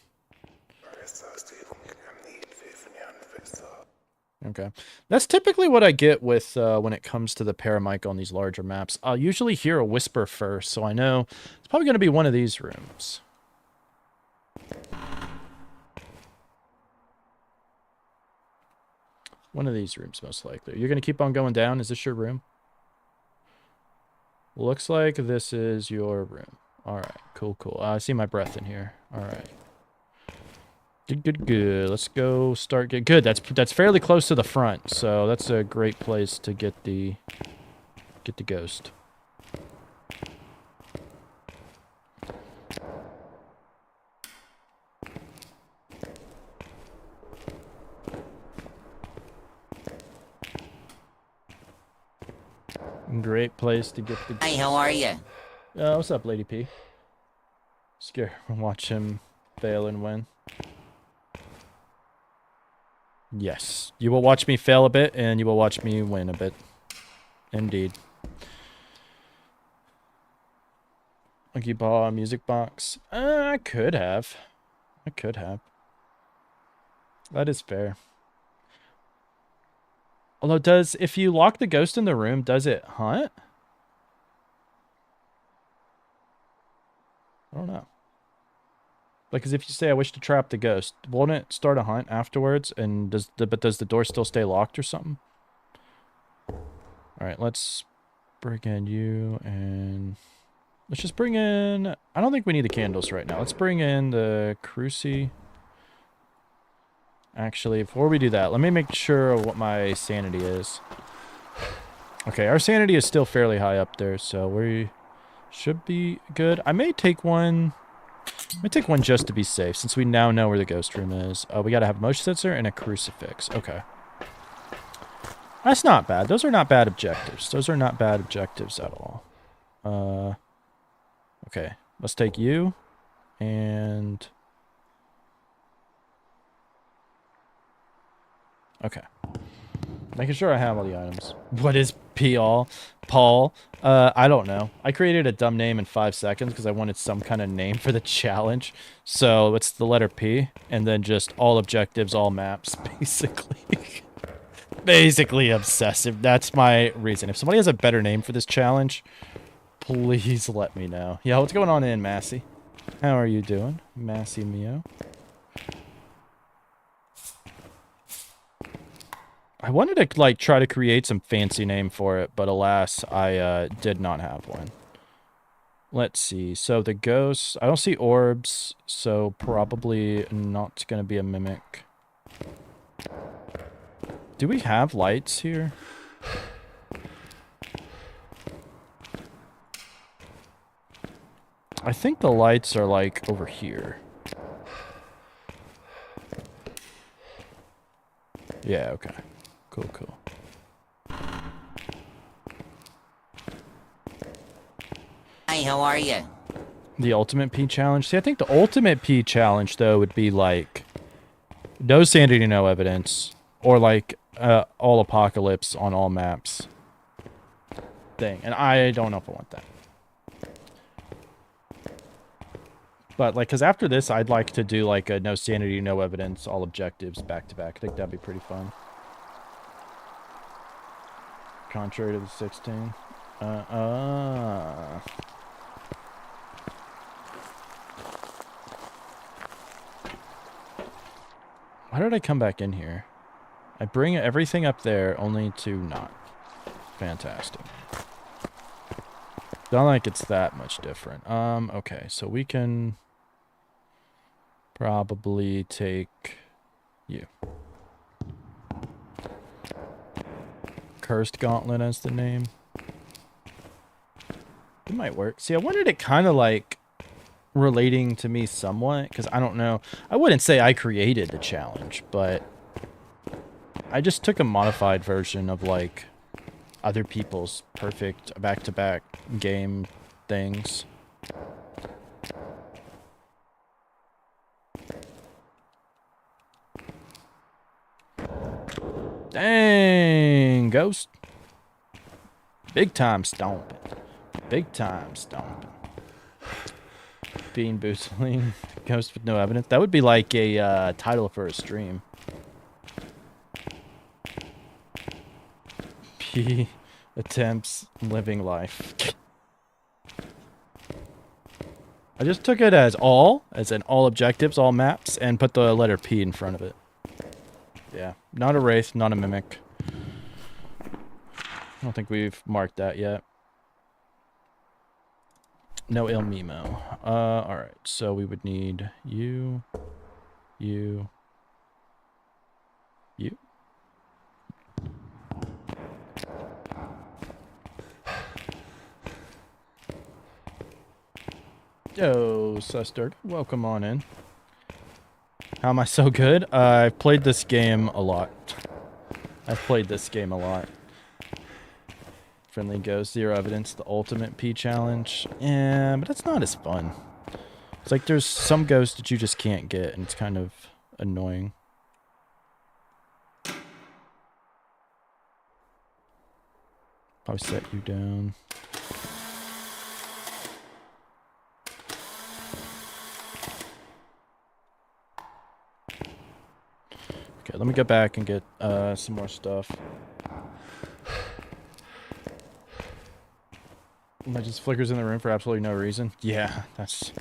Okay. That's typically what I get with when it comes to the paramic on these larger maps. I'll usually hear a whisper first, so I know it's probably going to be one of these rooms. One of these rooms, most likely. You're going to keep on going down? Is this your room? Looks like this is your room. All right. Cool, cool. I see my breath in here. All right. Good, good, good. Let's go start get good. That's fairly close to the front, so that's a great place to get the ghost. Great place to get the ghost. Hey, how are you? What's up, Lady P? Scare. Watch him fail and win. Yes. You will watch me fail a bit, and you will watch me win a bit. Indeed. Monkey Ball music box. I could have. I could have. That is fair. Although, if you lock the ghost in the room, does it hunt? I don't know. Like, cause if you say I wish to trap the ghost, won't it start a hunt afterwards? And does the door still stay locked or something? All right, let's bring in you and let's just bring in. I don't think we need the candles right now. Let's bring in the cruci. Actually, before we do that, let me make sure what my sanity is. Okay, our sanity is still fairly high up there, so we should be good. I may take one. Let me take one just to be safe, since we now know where the ghost room is. We gotta have a motion sensor and a crucifix. Okay. That's not bad. Those are not bad objectives. Those are not bad objectives at all. Okay. Let's take you. And... okay. Making sure I have all the items. What is P-all? Paul? I don't know. I created a dumb name in 5 seconds because I wanted some kind of name for the challenge. So it's the letter P, and then just all objectives, all maps, basically. Basically obsessive. That's my reason. If somebody has a better name for this challenge, please let me know. Yeah, what's going on in Massey? How are you doing, Massey Mio? I wanted to, like, try to create some fancy name for it, but alas, I did not have one. Let's see. So the ghosts... I don't see orbs, so probably not going to be a mimic. Do we have lights here? I think the lights are, like, over here. Yeah, okay. Cool, cool. Hi, how are you? The ultimate P challenge? See, I think the ultimate P challenge, though, would be, like, no sanity, no evidence. Or, like, all apocalypse on all maps thing. And I don't know if I want that. But, like, because after this, I'd like to do, like, a no sanity, no evidence, all objectives back-to-back. I think that'd be pretty fun. Contrary to the 16. Why did I come back in here? I bring everything up there only to not. Fantastic. Not like it's that much different. Okay, so we can probably take you. Cursed Gauntlet as the name. It might work. See, I wanted it kind of like relating to me somewhat, because I don't know. I wouldn't say I created the challenge, but I just took a modified version of like other people's perfect back-to-back game things. Dang, Ghost. Big time stomping. Big time stomping. Bean boozling. Ghost with no evidence. That would be like a title for a stream. P attempts living life. I just took it as in all objectives, all maps, and put the letter P in front of it. Yeah, not a wraith, not a mimic. I don't think we've marked that yet. No Il Mimo. Alright, so we would need you. Yo, Suster, welcome on in. How am I so good? I've played this game a lot. Friendly Ghost, Zero Evidence, the ultimate P challenge. Yeah, but it's not as fun. It's like there's some ghosts that you just can't get, and it's kind of annoying. I'll set you down. Okay, let me go back and get some more stuff. That just flickers in the room for absolutely no reason. Yeah, that's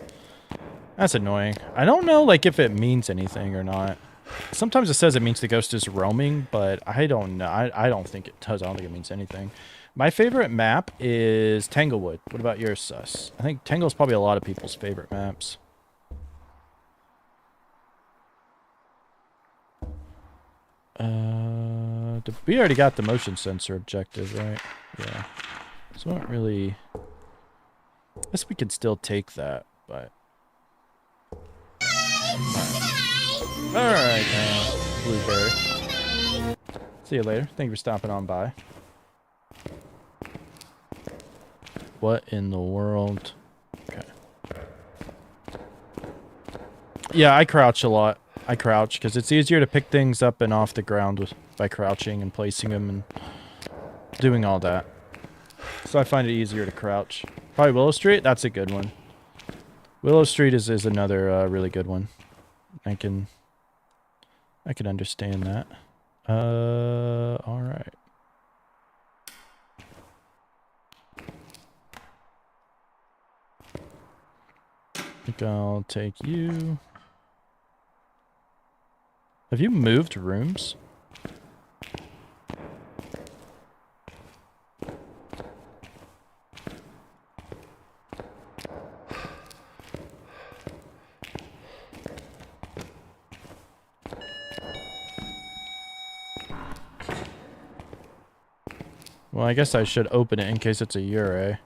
That's annoying. I don't know, like, if it means anything or not. Sometimes it says it means the ghost is roaming, but I don't know. I don't think it does. I don't think it means anything. My favorite map is Tanglewood. What about yours, Sus? I think Tangle's probably a lot of people's favorite maps. We already got the motion sensor objective, right? Yeah. So I don't really... I guess we could still take that, but... Alright, Blueberry. See you later. Thank you for stopping on by. What in the world? Okay. Yeah, I crouch a lot. I crouch because it's easier to pick things up and off the ground by crouching and placing them and doing all that. So I find it easier to crouch. Probably Willow Street? That's a good one. Willow Street is another really good one. I can understand that. Alright. I think I'll take you. Have you moved rooms? Well, I guess I should open it in case it's a Ure.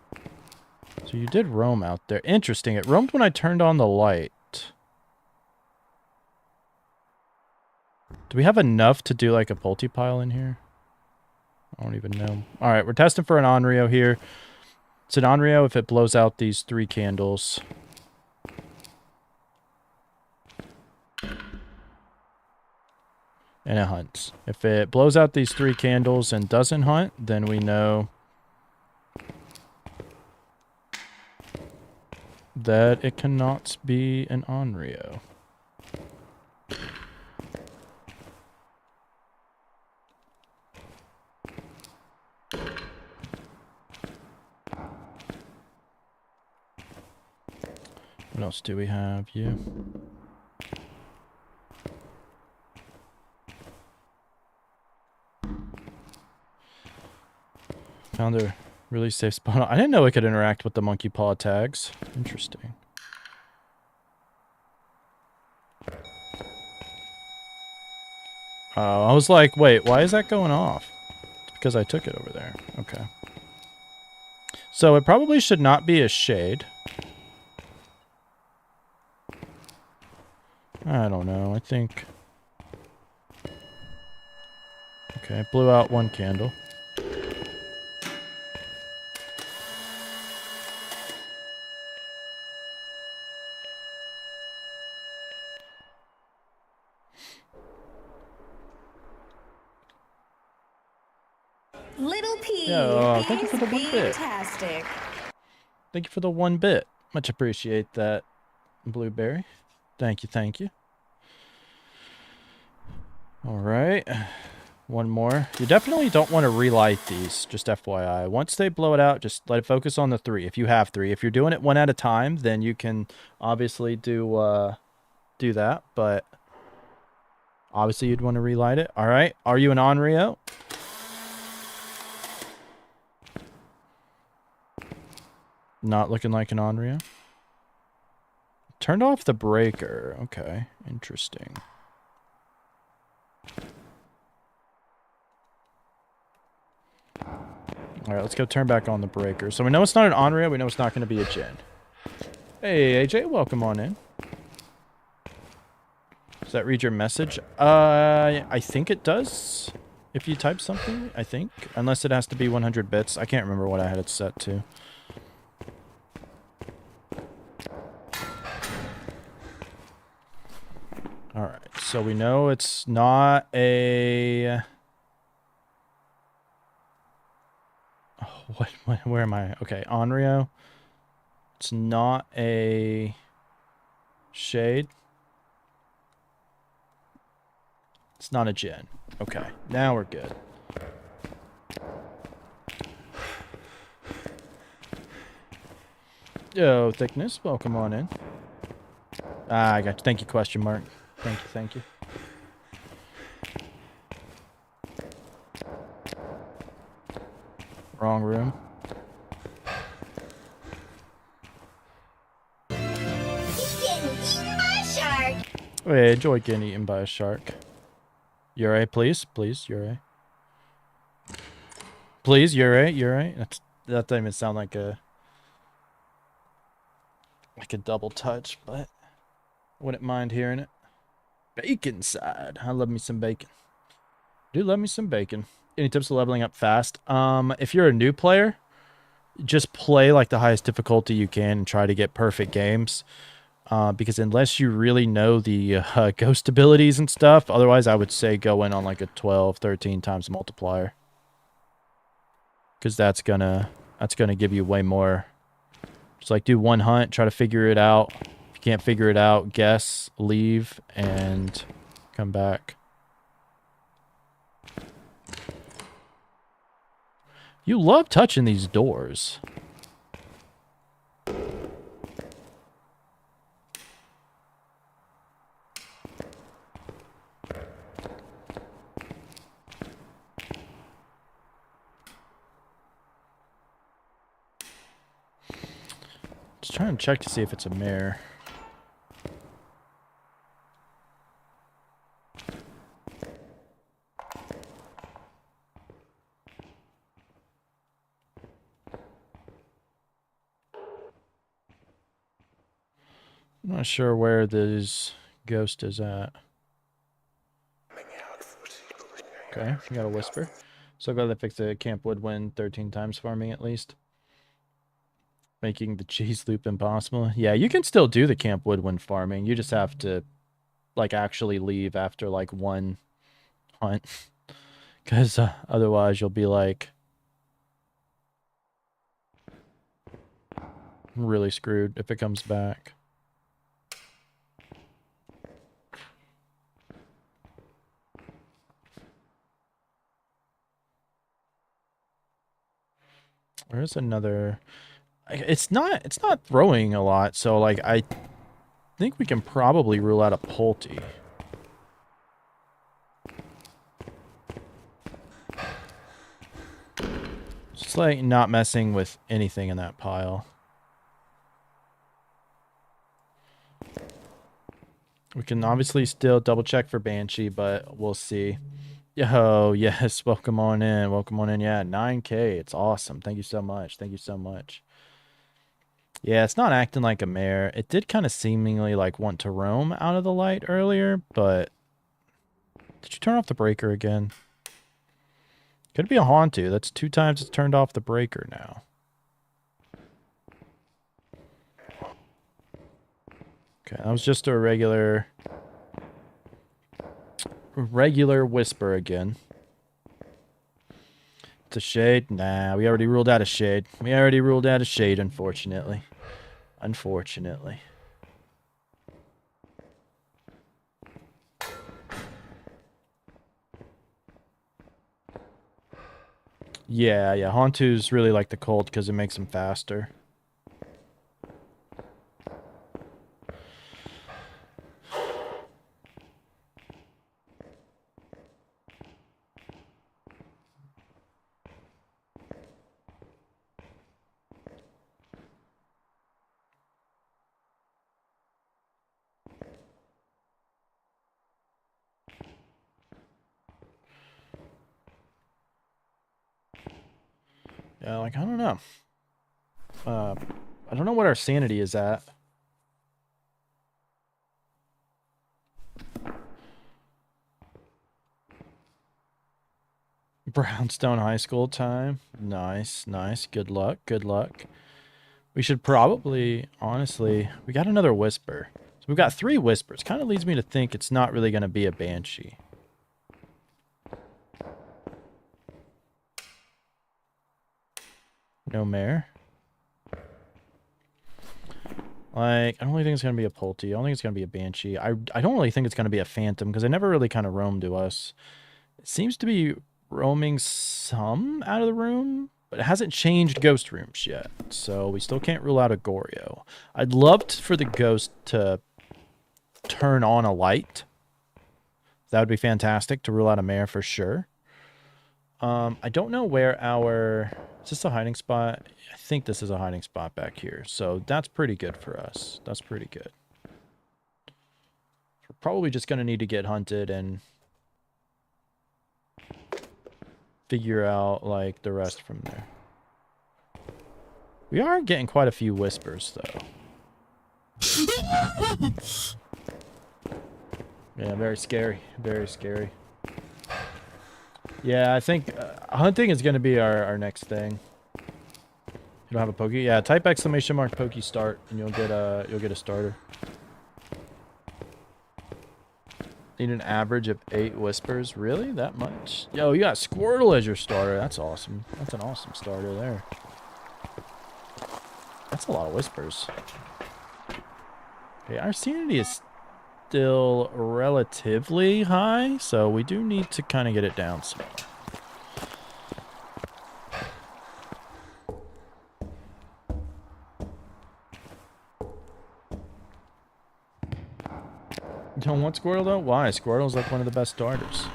So you did roam out there. Interesting. It roamed when I turned on the light. Do we have enough to do like a Pulti pile in here? I don't even know. Alright, we're testing for an Onryo here. It's an Onryo if it blows out these 3 candles. And it hunts. If it blows out these 3 candles and doesn't hunt, then we know that it cannot be an Onryo. What else do we have? You. Found a really safe spot. I didn't know it could interact with the monkey paw tags. Interesting. Oh, I was like, wait, why is that going off? It's because I took it over there. Okay. So it probably should not be a shade. I don't know. I think... Okay, blew out 1 candle. Little P. Yeah, thank you for the 1 bit. Fantastic. Thank you for the 1 bit. Much appreciate that, Blueberry. Thank you, thank you. Alright. 1 more. You definitely don't want to relight these, just FYI. Once they blow it out, just let it focus on the 3, if you have 3. If you're doing it 1 at a time, then you can obviously do that, but obviously you'd want to relight it. Alright, are you an Onryo? Not looking like an Onryo. Turned off the breaker. Okay, interesting. Alright, let's go turn back on the breaker. So we know it's not an Onryo, we know it's not going to be a Jinn. Hey, AJ, welcome on in. Does that read your message? I think it does. If you type something, I think. Unless it has to be 100 bits. I can't remember what I had it set to. Alright, so we know it's not a... Oh, where am I? Okay, Onryo. It's not a... Shade. It's not a Jinn. Okay, now we're good. Yo, Thickness, welcome on in. Ah, I got you. Thank you, question mark. Thank you, thank you. Wrong room. He's getting eaten by a shark. Wait, enjoy getting eaten by a shark. Yuri, please, please, Yuri. Please, Yuri, Yuri. That doesn't even sound like a double touch, but wouldn't mind hearing it. Bacon side. I love me some bacon. Do love me some bacon. Any tips for leveling up fast? If you're a new player, just play like the highest difficulty you can and try to get perfect games. Because unless you really know the ghost abilities and stuff, otherwise I would say go in on like a 12, 13 times multiplier. Because that's gonna give you way more. Just like do one hunt, try to figure it out. If you can't figure it out, guess, leave, and come back. You love touching these doors. Just trying to check to see if it's a mare. I'm not sure where this ghost is at. Okay, we got a whisper. So glad they fixed the Camp Woodwind 13 times for me at least. Making the cheese loop impossible. Yeah, you can still do the Camp Woodwind farming. You just have to, like, actually leave after, like, one hunt. Because otherwise you'll be, like, really screwed if it comes back. Where's another... It's not throwing a lot, so like I think we can probably rule out a Pulte. Just like not messing with anything in that pile. We can obviously still double check for Banshee, but we'll see. Yo, yes, welcome on in. Welcome on in. Yeah, 9K. It's awesome. Thank you so much. Thank you so much. Yeah, it's not acting like a mare. It did kind of seemingly like want to roam out of the light earlier, but... Did you turn off the breaker again? Could be a Hauntu. That's 2 times it's turned off the breaker now. Okay, that was just a regular whisper again. It's a shade? Nah, we already ruled out a shade. We already ruled out a shade, unfortunately. Unfortunately. Yeah, Hauntu's really like the cold because it makes them faster. Yeah, like, I don't know. I don't know what our sanity is at. Brownstone High School time. Nice, nice. Good luck, good luck. We should probably, honestly, we got another whisper. So we've got 3 whispers. Kind of leads me to think it's not really going to be a Banshee. No mare. Like, I don't really think it's going to be a Pulte. I don't think it's going to be a Banshee. I don't really think it's going to be a Phantom because it never really kind of roamed to us. It seems to be roaming some out of the room, but it hasn't changed ghost rooms yet. So we still can't rule out a Goryo. I'd love for the ghost to turn on a light. That would be fantastic to rule out a mare for sure. I don't know where our... Is this a hiding spot? I think this is a hiding spot back here. So that's pretty good for us. That's pretty good. We're probably just going to need to get hunted and figure out, like, the rest from there. We are getting quite a few whispers, though. Yeah, very scary. Very scary. Yeah, I think hunting is going to be our next thing. You don't have a pokey? Yeah, type exclamation mark pokey start and you'll get a starter. Need an average of 8 whispers. Really? That much? Yo, you got Squirtle as your starter. That's awesome. That's an awesome starter there. That's a lot of whispers. Okay, our sanity is still relatively high, so we do need to kind of get it down some more. You don't want Squirtle though? Why? Squirtle's like one of the best starters.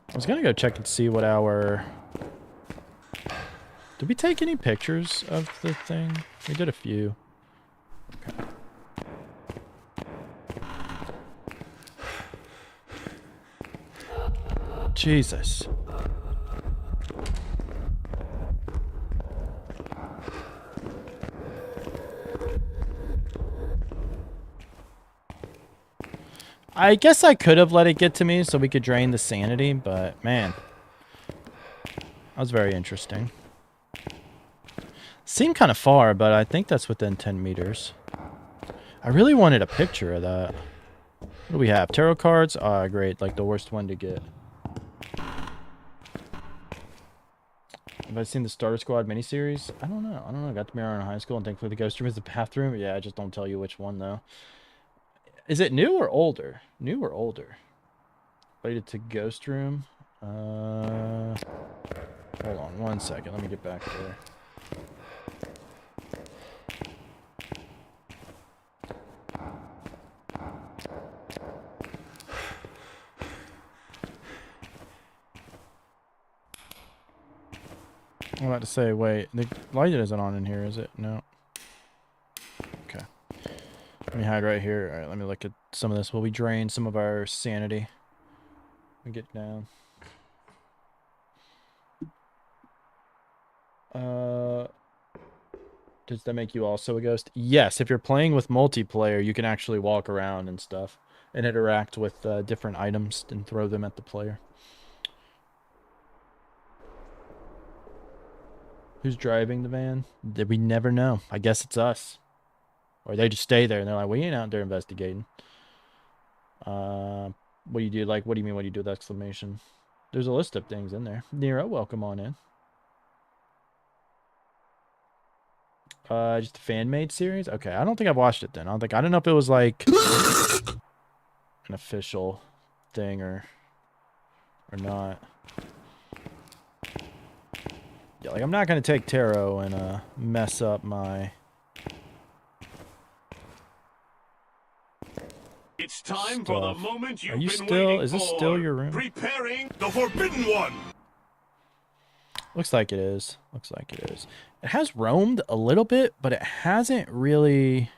I was gonna go check and see what our... Did we take any pictures of the thing? We did a few. Okay. Jesus. I guess I could have let it get to me so we could drain the sanity, but man, that was very interesting. Seemed kind of far, but I think that's within 10 meters. I really wanted a picture of that. What do we have? Tarot cards? Ah, great. Like the worst one to get. Have I seen the Starter Squad miniseries? I don't know. I got to mirror in high school, and thankfully the ghost room is the bathroom. Yeah, I just don't tell you which one, though. Is it new or older? New or older? Related to ghost room. Hold on 1 second. Let me get back there. I'm about to say, wait, the light isn't on in here, is it? No. Okay. Let me hide right here. All right, let me look at some of this while we drain some of our sanity. We get down. Does that make you also a ghost? Yes, if you're playing with multiplayer, you can actually walk around and stuff and interact with different items and throw them at the player. Who's driving the van? Did we never know? I guess it's us. Or they just stay there and they're like, we ain't out there investigating. What do you do? Like, what do you mean? What do you do with exclamation? There's a list of things in there. Nero, welcome on in. Just a fan-made series? Okay, I don't think I've watched it then. I don't know if it was like an official thing or not. Yeah, like I'm not gonna take tarot and mess up my... It's time for the moment you've been still... waiting Is this for. still your room? Preparing the Forbidden One. Looks like it is. Looks like it is. It has roamed a little bit, but it hasn't really...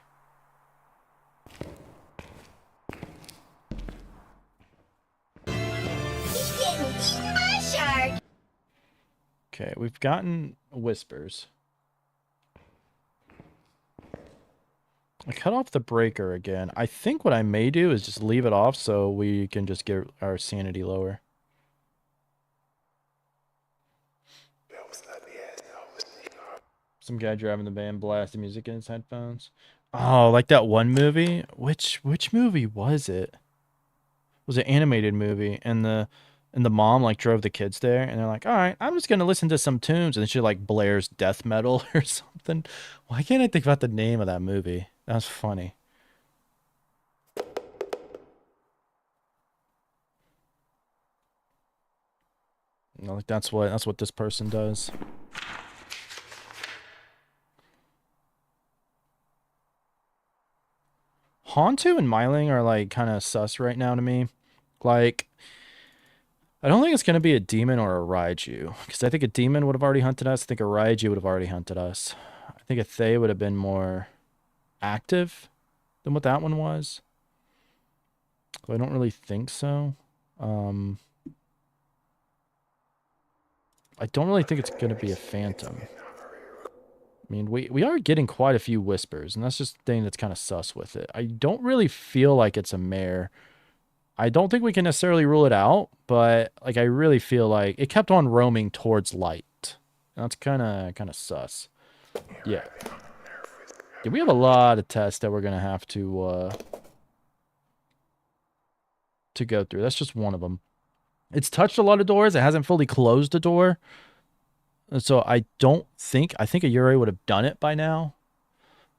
He's getting eaten by a shark. Okay, we've gotten whispers. I cut off the breaker again. I think what I may do is just leave it off so we can just get our sanity lower. Some guy driving the van blasting music in his headphones. Oh, like that one movie? Which movie was it? It was an animated movie, and the mom like drove the kids there, and they're like, all right, I'm just gonna listen to some tunes, and then she like blares death metal or something. Why can't I think about the name of that movie? That's funny. You know, like that's what this person does. Hantu and Myling are like kind of sus right now to me. Like, I don't think it's gonna be a demon or a Raiju, because I think a demon would have already hunted us. I think a Raiju would have already hunted us. I think a Thay would have been more active than what that one was. I don't really think so. I don't really think it's going to be a phantom. I mean, we are getting quite a few whispers, and that's just the thing that's kind of sus with it. I don't really feel like it's a mare. I don't think we can necessarily rule it out, but like I really feel like it kept on roaming towards light. That's kind of sus. Yeah. Yeah, we have a lot of tests that we're going to have to go through. That's just one of them. It's touched a lot of doors. It hasn't fully closed a door. And so I think a Yurei would have done it by now.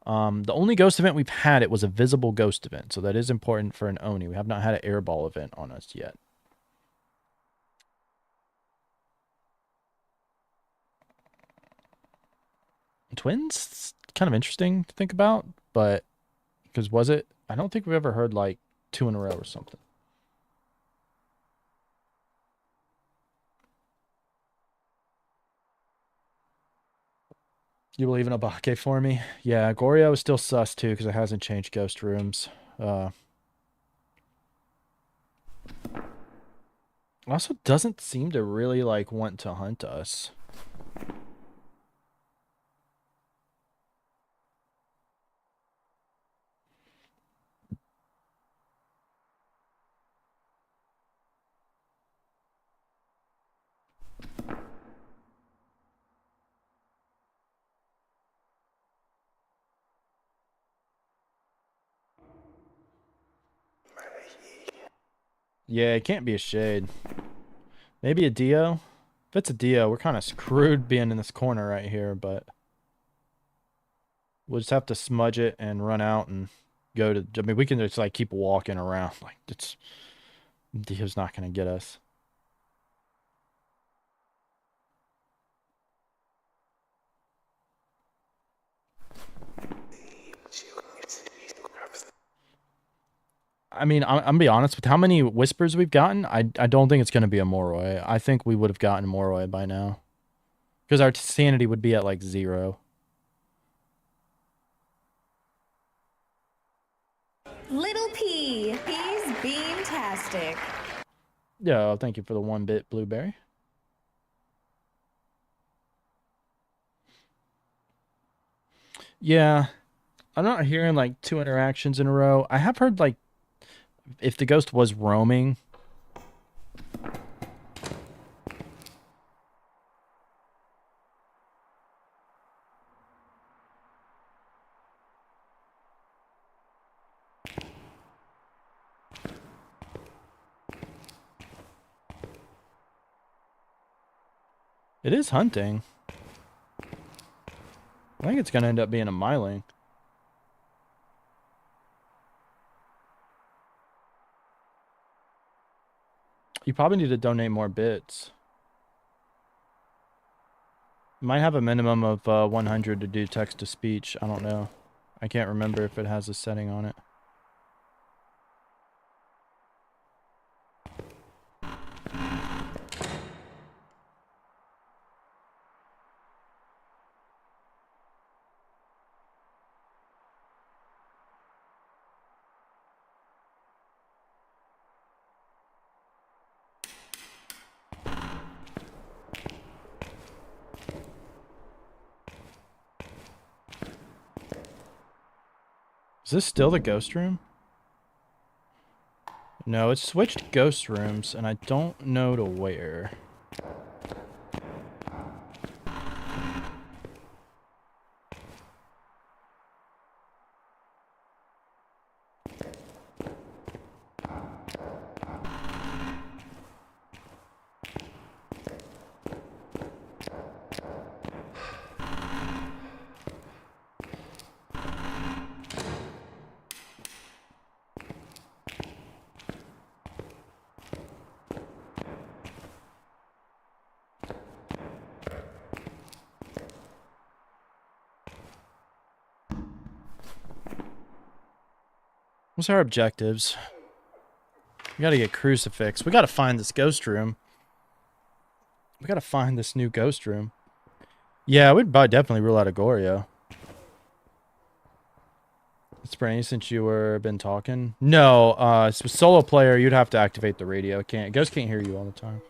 The only ghost event we've had, it was a visible ghost event. So that is important for an Oni. We have not had an airball event on us yet. Twins, kind of interesting to think about, but because I don't think we've ever heard like 2 in a row or something. You believe in Obake for me? Yeah, Goryo is still sus too because it hasn't changed ghost rooms. Also doesn't seem to really like want to hunt us. Yeah, it can't be a shade. Maybe a Dio. If it's a Dio, we're kind of screwed being in this corner right here, but we'll just have to smudge it and run out and go to... I mean, we can just like keep walking around. Like, Dio's not going to get us. I mean, I'm gonna be honest, with how many whispers we've gotten, I don't think it's going to be a Moroi. I think we would have gotten Moroi by now. Because our sanity would be at like 0. Little P. He's bean-tastic. Yeah, thank you for the 1-bit blueberry. Yeah, I'm not hearing like 2 interactions in a row. I have heard like if the ghost was roaming. It is hunting. I think it's going to end up being a Myling. You probably need to donate more bits. Might have a minimum of 100 to do text-to-speech. I don't know. I can't remember if it has a setting on it. Is this still the ghost room? No, it's switched ghost rooms, and I don't know to where. What's our objectives? We gotta get crucifix. We gotta find this ghost room. We gotta find this new ghost room. Yeah, we'd definitely rule out Agorio. Springy, since you were been talking. No, solo player, you'd have to activate the radio. Ghost can't hear you all the time.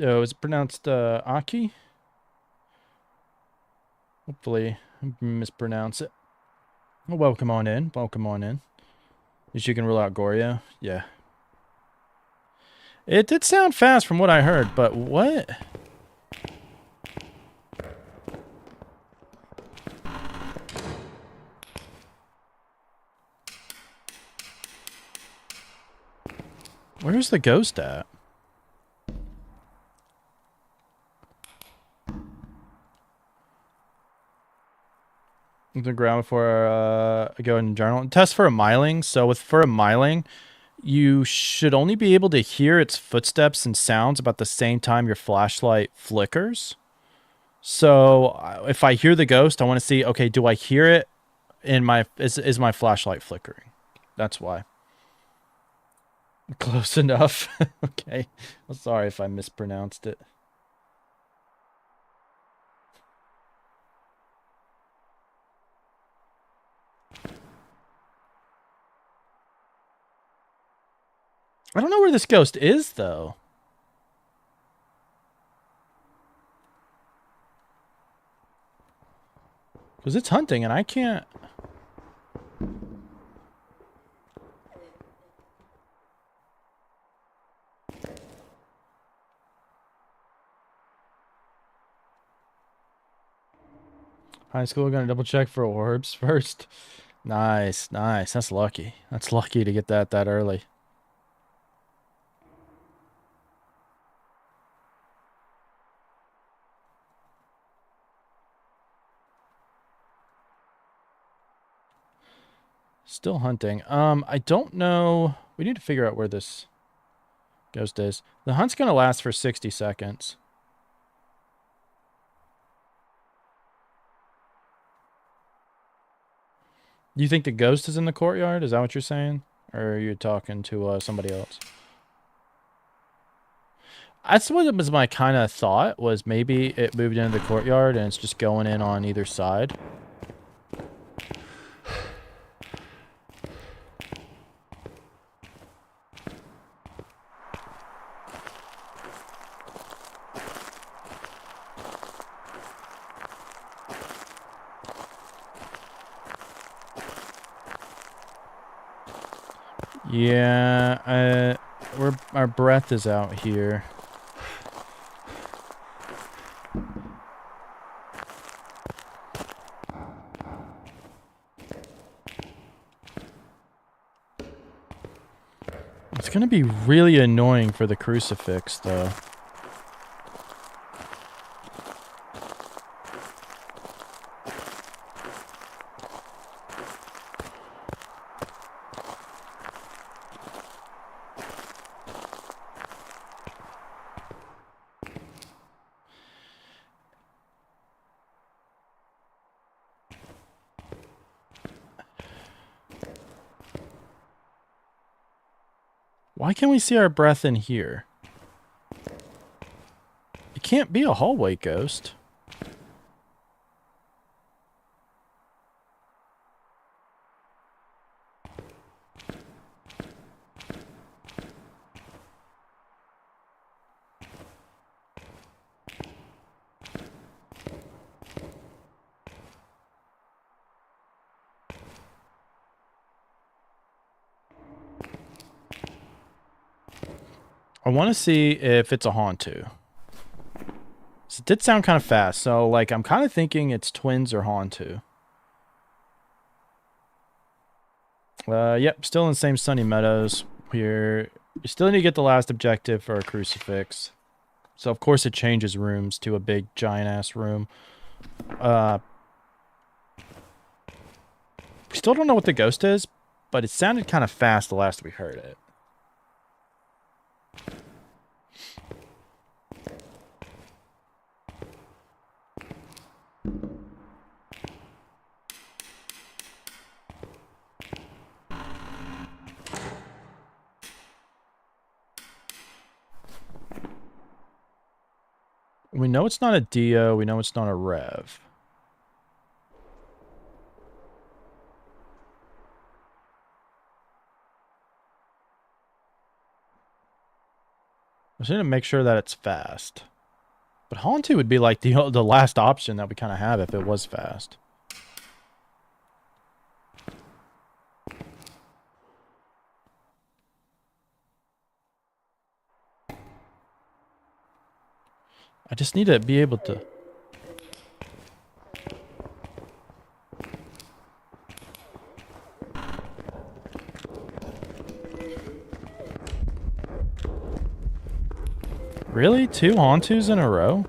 Oh, is it pronounced Aki? Hopefully, I didn't mispronounce it. Well, welcome on in. Welcome on in. At least you can rule out Gorio. Yeah. It did sound fast from what I heard, but what? Where's the ghost at? The ground before I go in journal. Test for a myling. So for a myling, you should only be able to hear its footsteps and sounds about the same time your flashlight flickers. So if I hear the ghost, I want to see, okay, do I hear it in my, is my flashlight flickering? That's why. Close enough. Okay. I'm sorry if I mispronounced it. I don't know where this ghost is, though. Because it's hunting, and I can't... High school, gonna double check for orbs first. Nice, nice. That's lucky. That's lucky to get that early. Still hunting. I don't know. We need to figure out where this ghost is. The hunt's gonna last for 60 seconds. Do you think the ghost is in the courtyard? Is that what you're saying? Or are you talking to somebody else? That's what was my kind of thought, was maybe it moved into the courtyard and it's just going in on either side. Yeah, our breath is out here. It's gonna be really annoying for the crucifix, though. Why can't we see our breath in here? It can't be a hallway ghost. I want to see if it's a Hauntu. So it did sound kind of fast, so like I'm kind of thinking it's twins or Hauntu. Yep, still in the same Sunny Meadows. You still need to get the last objective for a crucifix. So of course it changes rooms to a big giant ass room. We still don't know what the ghost is, but it sounded kind of fast the last we heard it. We know it's not a Dio. We know it's not a Rev. I just need to make sure that it's fast. But Haunted would be like the last option that we kind of have if it was fast. I just need to be able to... Really? 2 Hauntus in a row?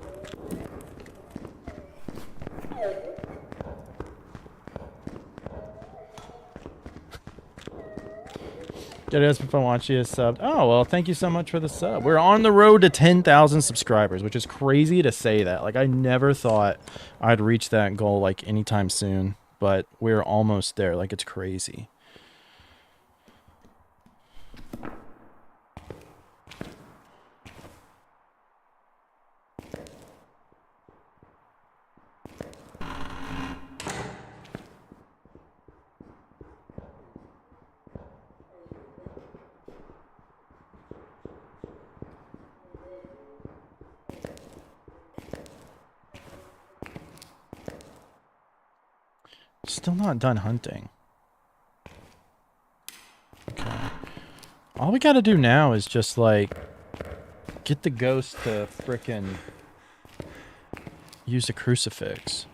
It has been fun watching you subbed. Oh, well, thank you so much for the sub. We're on the road to 10,000 subscribers, which is crazy to say that. Like, I never thought I'd reach that goal, like, anytime soon. But we're almost there. Like, it's crazy. Still not done hunting. Okay. All we gotta do now is just, like, get the ghost to frickin' use a crucifix.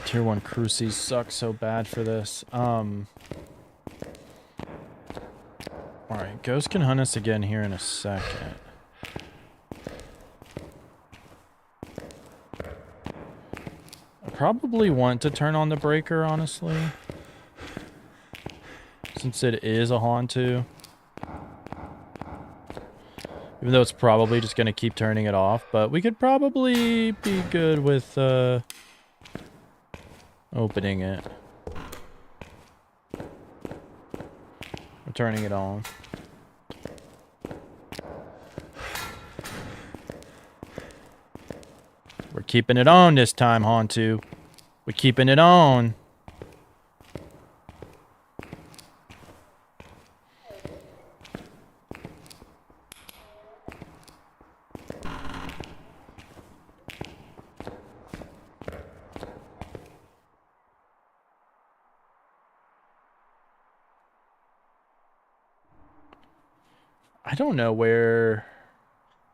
Tier 1 crucies suck so bad for this. Alright, Ghost can hunt us again here in a second. I probably want to turn on the breaker, honestly. Since it is a Hauntu. Even though it's probably just going to keep turning it off. But we could probably be good with, opening it. Or turning it on. We're keeping it on this time, Hauntu. We're keeping it on. I don't know where...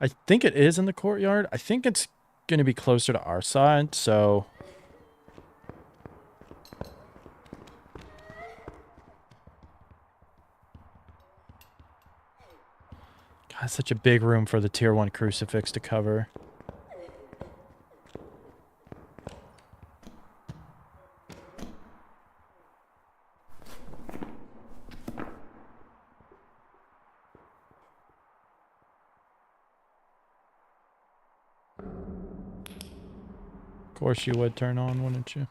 I think it is in the courtyard. I think it's going to be closer to our side, so... God, such a big room for the tier 1 crucifix to cover. Of course you would turn on, wouldn't you?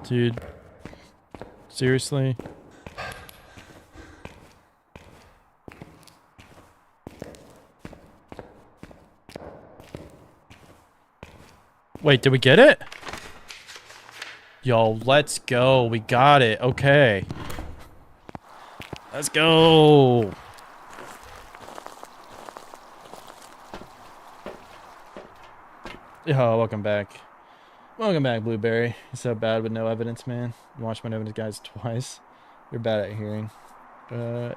Dude. Seriously? Wait, did we get it? Yo, let's go. We got it. Okay. Let's go. Yo, welcome back. Welcome back, Blueberry. You're so bad with no evidence, man. You watched my no evidence guys twice. You're bad at hearing.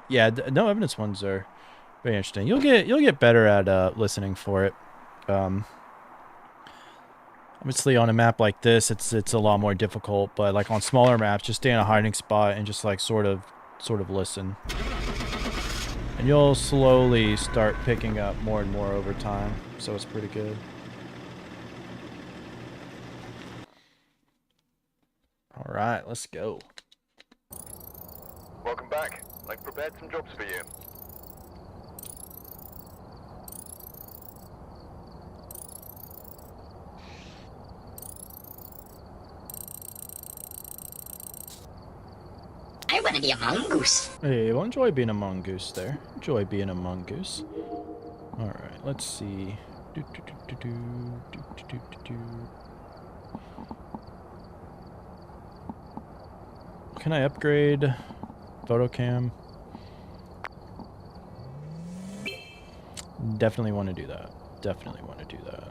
Yeah, no evidence ones are very interesting. You'll get better at listening for it. Obviously, on a map like this, it's a lot more difficult. But like on smaller maps, just stay in a hiding spot and just like sort of listen, and you'll slowly start picking up more and more over time. So it's pretty good. All right, let's go. Welcome back. I've prepared some jobs for you. I want to be a mongoose. Hey, well, enjoy being a mongoose there. Enjoy being a mongoose. All right, let's see. Can I upgrade photo cam? Definitely want to do that. Definitely want to do that.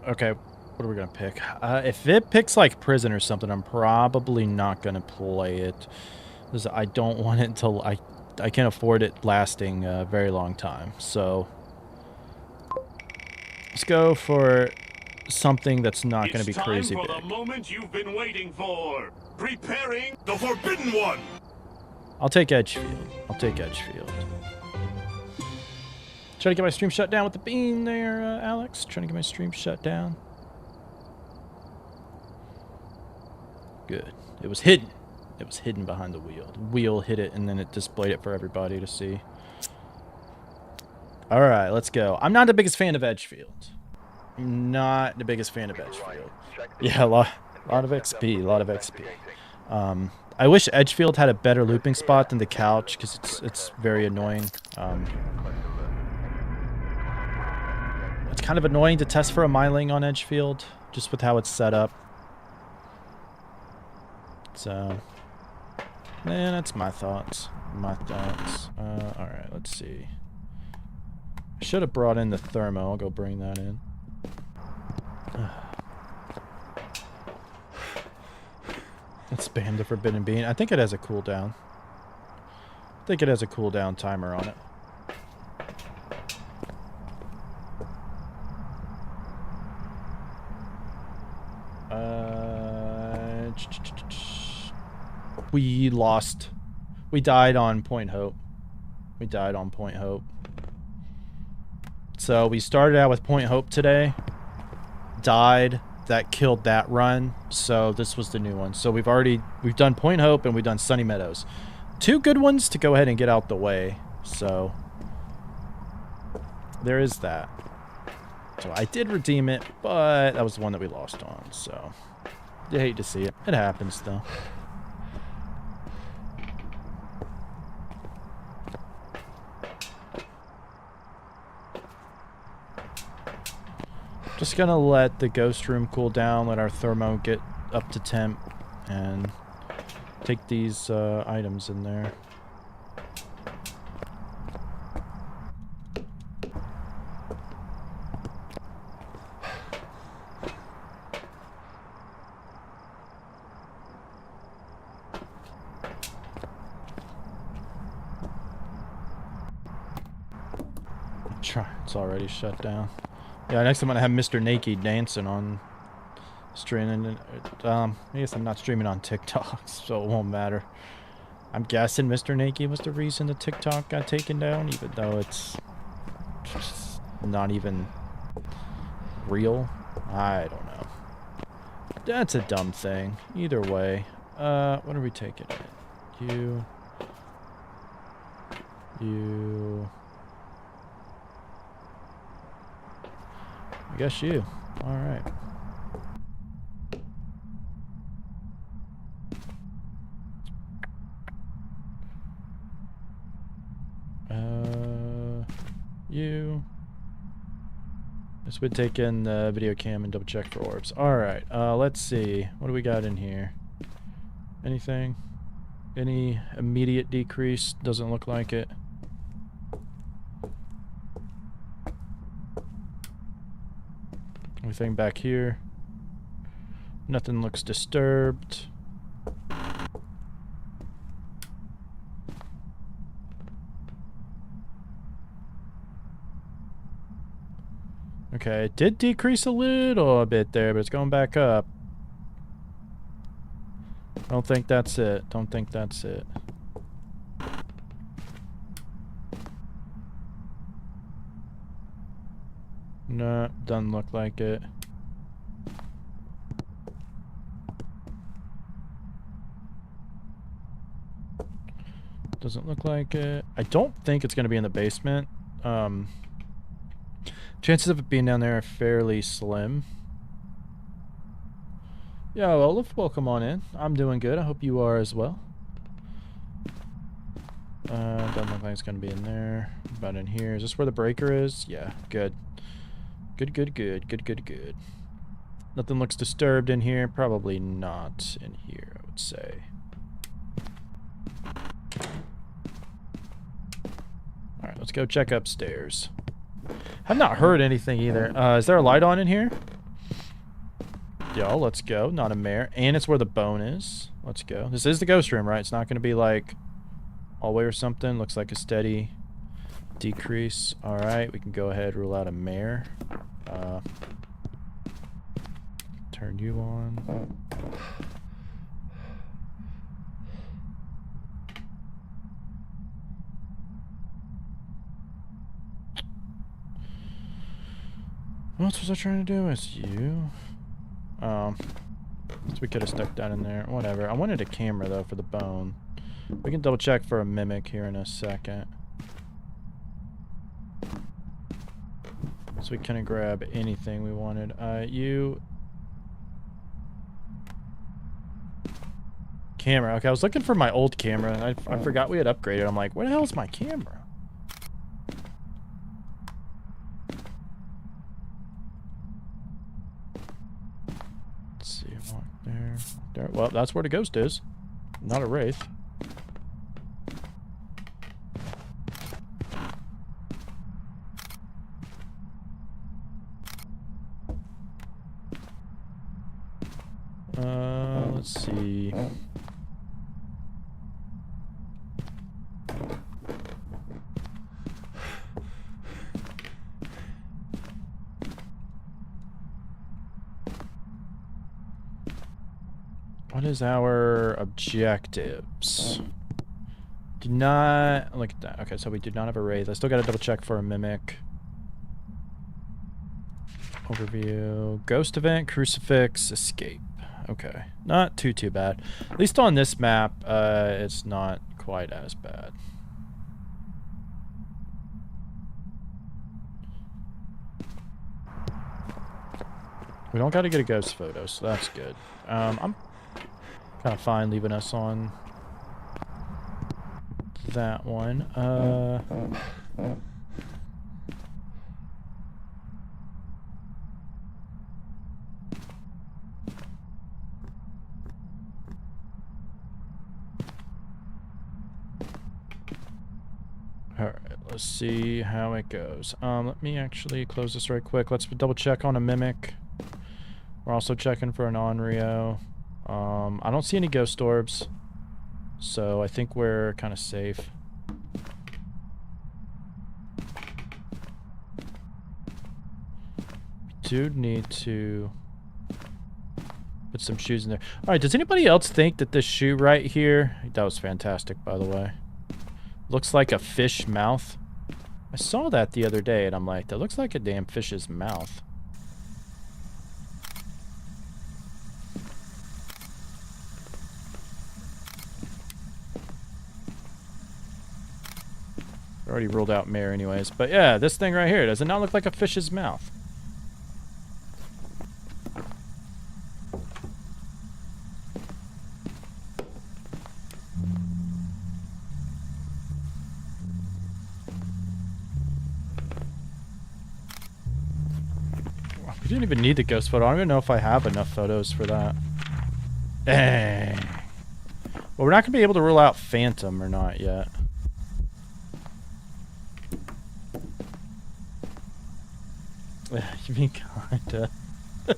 Okay, what are we gonna pick? If it picks like prison or something, I'm probably not gonna play it, because I don't want it to. I can't afford it lasting a very long time. So let's go for something that's not gonna be crazy It's big. time for the moment you've been waiting for. Preparing the Forbidden One. I'll take Edgefield. I'll take Edgefield. Trying to get my stream shut down with the bean there, Alex. Trying to get my stream shut down. Good. It was hidden. It was hidden behind the wheel. The wheel hit it, and then it displayed it for everybody to see. All right, let's go. I'm not the biggest fan of Edgefield. I'm not the biggest fan of Edgefield. Yeah, a lot of XP, a lot of XP. I wish Edgefield had a better looping spot than the couch, because it's very annoying. It's kind of annoying to test for a myling on Edgefield, just with how it's set up. So, yeah, that's my thoughts. My thoughts. All right, let's see. I should have brought in the thermo. I'll go bring that in. Let's spam the Forbidden Bean. I think it has a cooldown. I think it has a cooldown timer on it. We lost. We died on Point Hope. We died on Point Hope. So we started out with Point Hope today. Died. That killed that run. So this was the new one. So we've done Point Hope and we've done Sunny Meadows. Two good ones to go ahead and get out the way. So there is that. So I did redeem it, but that was the one that we lost on. So you hate to see it. It happens though. Just gonna let the ghost room cool down, let our thermo get up to temp, and take these items in there. It's already shut down. Yeah, next I'm gonna have Mr. Naked dancing on streaming. I guess I'm not streaming on TikTok, so it won't matter. I'm guessing Mr. Naked was the reason the TikTok got taken down, even though it's just not even real. I don't know. That's a dumb thing. Either way, what are we taking it? You. I guess you. Alright. You. This would take in the video cam and double check for orbs. Alright, let's see. What do we got in here? Anything? Any immediate decrease? Doesn't look like it. Anything back here? Nothing looks disturbed. Okay, it did decrease a little bit there, but it's going back up. Don't think that's it. Don't think that's it. No, doesn't look like it. Doesn't look like it. I don't think it's going to be in the basement. Chances of it being down there are fairly slim. Yeah, Olaf, welcome on in. I'm doing good. I hope you are as well. Doesn't look like it's going to be in there. About in here. Is this where the breaker is? Yeah, good. Good. Nothing looks disturbed in here. Probably not in here, I would say. Alright, let's go check upstairs. I've not heard anything either. Is there a light on in here? Yo, let's go. Not a mare. And it's where the bone is. Let's go. This is the ghost room, right? It's not going to be like hallway or something. Looks like a steady decrease. Alright, we can go ahead, rule out a mare. Turn you on. What else was I trying to do? It's you. So we could have stuck that in there. Whatever. I wanted a camera though for the bone. We can double check for a mimic here in a second. So we couldn't grab anything we wanted. You. Camera. Okay, I was looking for my old camera. I forgot we had upgraded. I'm like, where the hell is my camera? Let's see. Walk there. There. Well, that's where the ghost is. Not a wraith. Let's see. What is our objectives? Do not look at that. Okay, so we did not have a wraith. I still got to double check for a mimic. Overview. Ghost event, crucifix, escape. Okay. Not too bad. At least on this map, it's not quite as bad. We don't got to get a ghost photo, so that's good. I'm kind of fine leaving us on that one. Alright, let's see how it goes. Let me actually close this right quick. Let's double check on a mimic. We're also checking for an Onryo. I don't see any ghost orbs, so I think we're kind of safe. We do need to put some shoes in there. Alright, does anybody else think that this shoe right here... That was fantastic, by the way. Looks like a fish mouth. I saw that the other day, and I'm like, that looks like a damn fish's mouth. Already ruled out mare anyways. But yeah, this thing right here, does it not look like a fish's mouth? We didn't even need the ghost photo. I don't even know if I have enough photos for that. Dang. Well, we're not going to be able to rule out phantom or not yet. You mean kinda? I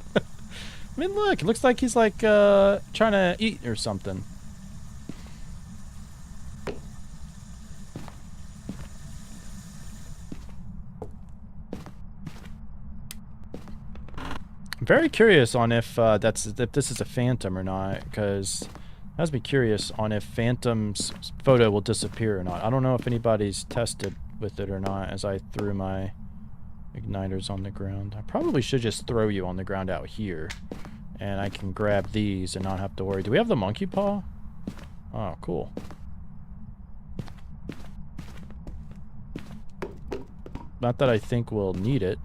mean, look, it looks like he's like trying to eat or something. very curious on if this is a phantom or not, because it has me curious on if Phantom's photo will disappear or not. I don't know if anybody's tested with it or not as I threw my igniters on the ground. I probably should just throw you on the ground out here, and I can grab these and not have to worry. Do we have the monkey paw? Oh, cool. Not that I think we'll need it.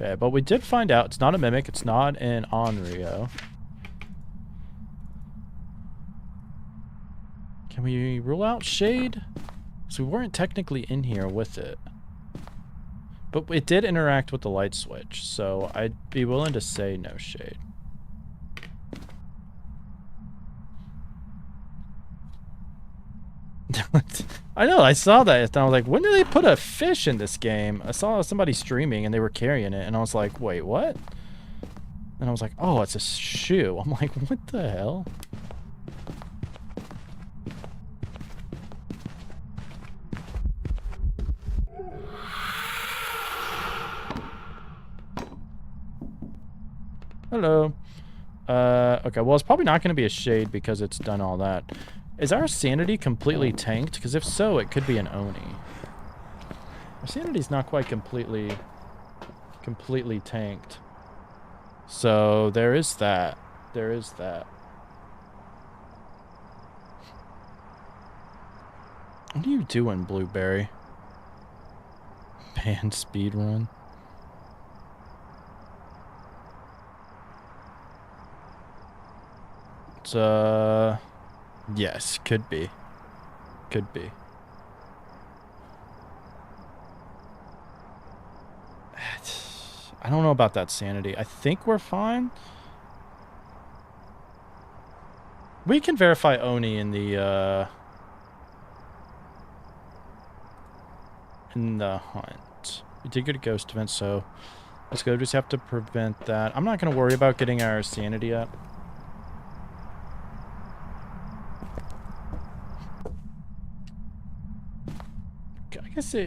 Okay, but we did find out it's not a mimic, it's not an Onryo. Can we rule out shade? So we weren't technically in here with it. But it did interact with the light switch, so I'd be willing to say no shade. I know, I saw that, and I was like, when did they put a fish in this game? I saw somebody streaming, and they were carrying it, and I was like, wait, what? And I was like, oh, it's a shoe. I'm like, what the hell? Hello. Okay, well, it's probably not going to be a shade because it's done all that. Is our sanity completely tanked? Because if so, it could be an Oni. Our sanity's not quite completely tanked. So there is that. There is that. What are you doing, Blueberry? Band speed run. It's yes, could be. Could be. I don't know about that sanity. I think we're fine. We can verify Oni in the hunt. We did get a ghost event, so let's go. Just have to prevent that. I'm not going to worry about getting our sanity up.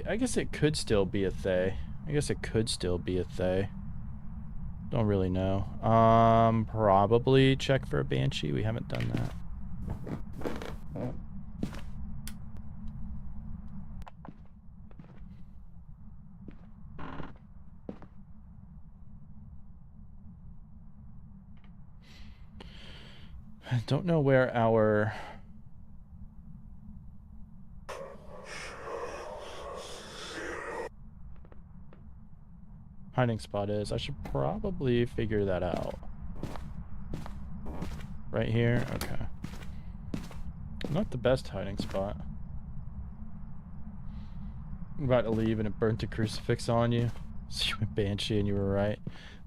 I guess it could still be a Thay. I guess it could still be a Thay. Don't really know. Probably check for a Banshee. We haven't done that. I don't know where our hiding spot is. I should probably figure that out. Right here? Okay. Not the best hiding spot. I'm about to leave and it burnt a crucifix on you. So you went Banshee and you were right.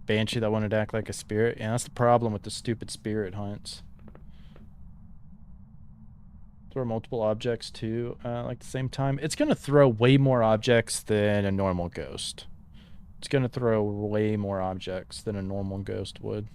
Banshee that wanted to act like a spirit. Yeah, that's the problem with the stupid spirit hunts. Throw multiple objects too, like the same time. It's gonna throw way more objects than a normal ghost. It's gonna throw way more objects than a normal ghost would.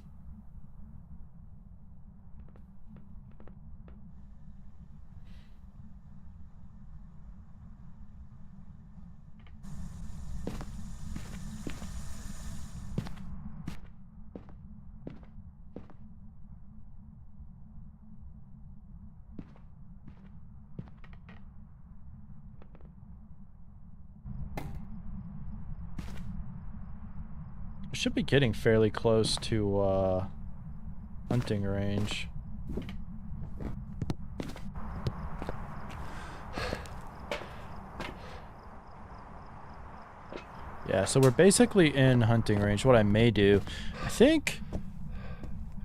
We should be getting fairly close to hunting range. Yeah, so we're basically in hunting range. What I may do, I think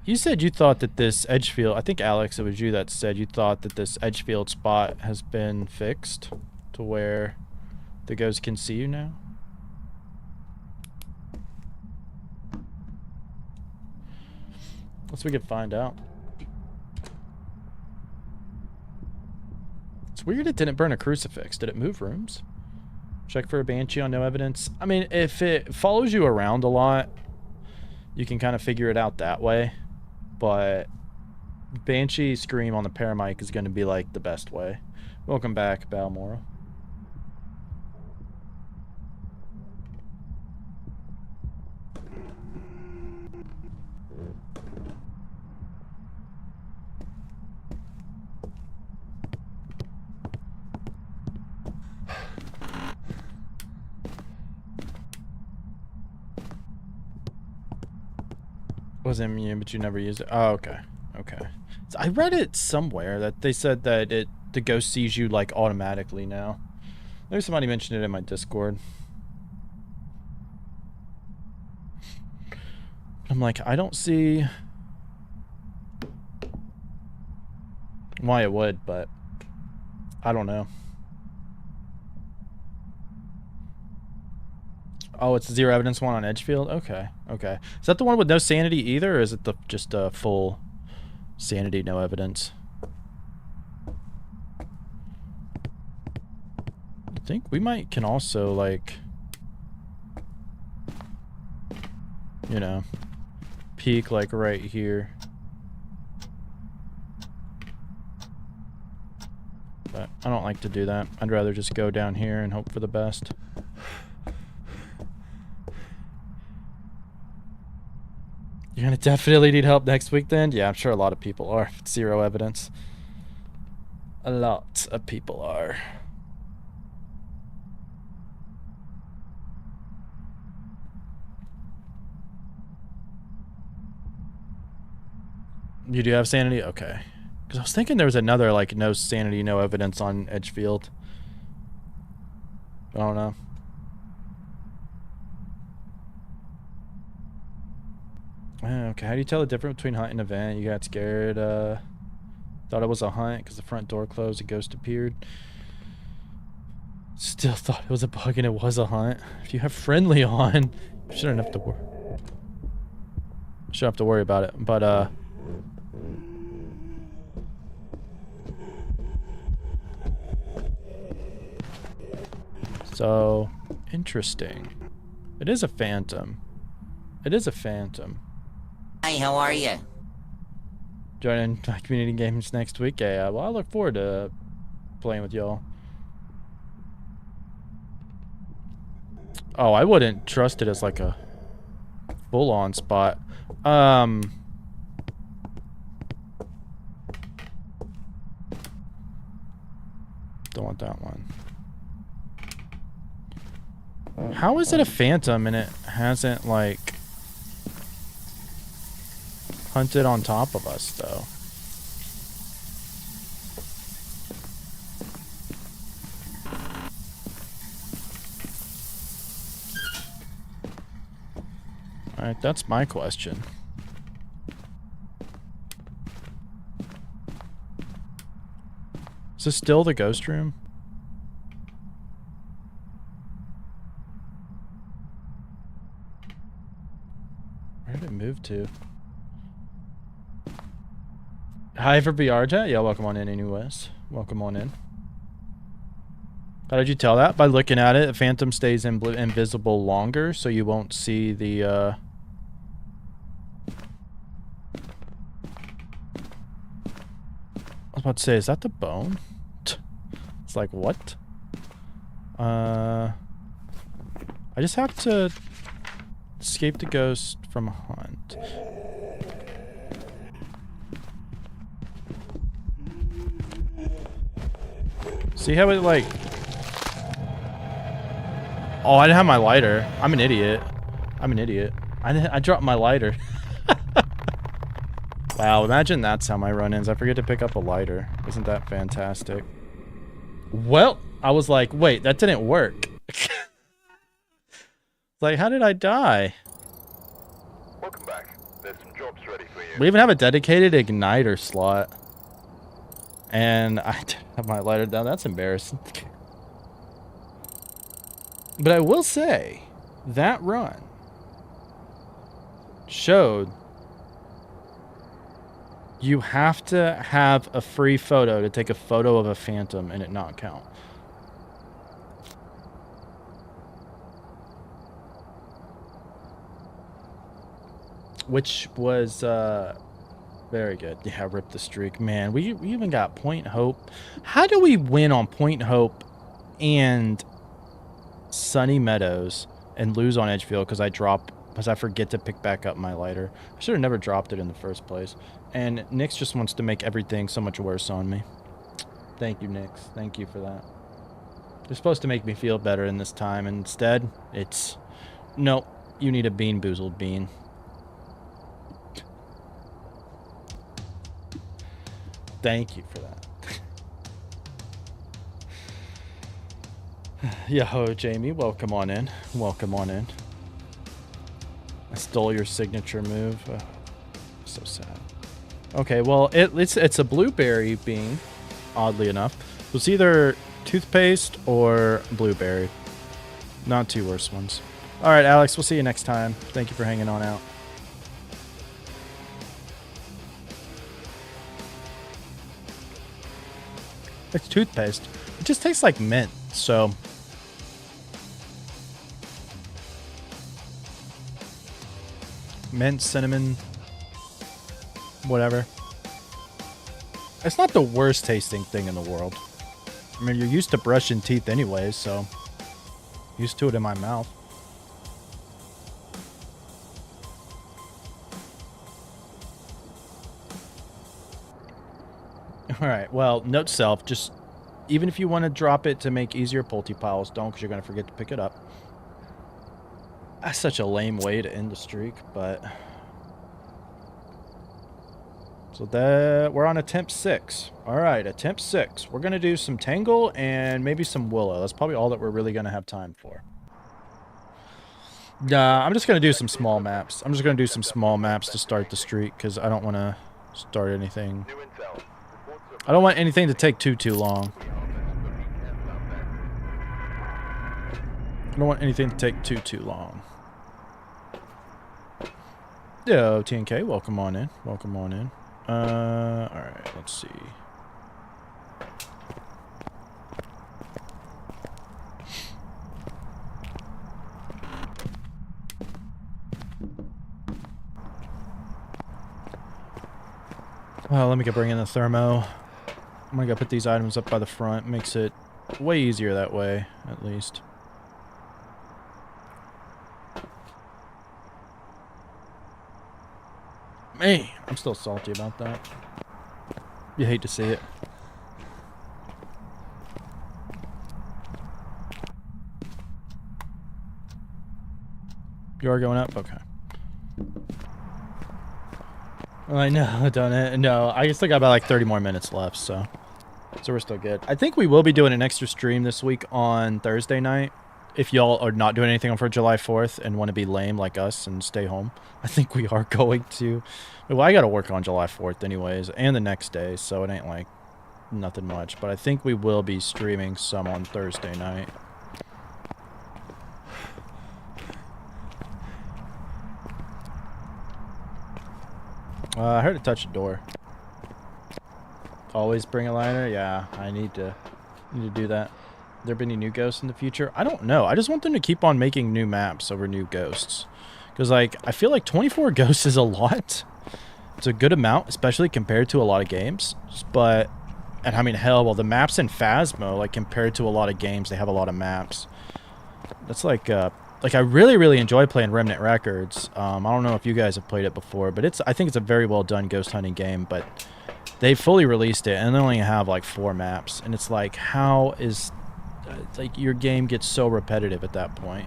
you said you thought that this Edgefield, I think Alex, it was you that said you thought that this Edgefield spot has been fixed to where the ghost can see you now. Unless we could find out. It's weird it didn't burn a crucifix. Did it move rooms? Check for a Banshee on no evidence. I mean, if it follows you around a lot, you can kind of figure it out that way. But Banshee Scream on the Paramic is going to be like the best way. Welcome back, Balmoral. was immune, but you never used it. Oh, okay. Okay. So I read it somewhere that they said that the ghost sees you like automatically now. Maybe somebody mentioned it in my Discord. I'm like, I don't see why it would, but I don't know. Oh, it's 0 evidence one on Edgefield? Okay, okay. Is that the one with no sanity either, or is it the just a full sanity, no evidence? I think we can also, like, you know, peek, like, right here. But I don't like to do that. I'd rather just go down here and hope for the best. You're gonna definitely need help next week then? Yeah, I'm sure a lot of people are. 0 evidence. A lot of people are. You do have sanity? Okay. Because I was thinking there was another, like, no sanity, no evidence on Edgefield. I don't know. Okay, how do you tell the difference between hunt and event? You got scared, thought it was a hunt because the front door closed, a ghost appeared. Still thought it was a bug and it was a hunt. If you have friendly on, you shouldn't have to worry. Shouldn't have to worry about it, but, so, interesting. It is a phantom. It is a phantom. Hi, how are you? Joining my community games next week. Yeah, well, I look forward to playing with y'all. Oh, I wouldn't trust it as like a full-on spot. Don't want that one. How is it a phantom and it hasn't, like, hunted on top of us, though? Alright, that's my question. Is this still the ghost room? Where did it move to? Hi for BR chat. Yeah, welcome on in anyways. Welcome on in. How did you tell that? By looking at it, Phantom stays invisible longer, so you won't see the, I was about to say, is that the bone? It's like, what? I just have to escape the ghost from a hunt. See how it, like... Oh, I didn't have my lighter. I'm an idiot. I'm an idiot. I dropped my lighter. Wow, imagine that's how my run ends. I forget to pick up a lighter. Isn't that fantastic? Well, I was like, wait, that didn't work. Like, how did I die? Welcome back. There's some jobs ready for you. We even have a dedicated igniter slot. And I didn't have my lighter down. That's embarrassing. But I will say, that run showed you have to have a free photo to take a photo of a phantom and it not count. Which was very good. Yeah, rip the streak. Man, we even got Point Hope. How do we win on Point Hope and Sunny Meadows and lose on Edgefield because I forget to pick back up my lighter? I should have never dropped it in the first place. And Nix just wants to make everything so much worse on me. Thank you, Nix. Thank you for that. They're supposed to make me feel better in this time. Instead, it's... Nope. You need a bean boozled bean. Thank you for that. Yo, Jamie, welcome on in. Welcome on in. I stole your signature move. So sad. Okay, well, it's a blueberry bean, oddly enough. So it's either toothpaste or blueberry. Not two worse ones. All right, Alex, we'll see you next time. Thank you for hanging on out. It's toothpaste. It just tastes like mint, so... mint, cinnamon, whatever. It's not the worst tasting thing in the world. I mean, you're used to brushing teeth anyway, so... used to it in my mouth. Alright, well, note to self, just... even if you want to drop it to make easier pulte piles, don't, because you're going to forget to pick it up. That's such a lame way to end the streak, but... so that we're on attempt 6. Alright, attempt 6. We're going to do some Tangle and maybe some Willow. That's probably all that we're really going to have time for. Nah, I'm just going to do some small maps. I'm just going to do some small maps to start the streak, because I don't want to start anything... I don't want anything to take too long. I don't want anything to take too long. Yo, TNK, welcome on in. Welcome on in. Alright, let's see. Well, let me go bring in the thermo. I'm gonna go put these items up by the front. Makes it way easier that way, at least. Man, I'm still salty about that. You hate to see it. You are going up? Okay. Well, I know, don't it? No, I still got about like 30 more minutes left, so we're still good. I think we will be doing an extra stream this week on Thursday night. If y'all are not doing anything for July 4th and want to be lame like us and stay home, I think we are going to. Well, I got to work on July 4th anyways, and the next day, so it ain't like nothing much. But I think we will be streaming some on Thursday night. I heard it touch the door. Always bring a liner? Yeah, I need to do that. There be any new ghosts in the future? I don't know. I just want them to keep on making new maps over new ghosts. Because, like, I feel like 24 ghosts is a lot. It's a good amount, especially compared to a lot of games. But, and I mean, hell, well, the maps in Phasmo, like, compared to a lot of games, they have a lot of maps. That's like I really, really enjoy playing Remnant Records. I don't know if you guys have played it before, but I think it's a very well done ghost hunting game, but they fully released it, and they only have, like, 4 maps. And it's like, how is... like, your game gets so repetitive at that point.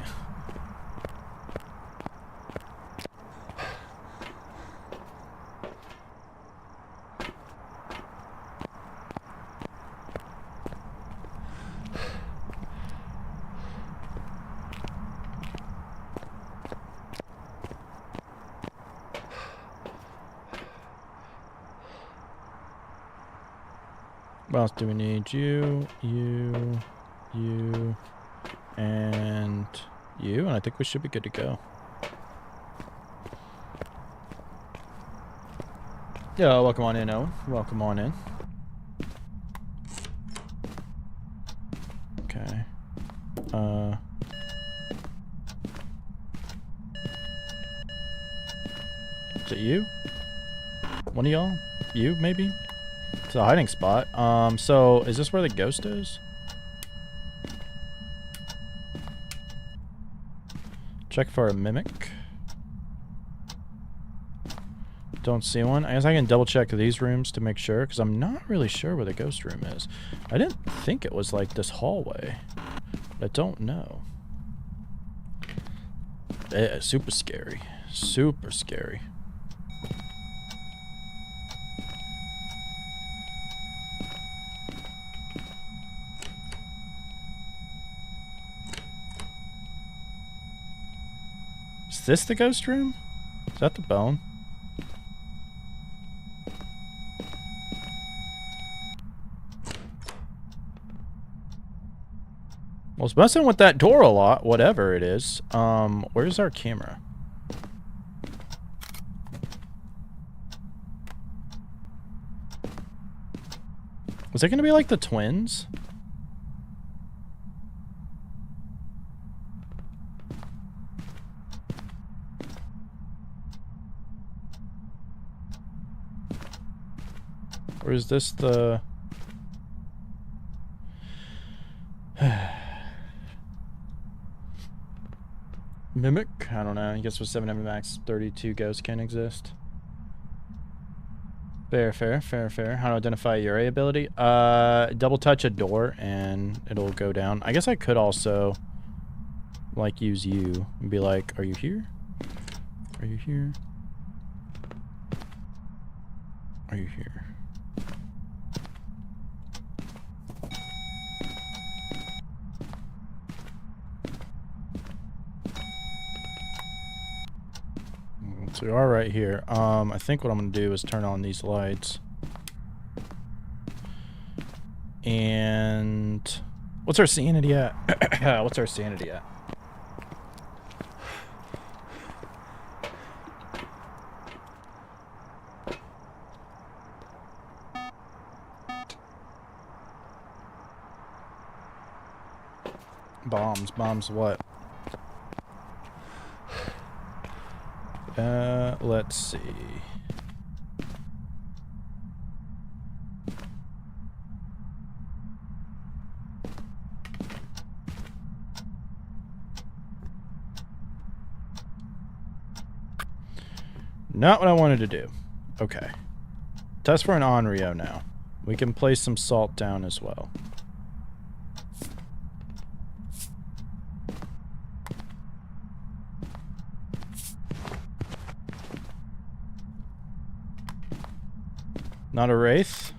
What else do we need? You, and you, and I think we should be good to go. Yo, welcome on in, Owen. Welcome on in. Okay. Is it you? One of y'all? You, maybe? It's a hiding spot. So, is this where the ghost is? Check for a mimic. Don't see one. I guess I can double check these rooms to make sure, because I'm not really sure where the ghost room is. I didn't think it was like this hallway. I don't know. Super scary. Super scary. this the ghost room? Is that the bone? Well, it's messing with that door a lot, whatever it is. Where's our camera? Was it gonna be like the twins? Or is this the... Mimic? I don't know. I guess with 7 max, 32 ghosts can exist. Fair, fair, fair, fair. How to identify your ability? Double touch a door and it'll go down. I guess I could also, like, use you and be like, are you here? Are you here? Are you here? So we are right here. I think what I'm gonna do is turn on these lights. And what's our sanity at? What's our sanity at? Bombs what? Let's see. Not what I wanted to do. Okay. Test for an Onryo now. We can place some salt down as well. Not a wraith.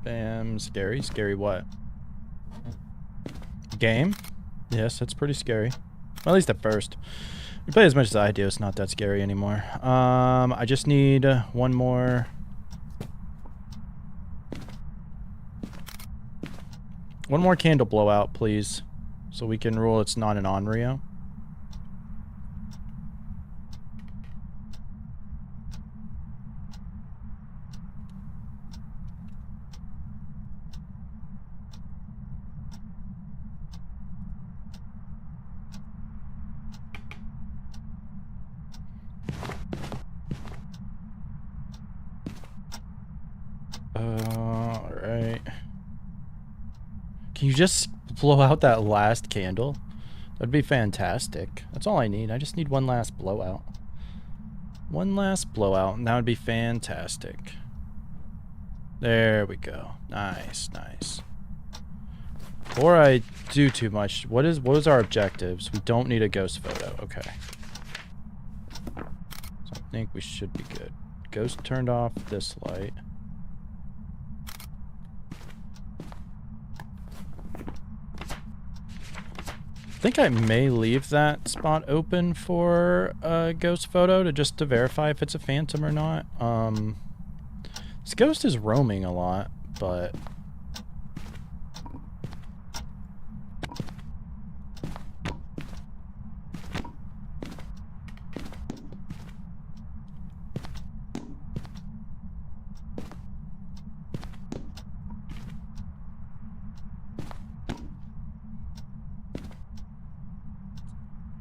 Spam. Scary. Scary what? Game? Yes, that's pretty scary. Well, at least at first. You play as much as I do, it's not that scary anymore. I just need one more. One more candle blowout, please. So we can rule it's not an Onryo. Alright. Can you just blow out that last candle? That'd be fantastic. That's all I need. I just need one last blowout. One last blowout, and that would be fantastic. There we go. Nice, nice. Before I do too much, what was our objectives? We don't need a ghost photo. Okay. So I think we should be good. Ghost turned off this light. I think I may leave that spot open for a ghost photo to verify if it's a phantom or not. This ghost is roaming a lot, but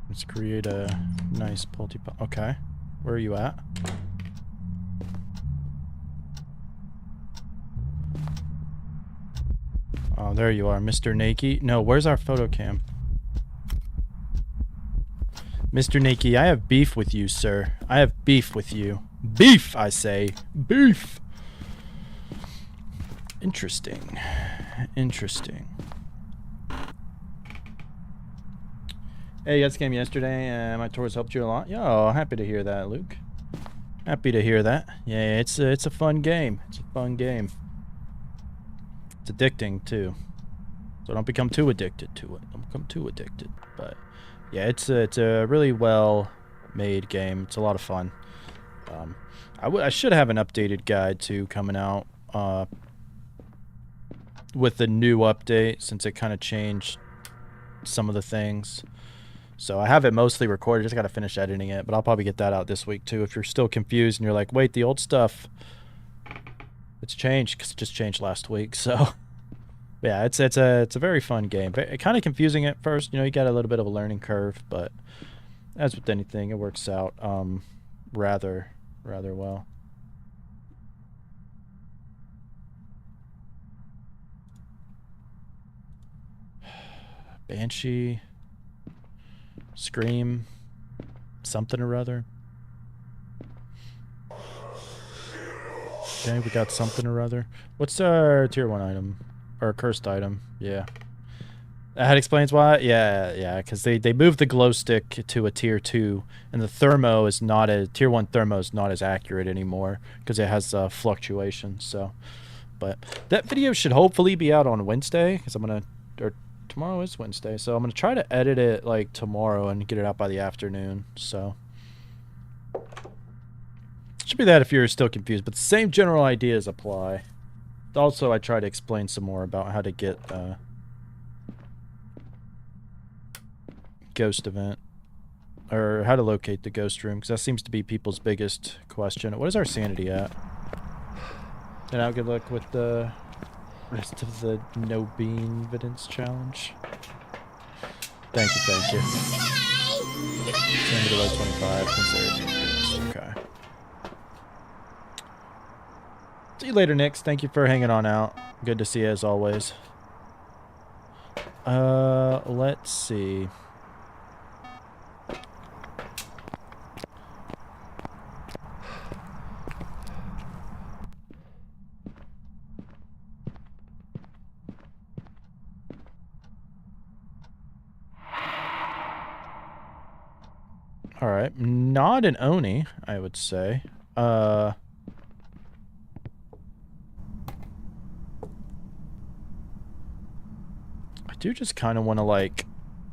let's create a nice multi-pop. Okay. Where are you at? Oh, there you are, Mr. Nakey. No, where's our photo cam? Mr. Nakey, I have beef with you, sir. I have beef with you. Beef, I say. Beef! Interesting. Interesting. Hey, you got this game yesterday, and my tours helped you a lot. Yo, happy to hear that, Luke. Happy to hear that. Yeah, it's a fun game. It's a fun game. It's addicting too. So don't become too addicted to it. Don't become too addicted. But yeah, it's a really well made game. It's a lot of fun. I should have an updated guide too coming out with the new update, since it kind of changed some of the things. So I have it mostly recorded, just got to finish editing it, but I'll probably get that out this week too. If you're still confused and you're like, wait, the old stuff, it's changed, because it just changed last week. So yeah, it's a very fun game. Kind of confusing at first, you know, you got a little bit of a learning curve, but as with anything, it works out rather well. Banshee, Scream, something or other. Okay, we got something or other. What's our tier 1 item? Or cursed item? Yeah. That explains why? Yeah, because they moved the glow stick to a tier 2, and the thermo is not a tier 1 thermo is not as accurate anymore because it has fluctuations. So, but that video should hopefully be out on Wednesday, because tomorrow is Wednesday, so I'm gonna try to edit it like tomorrow and get it out by the afternoon. So should be that if you're still confused, but the same general ideas apply. Also, I try to explain some more about how to get ghost event, or how to locate the ghost room, because that seems to be people's biggest question. What is our sanity at? And now good luck with the rest of the no bean evidence challenge. Thank you. Sanity below 25. Consider. Okay. See you later, Nix. Thank you for hanging on out. Good to see you as always. Let's see. Alright, not an Oni, I would say. I do just kind of want to, like,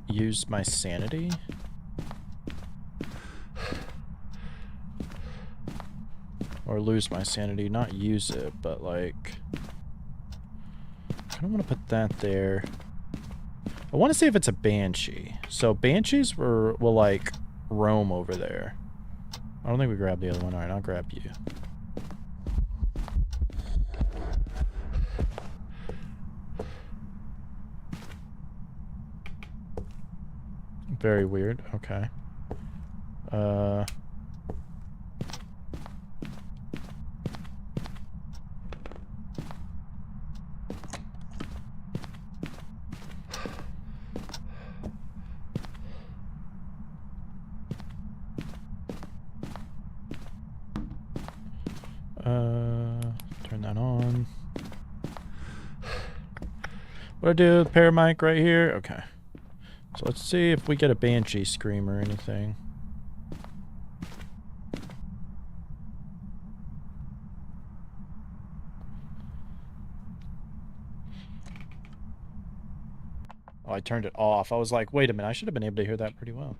use my sanity. Or lose my sanity, not use it, but, like... I don't want to put that there. I want to see if it's a Banshee. So, Banshees will, like... roam over there. I don't think we grabbed the other one. Alright, I'll grab you. Very weird. Okay. Turn that on. What do I do? Pair mic right here? Okay. So let's see if we get a Banshee scream or anything. Oh, I turned it off. I was like, wait a minute, I should have been able to hear that pretty well.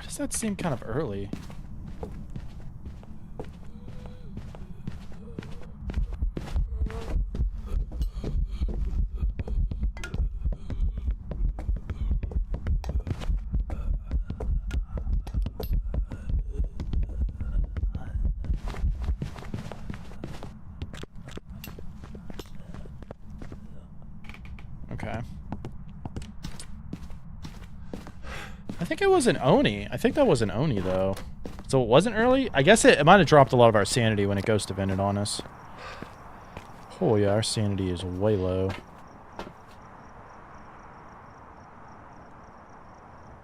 Does that seem kind of early? Okay. I think it was an Oni. I think that was an Oni, though. So it wasn't early? I guess it might have dropped a lot of our sanity when it ghost evented on us. Oh, yeah, our sanity is way low.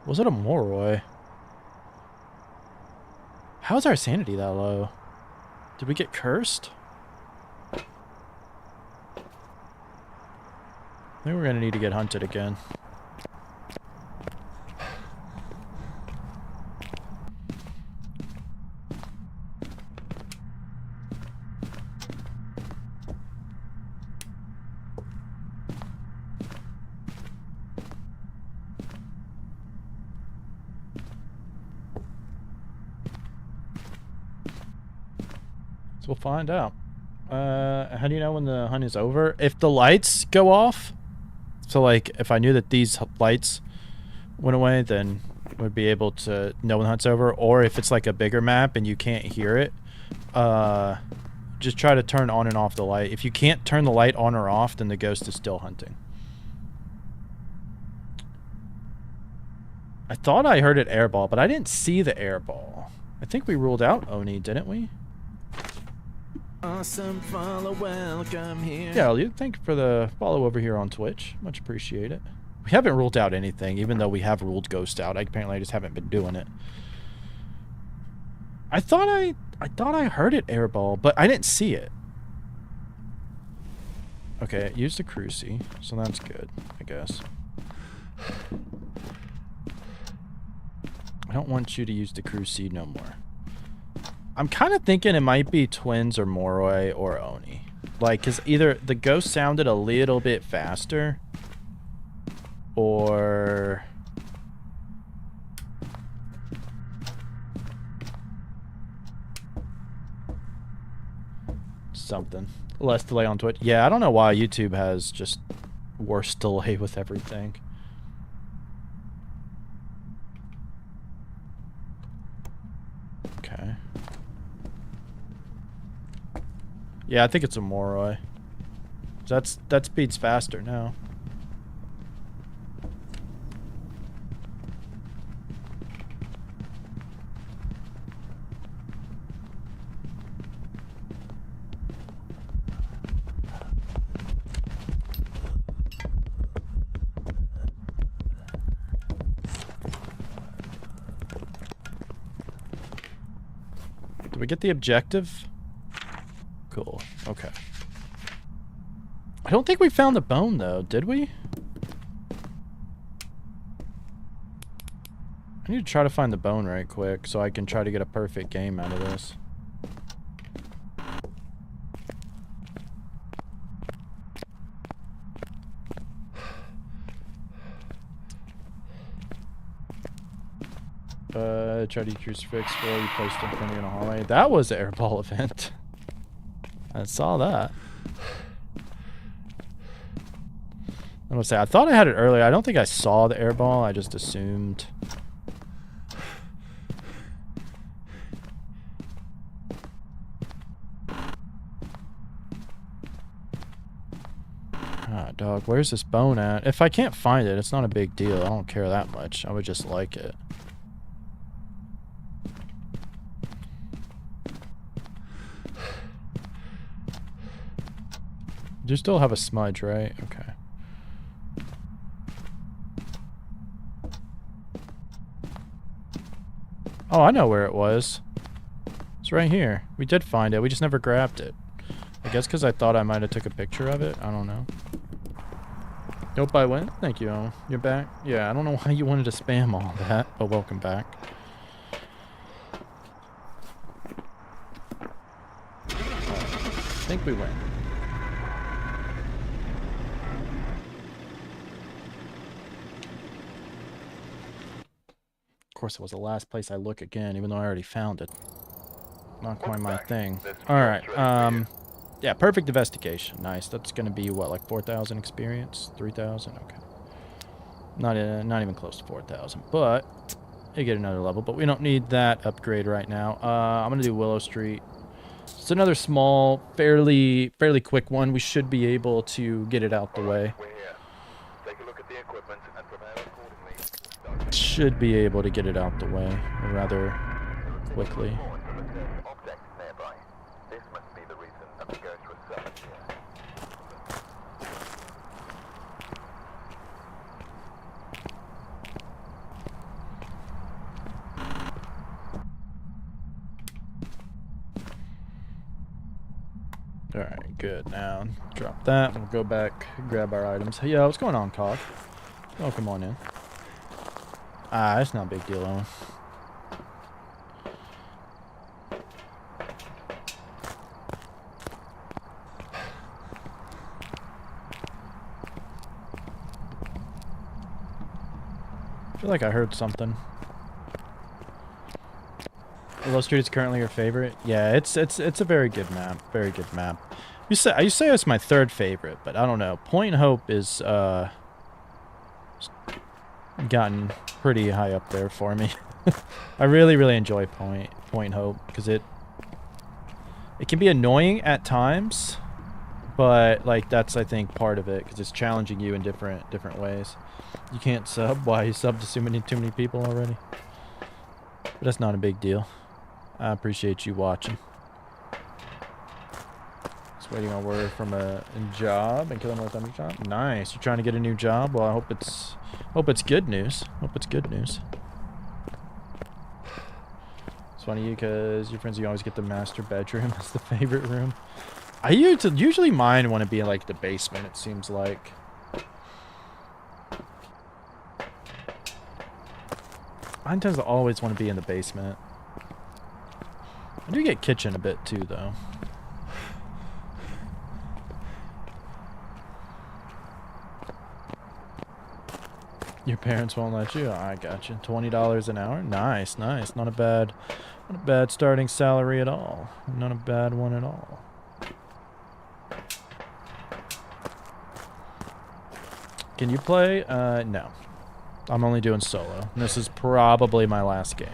Was it a Moroi? How's our sanity that low? Did we get cursed? I think we're gonna need to get hunted again. we'll find out. How do you know when the hunt is over? If the lights go off, so like if I knew that these lights went away, then would be able to know when the hunt's over. Or if it's like a bigger map and you can't hear it, just try to turn on and off the light. If you can't turn the light on or off, then the ghost is still hunting. I thought I heard it airball, but I didn't see the airball. I think we ruled out Oni, didn't we? Awesome follow, welcome here. Yeah, Elliot, thank you for the follow over here on Twitch. Much appreciate it. We haven't ruled out anything, even though we have ruled Ghost out. Apparently I just haven't been doing it. I thought I heard it airball, but I didn't see it. Okay, it used the cruci, so that's good, I guess. I don't want you to use the cruci no more. I'm kind of thinking it might be twins or Moroi or Oni. Like, because either the ghost sounded a little bit faster, or something. Less delay on Twitch. Yeah, I don't know why YouTube has just worse delay with everything. Okay. Yeah, I think it's a Moroi. That speed's faster now. Did we get the objective? Cool. Okay. I don't think we found the bone, though, did we? I need to try to find the bone right quick so I can try to get a perfect game out of this. Try to crucifix before you placed in front of you in a hallway. That was an airball event. I saw that. I'm gonna say, I thought I had it earlier. I don't think I saw the airball. I just assumed. Ah, dog, where's this bone at? If I can't find it, it's not a big deal. I don't care that much. I would just like it. You still have a smudge, right? Okay. Oh, I know where it was. It's right here. We did find it. We just never grabbed it. I guess because I thought I might have took a picture of it. I don't know. Nope, I went. Thank you, Owen. You're back? Yeah, I don't know why you wanted to spam all that, but welcome back. I think we win. Of course, it was the last place I look again, even though I already found it. Not quite my thing. Alright, yeah, perfect investigation. Nice. That's gonna be, what, like 4,000 experience? 3,000? Okay. Not even close to 4,000, but you get another level. But we don't need that upgrade right now. I'm gonna do Willow Street. It's another small, fairly quick one. We should be able to get it out the way. Take a look at the equipment and prepare accordingly. Should be able to get it out the way rather quickly. Objects nearby. This must be the reason that the ghost was summoned here. Alright, good. Now, drop that. We'll go back, grab our items. Hey, what's going on, Cog? Oh, come on in. Ah, that's not a big deal, Owen. I feel like I heard something. Willow Street is currently your favorite? Yeah, it's a very good map. Very good map. You say it's my third favorite, but I don't know. Point Hope is gotten pretty high up there for me. I really enjoy Point Hope because it can be annoying at times, but like that's I think part of it because it's challenging you in different ways. You can't sub. Why? You subbed to too many people already. But that's not a big deal. I appreciate you watching. Just waiting on word from a job and killing more thunder job. Nice. You're trying to get a new job? Well, I hope it's good news. Hope it's good news. It's funny because your friends, you always get the master bedroom as the favorite room. I usually mine want to be in like the basement, it seems like. Mine tends to always want to be in the basement. I do get kitchen a bit too, though. Your parents won't let you? I got you. $20 an hour? Nice. Not a bad starting salary at all. Not a bad one at all. Can you play? No. I'm only doing solo. This is probably my last game.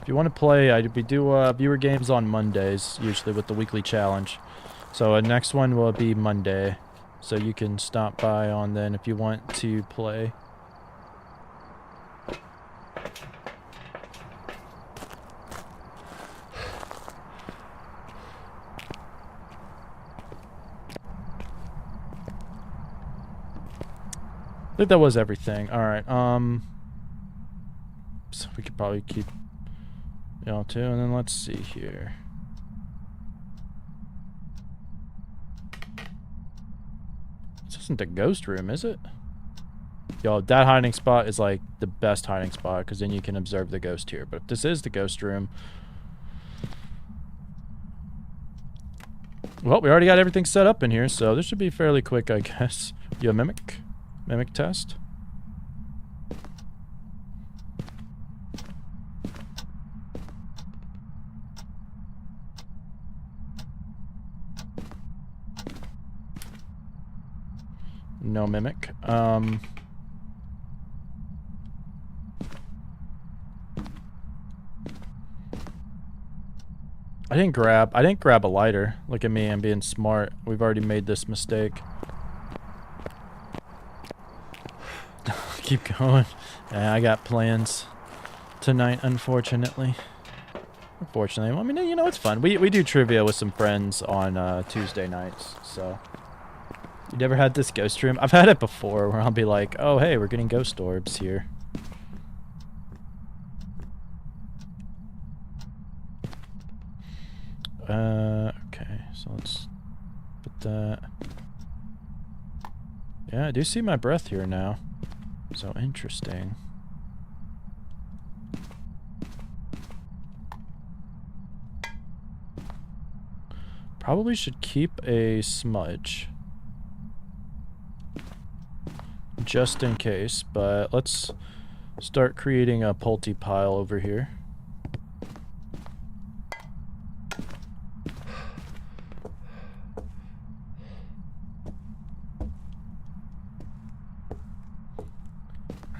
If you want to play, we do viewer games on Mondays, usually with the weekly challenge. So next one will be Monday. So you can stop by on then if you want to play. I think that was everything. Alright, so we could probably keep y'all too, and then let's see here. This isn't the ghost room, is it? Yo, that hiding spot is like the best hiding spot, because then you can observe the ghost here. But if this is the ghost room... Well, we already got everything set up in here, so this should be fairly quick, I guess. You a mimic? Mimic test. No mimic. I didn't grab a lighter. Look at me, I'm being smart. We've already made this mistake. Keep going. Yeah, I got plans tonight, unfortunately. Well, I mean, you know, it's fun. We do trivia with some friends on Tuesday nights, so. You never had this ghost room? I've had it before where I'll be like, oh, hey, we're getting ghost orbs here. Okay, so let's put that. Yeah, I do see my breath here now. So interesting. Probably should keep a smudge. Just in case, but let's start creating a pulty pile over here.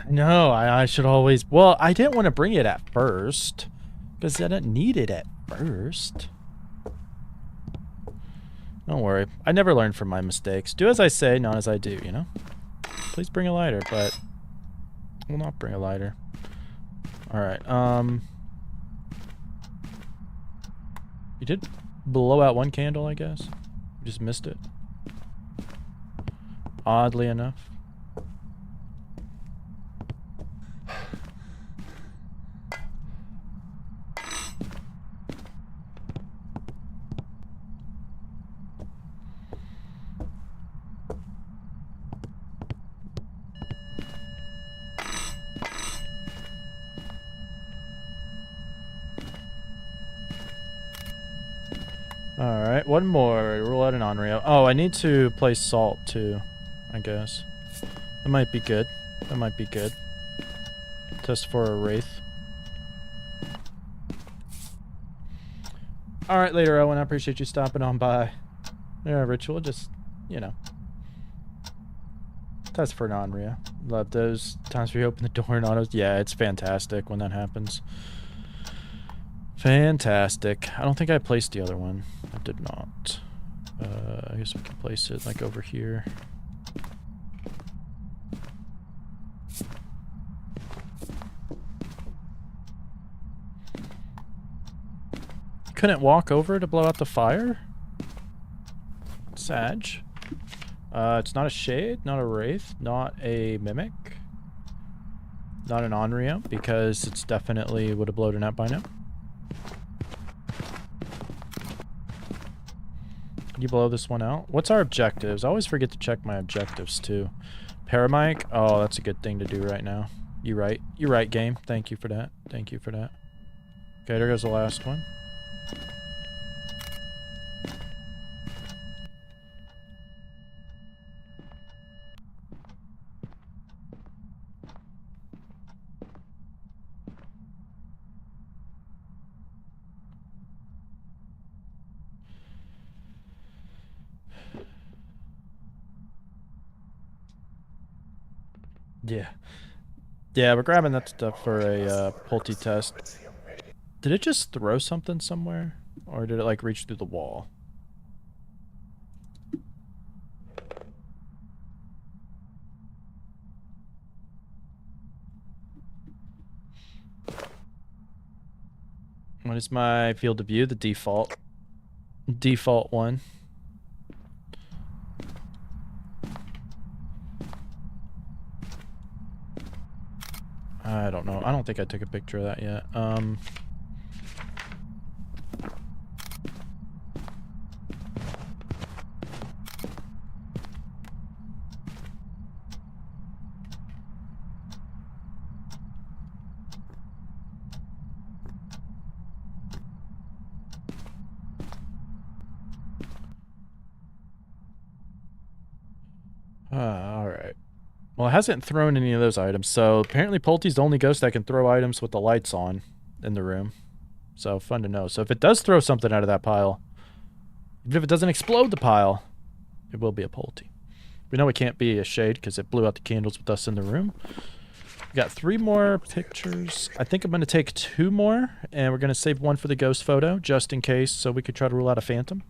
No, I should always... Well, I didn't want to bring it at first. Because I didn't need it at first. Don't worry. I never learn from my mistakes. Do as I say, not as I do, you know? Please bring a lighter, but... I will not bring a lighter. Alright, You did blow out one candle, I guess? You just missed it. Oddly enough. Alright, one more. Rule out an on-rail. Oh, I need to place salt too, I guess. That might be good. That might be good. Test for a wraith. All right, later, Owen. I appreciate you stopping on by. Yeah, Ritual, just, you know. That's for non-Ria. Love those times where you open the door and autos. Yeah, it's fantastic when that happens. Fantastic. I don't think I placed the other one. I did not. I guess we can place it like over here. Couldn't walk over to blow out the fire? Sag. It's not a Shade, not a Wraith, not a Mimic, not an Onryo, because it's definitely would have blown it out by now. Can you blow this one out? What's our objectives? I always forget to check my objectives too. Paramic? Oh, that's a good thing to do right now. You're right. You're right, game. Thank you for that. Thank you for that. Okay, there goes the last one. Yeah. Yeah, we're grabbing that stuff for a Pulte test. Did it just throw something somewhere? Or did it like reach through the wall? What is my field of view? The default. Default one. I don't know. I don't think I took a picture of that yet. All right. Well, it hasn't thrown any of those items, so apparently Pulte's the only ghost that can throw items with the lights on in the room. So, fun to know. So if it does throw something out of that pile, even if it doesn't explode the pile, it will be a Pulte. We know it can't be a Shade because it blew out the candles with us in the room. We got 3 more pictures. I think I'm going to take 2 more, and we're going to save one for the ghost photo, just in case, so we could try to rule out a phantom.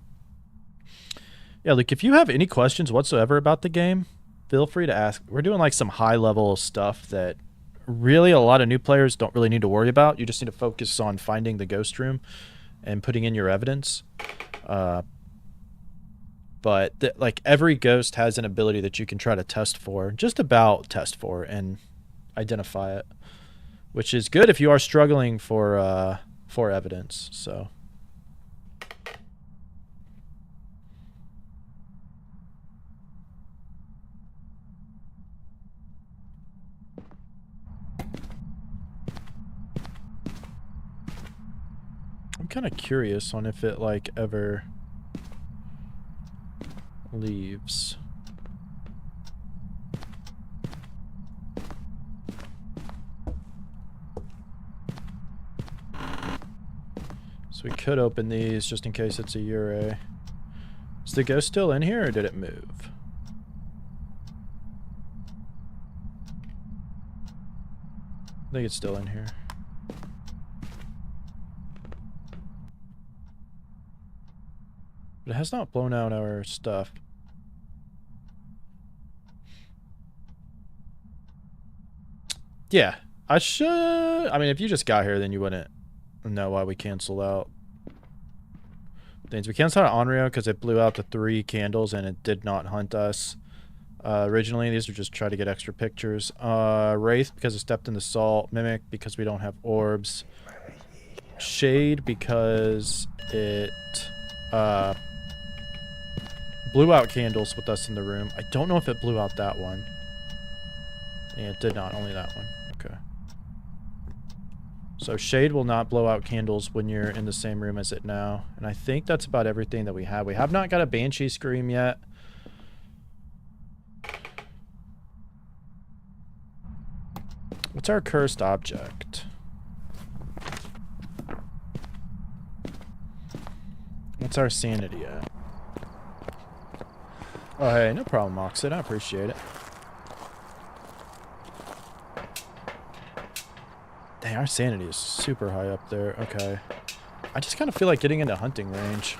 Yeah, Luke, if you have any questions whatsoever about the game, feel free to ask. We're doing like some high-level stuff that really a lot of new players don't really need to worry about. You just need to focus on finding the ghost room and putting in your evidence. But like every ghost has an ability that you can try to test for, just about test for and identify it, which is good if you are struggling for evidence. So. I'm kind of curious on if it like ever leaves. So we could open these just in case it's a Ure. Is the ghost still in here or did it move? I think it's still in here. But it has not blown out our stuff. Yeah, I should. I mean, if you just got here, then you wouldn't know why we cancel out things. We canceled out Onryo because it blew out the 3 candles and it did not hunt us. Originally, these were just try to get extra pictures. Wraith because it stepped in the salt. Mimic because we don't have orbs. Shade because it blew out candles with us in the room. I don't know if it blew out that one. Yeah, it did not. Only that one. Okay. So Shade will not blow out candles when you're in the same room as it now. And I think that's about everything that we have. We have not got a Banshee Scream yet. What's our cursed object? What's our sanity at? Oh, hey, no problem, Oxid. I appreciate it. Dang, our sanity is super high up there. Okay. I just kind of feel like getting into hunting range.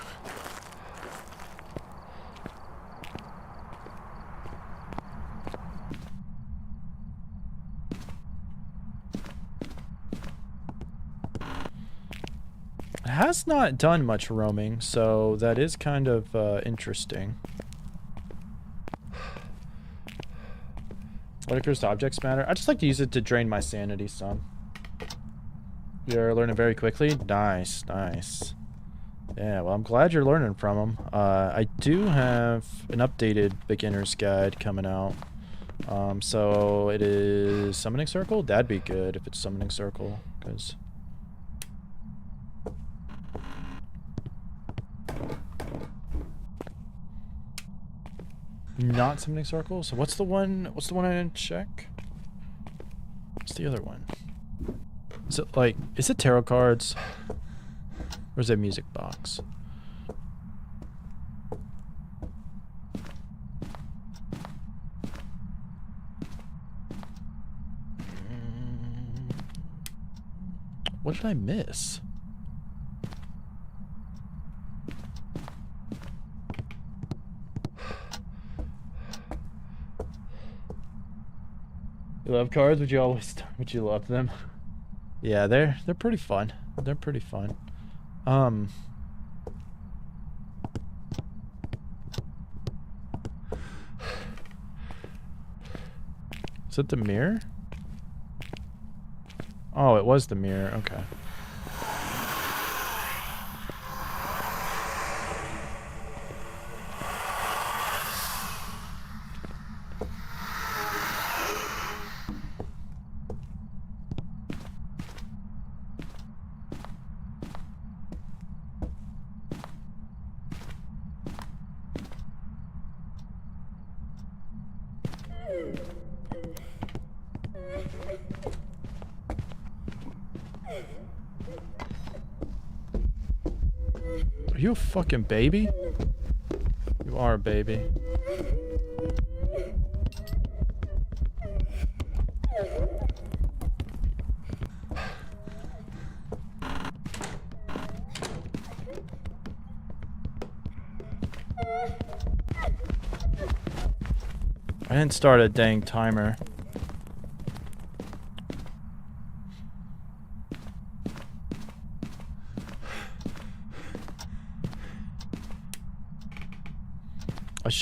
It has not done much roaming, so that is kind of interesting. What occurs to objects matter? I just like to use it to drain my sanity some. You're learning very quickly? Nice, nice. Yeah, well, I'm glad you're learning from them. I do have an updated beginner's guide coming out. So it is Summoning Circle? That'd be good if it's Summoning Circle, because... Not Summoning Circle? So what's the one I didn't check? What's the other one? Is it like, is it tarot cards? Or is it music box? What did I miss? You love cards? Would you love them? Yeah, they're pretty fun. They're pretty fun. Is it the mirror? Oh, it was the mirror. Okay. Are you a fucking baby? You are a baby. I didn't start a dang timer.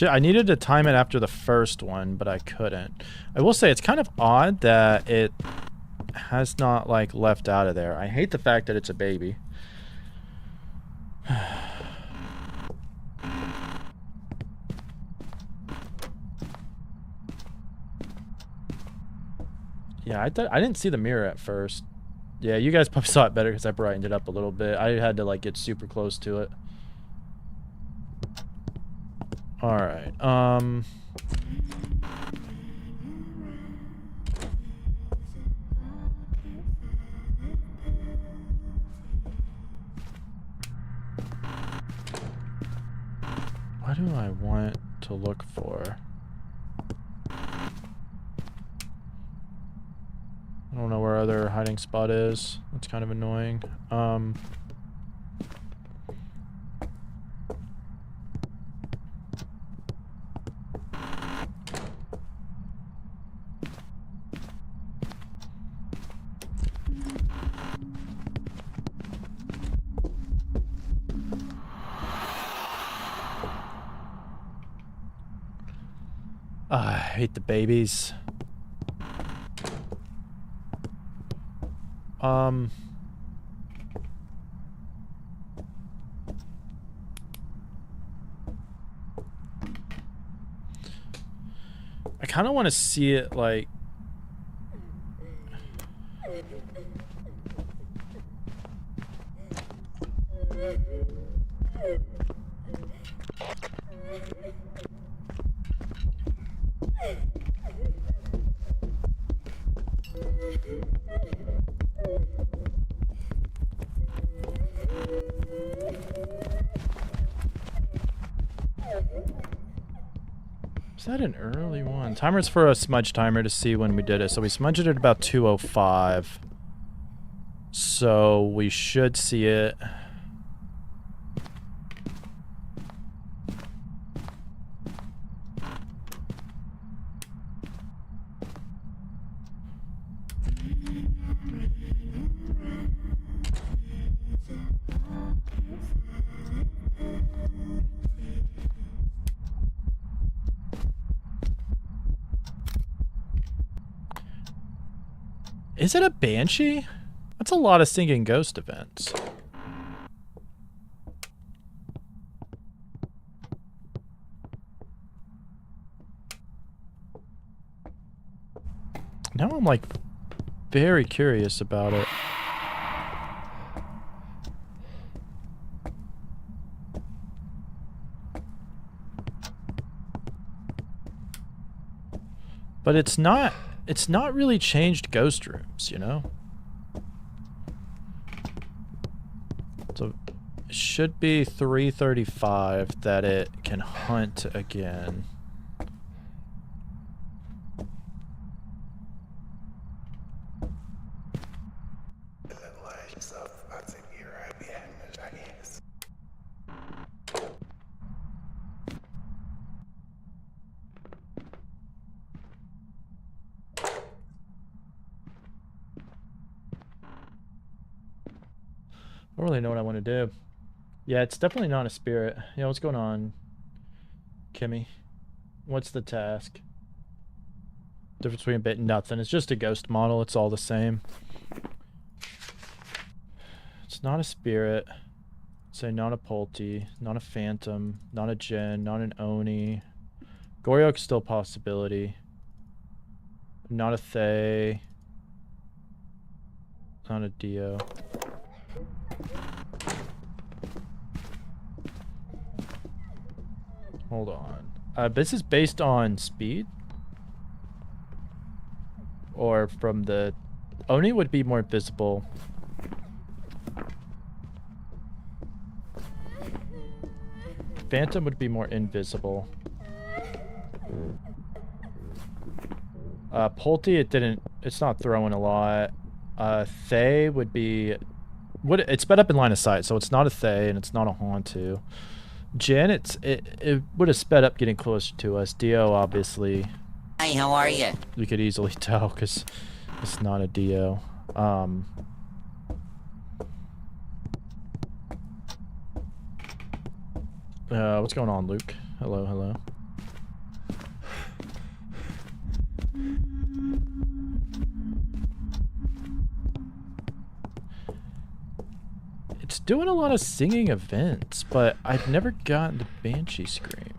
I needed to time it after the first one, but I couldn't. I will say it's kind of odd that it has not, like, left out of there. I hate the fact that it's a baby. Yeah, I didn't see the mirror at first. Yeah, you guys probably saw it better because I brightened it up a little bit. I had to, like, get super close to it. Alright, what do I want to look for? I don't know where other hiding spot is. That's kind of annoying. I hate the babies. I kind of want to see it like Is that an early one? Timer's for a smudge timer to see when we did it. So we smudged it at about 2:05. So we should see it. Is it a banshee? That's a lot of singing ghost events. Now I'm like very curious about it. But it's not really changed ghost rooms, you know? So it should be 3:35 that it can hunt again. I don't really know what I want to do. Yeah, it's definitely not a spirit. Yeah, what's going on, Kimmy? What's the task? Difference between a bit and nothing. It's just a ghost model. It's all the same. It's not a spirit. Say not a Polty, not a Phantom, not a Jinn, not an Oni. Goryoke's still a possibility. Not a Thay. Not a Dio. Hold on. This is based on speed? Or from the... Oni would be more visible. Phantom would be more invisible. Polty, it's not throwing a lot. Thay would be... It's sped up in line of sight, so it's not a Thay and it's not a Hauntu. Jinn, it would have sped up getting closer to us. Dio, obviously. Hi, how are you? We could easily tell because it's not a Dio. What's going on, Luke? Hello, hello. It's doing a lot of singing events, but I've never gotten the Banshee Scream.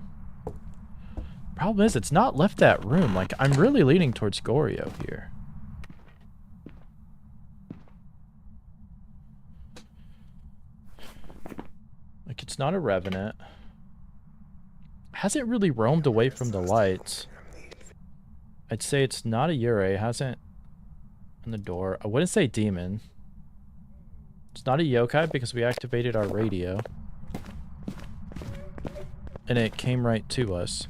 Problem is, it's not left that room. Like, I'm really leaning towards Goryo here. Like, it's not a Revenant. Hasn't really roamed away from the lights. I'd say it's not a Yurei. Hasn't on the door. I wouldn't say Demon. It's not a yokai because we activated our radio. And it came right to us.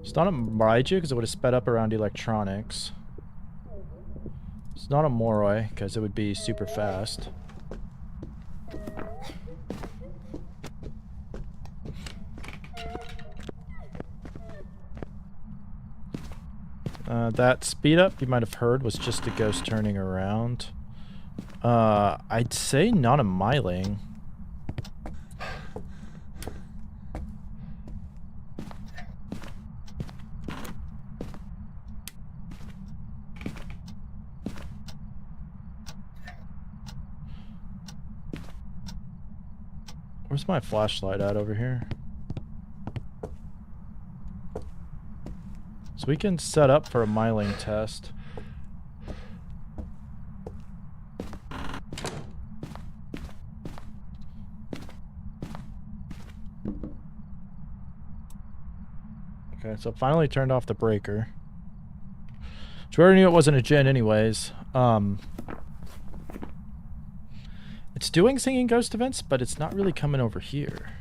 It's not a Raiju because it would have sped up around electronics. It's not a Moroi because it would be super fast. That speed up you might have heard was just a ghost turning around. I'd say not a Myling. Where's my flashlight at over here? So we can set up for a Myling test. Okay, so finally turned off the breaker. Which we already knew it wasn't a Jinn anyways. It's doing singing ghost events, but it's not really coming over here.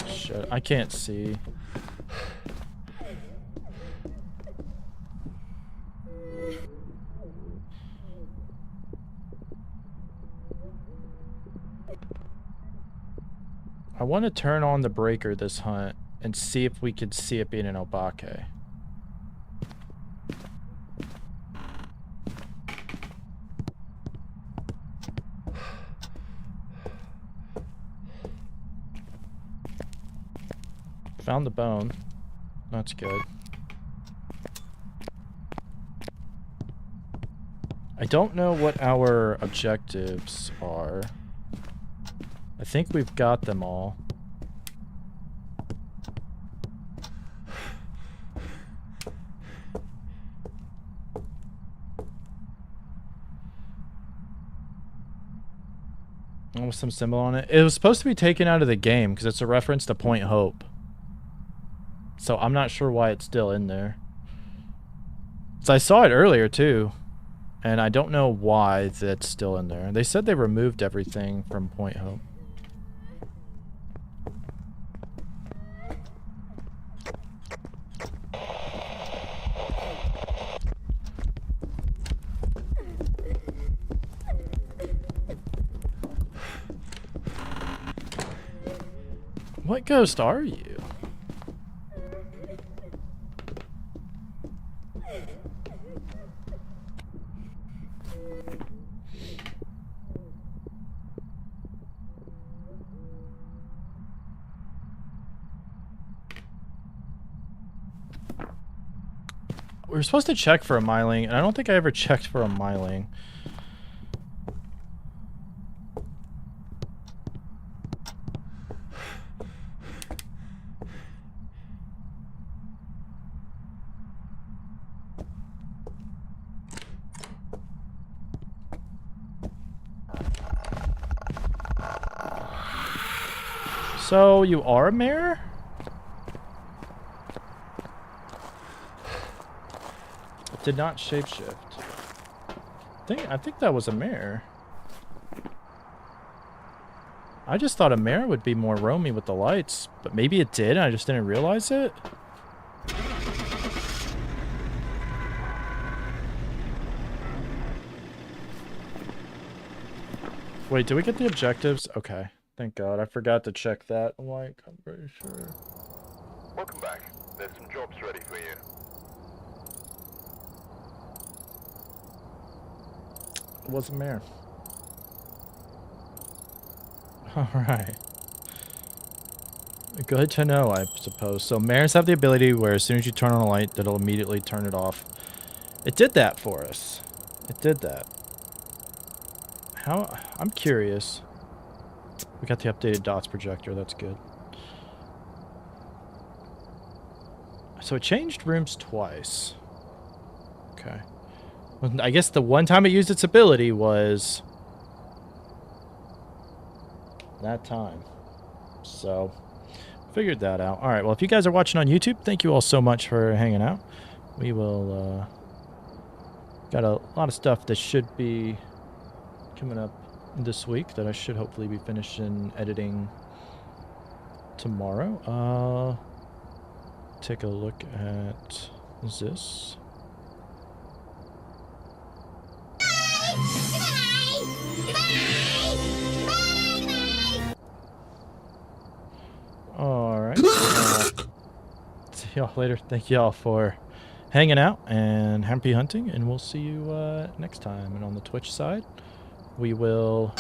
Shit, I can't see. I want to turn on the breaker this hunt and see if we could see it being an obake. Found the bone. That's good. I don't know what our objectives are. I think we've got them all. Oh, with some symbol on it. It was supposed to be taken out of the game because it's a reference to Point Hope. So I'm not sure why it's still in there. So I saw it earlier too. And I don't know why that's still in there. They said they removed everything from Point Hope. What ghost are you? We were supposed to check for a myling, and I don't think I ever checked for a myling. So, you are a mayor? It did not shapeshift. I think that was a mare. I just thought a mare would be more roamy with the lights, but maybe it did and I just didn't realize it. Wait, did we get the objectives? Okay. Thank God. I forgot to check that. Like, I'm pretty sure. Welcome back. There's some jobs ready for you. It was a mare. Alright. Good to know, I suppose. So mares have the ability where as soon as you turn on a light, it'll immediately turn it off. It did that for us. It did that. How? I'm curious. We got the updated dots projector. That's good. So it changed rooms twice. Okay. Well, I guess the one time it used its ability was that time. So, figured that out. Alright, well, if you guys are watching on YouTube, thank you all so much for hanging out. We will, got a lot of stuff that should be coming up this week that I should hopefully be finishing editing tomorrow. Take a look at this. Alright. See y'all later. Thank y'all for hanging out and happy hunting, and we'll see you next time. And on the Twitch side, we will